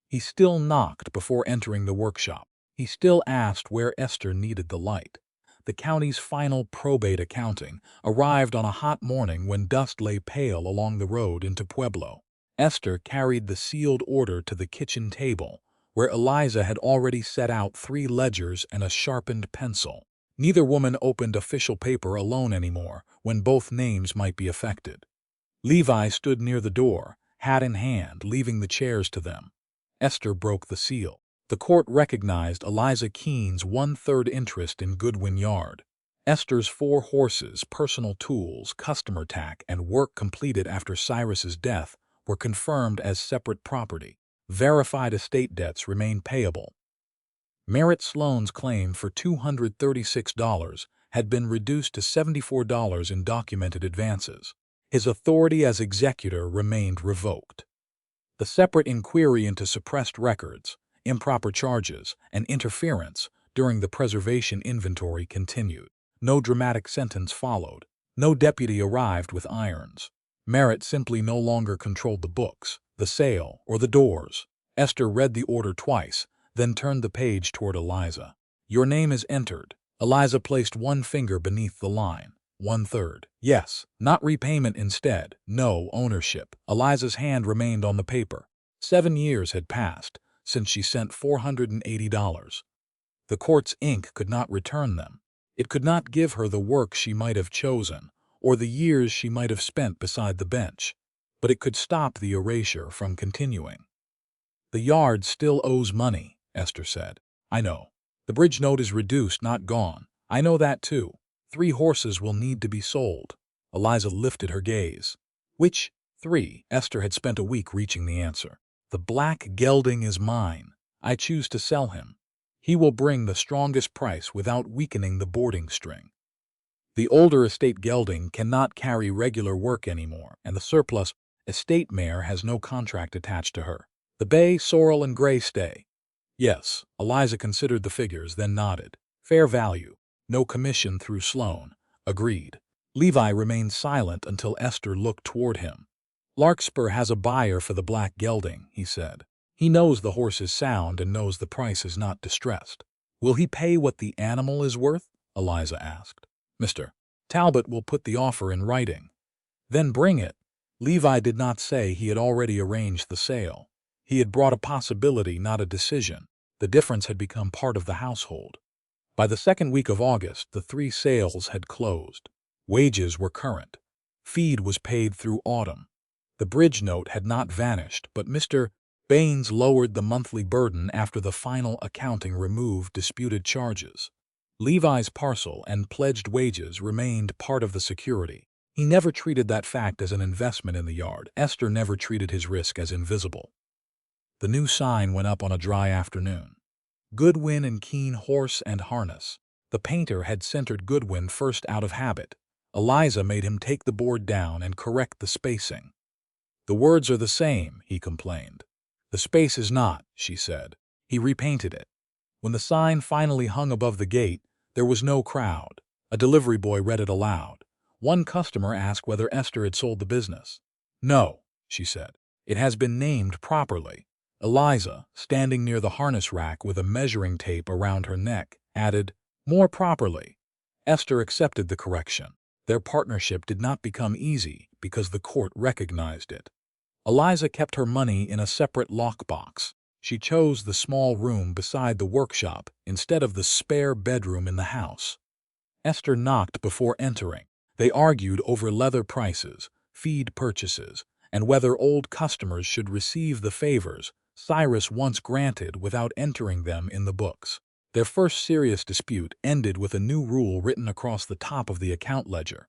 Speaker 1: He still knocked before entering the workshop. He still asked where Esther needed the light. The county's final probate accounting arrived on a hot morning when dust lay pale along the road into Pueblo. Esther carried the sealed order to the kitchen table, where Eliza had already set out 3 ledgers and a sharpened pencil. Neither woman opened official paper alone anymore when both names might be affected. Levi stood near the door, hat in hand, leaving the chairs to them. Esther broke the seal. The court recognized Eliza Keene's 1/3 interest in Goodwin Yard. Esther's 4 horses, personal tools, customer tack, and work completed after Cyrus's death were confirmed as separate property. Verified estate debts remained payable. Merritt Sloan's claim for $236 had been reduced to $74 in documented advances. His authority as executor remained revoked. The separate inquiry into suppressed records, improper charges, and interference during the preservation inventory continued. No dramatic sentence followed. No deputy arrived with irons. Merritt simply no longer controlled the books, the sale, or the doors. Esther read the order twice, then turned the page toward Eliza. "Your name is entered." Eliza placed one finger beneath the line. 1/3. Yes, not repayment instead. No ownership. Eliza's hand remained on the paper. 7 years had passed since she sent $480. The court's ink could not return them. It could not give her the work she might have chosen, or the years she might have spent beside the bench, but it could stop the erasure from continuing. "The yard still owes money," Esther said. "I know. The bridge note is reduced, not gone. I know that too. 3 horses will need to be sold." Eliza lifted her gaze. "Which 3?" Esther had spent a week reaching the answer. "The black gelding is mine. I choose to sell him. He will bring the strongest price without weakening the boarding string. The older estate gelding cannot carry regular work anymore, and the surplus estate mare has no contract attached to her. The bay, sorrel, and gray stay." Yes, Eliza considered the figures, then nodded. "Fair value. No commission through Sloan." Agreed. Levi remained silent until Esther looked toward him. "Larkspur has a buyer for the black gelding," he said. "He knows the horse is sound and knows the price is not distressed." "Will he pay what the animal is worth?" Eliza asked. "Mr. Talbot will put the offer in writing." "Then bring it." Levi did not say he had already arranged the sale. He had brought a possibility, not a decision. The difference had become part of the household. By the second week of August, the 3 sales had closed. Wages were current. Feed was paid through autumn. The bridge note had not vanished, but Mr. Baines lowered the monthly burden after the final accounting removed disputed charges. Levi's parcel and pledged wages remained part of the security. He never treated that fact as an investment in the yard. Esther never treated his risk as invisible. The new sign went up on a dry afternoon. Goodwin and Keene Horse and Harness. The painter had centered Goodwin first out of habit. Eliza made him take the board down and correct the spacing. "The words are the same," he complained. "The space is not," she said. He repainted it. When the sign finally hung above the gate, there was no crowd. A delivery boy read it aloud. One customer asked whether Esther had sold the business. "No," she said. "It has been named properly." Eliza, standing near the harness rack with a measuring tape around her neck, added, "More properly." Esther accepted the correction. Their partnership did not become easy because the court recognized it. Eliza kept her money in a separate lockbox. She chose the small room beside the workshop instead of the spare bedroom in the house. Esther knocked before entering. They argued over leather prices, feed purchases, and whether old customers should receive the favors Cyrus once granted without entering them in the books. Their first serious dispute ended with a new rule written across the top of the account ledger.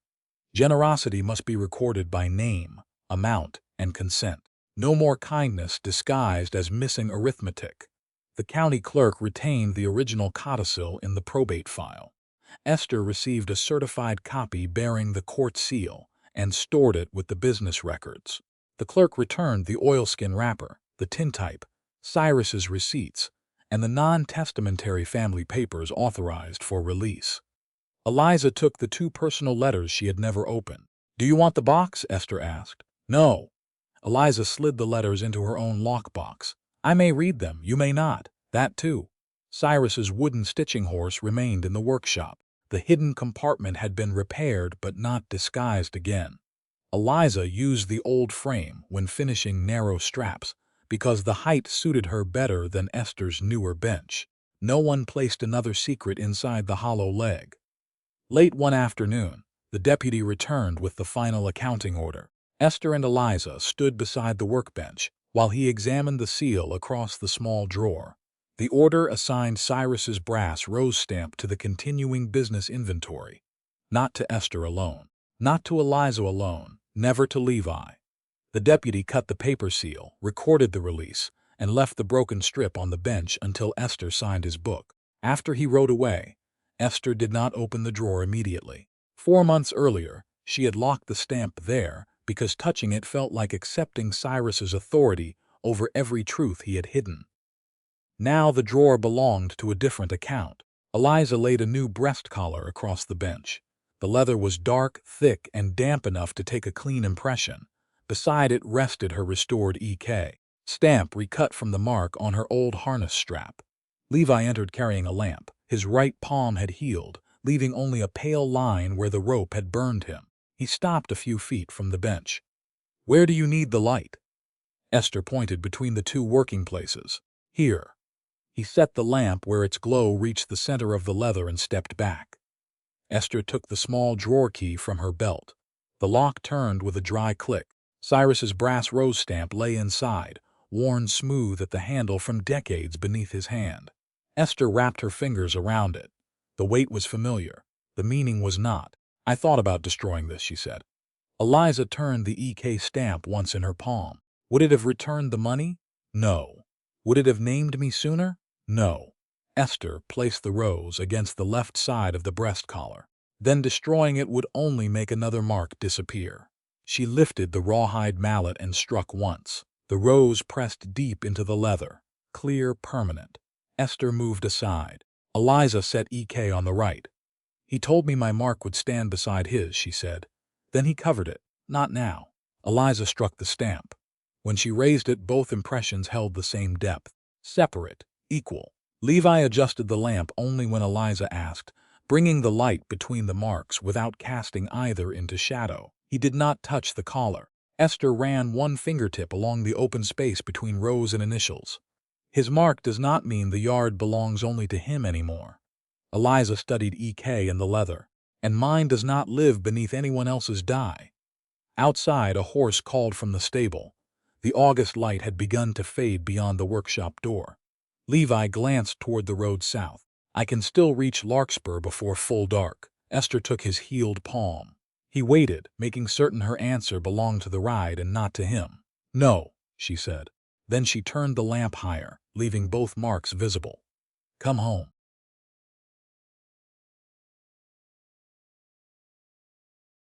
Speaker 1: Generosity must be recorded by name, amount, and consent. No more kindness disguised as missing arithmetic. The county clerk retained the original codicil in the probate file. Esther received a certified copy bearing the court seal and stored it with the business records. The clerk returned the oilskin wrapper, the tintype, Cyrus's receipts, and the non-testamentary family papers authorized for release. Eliza took the 2 personal letters she had never opened. "Do you want the box?" Esther asked. "No." Eliza slid the letters into her own lockbox. "I may read them, you may not. That too." Cyrus's wooden stitching horse remained in the workshop. The hidden compartment had been repaired but not disguised again. Eliza used the old frame when finishing narrow straps because the height suited her better than Esther's newer bench. No one placed another secret inside the hollow leg. Late one afternoon, the deputy returned with the final accounting order. Esther and Eliza stood beside the workbench while he examined the seal across the small drawer. The order assigned Cyrus's brass rose stamp to the continuing business inventory. Not to Esther alone. Not to Eliza alone. Never to Levi. The deputy cut the paper seal, recorded the release, and left the broken strip on the bench until Esther signed his book. After he rode away, Esther did not open the drawer immediately. 4 months earlier, she had locked the stamp there because touching it felt like accepting Cyrus's authority over every truth he had hidden. Now the drawer belonged to a different account. Eliza laid a new breast collar across the bench. The leather was dark, thick, and damp enough to take a clean impression. Beside it rested her restored EK stamp recut from the mark on her old harness strap. Levi entered carrying a lamp. His right palm had healed, leaving only a pale line where the rope had burned him. He stopped a few feet from the bench. "Where do you need the light?" Esther pointed between the 2 working places. "Here." He set the lamp where its glow reached the center of the leather and stepped back. Esther took the small drawer key from her belt. The lock turned with a dry click. Cyrus's brass rose stamp lay inside, worn smooth at the handle from decades beneath his hand. Esther wrapped her fingers around it. The weight was familiar. The meaning was not. "I thought about destroying this," she said. Eliza turned the EK stamp once in her palm. "Would it have returned the money? No. Would it have named me sooner? No." Esther placed the rose against the left side of the breast collar. Then destroying it would only make another mark disappear. She lifted the rawhide mallet and struck once. The rose pressed deep into the leather, clear, permanent. Esther moved aside. Eliza set EK on the right. "He told me my mark would stand beside his," she said. Then he covered it. "Not now." Eliza struck the stamp. When she raised it, both impressions held the same depth. Separate, equal. Levi adjusted the lamp only when Eliza asked, bringing the light between the marks without casting either into shadow. He did not touch the collar. Esther ran one fingertip along the open space between rows and initials. "His mark does not mean the yard belongs only to him anymore." Eliza studied EK in the leather. "And mine does not live beneath anyone else's die." Outside, a horse called from the stable. The August light had begun to fade beyond the workshop door. Levi glanced toward the road south. "I can still reach Larkspur before full dark." Esther took his healed palm. He waited, making certain her answer belonged to the ride and not to him. "No," she said. Then she turned the lamp higher, leaving both marks visible. "Come home."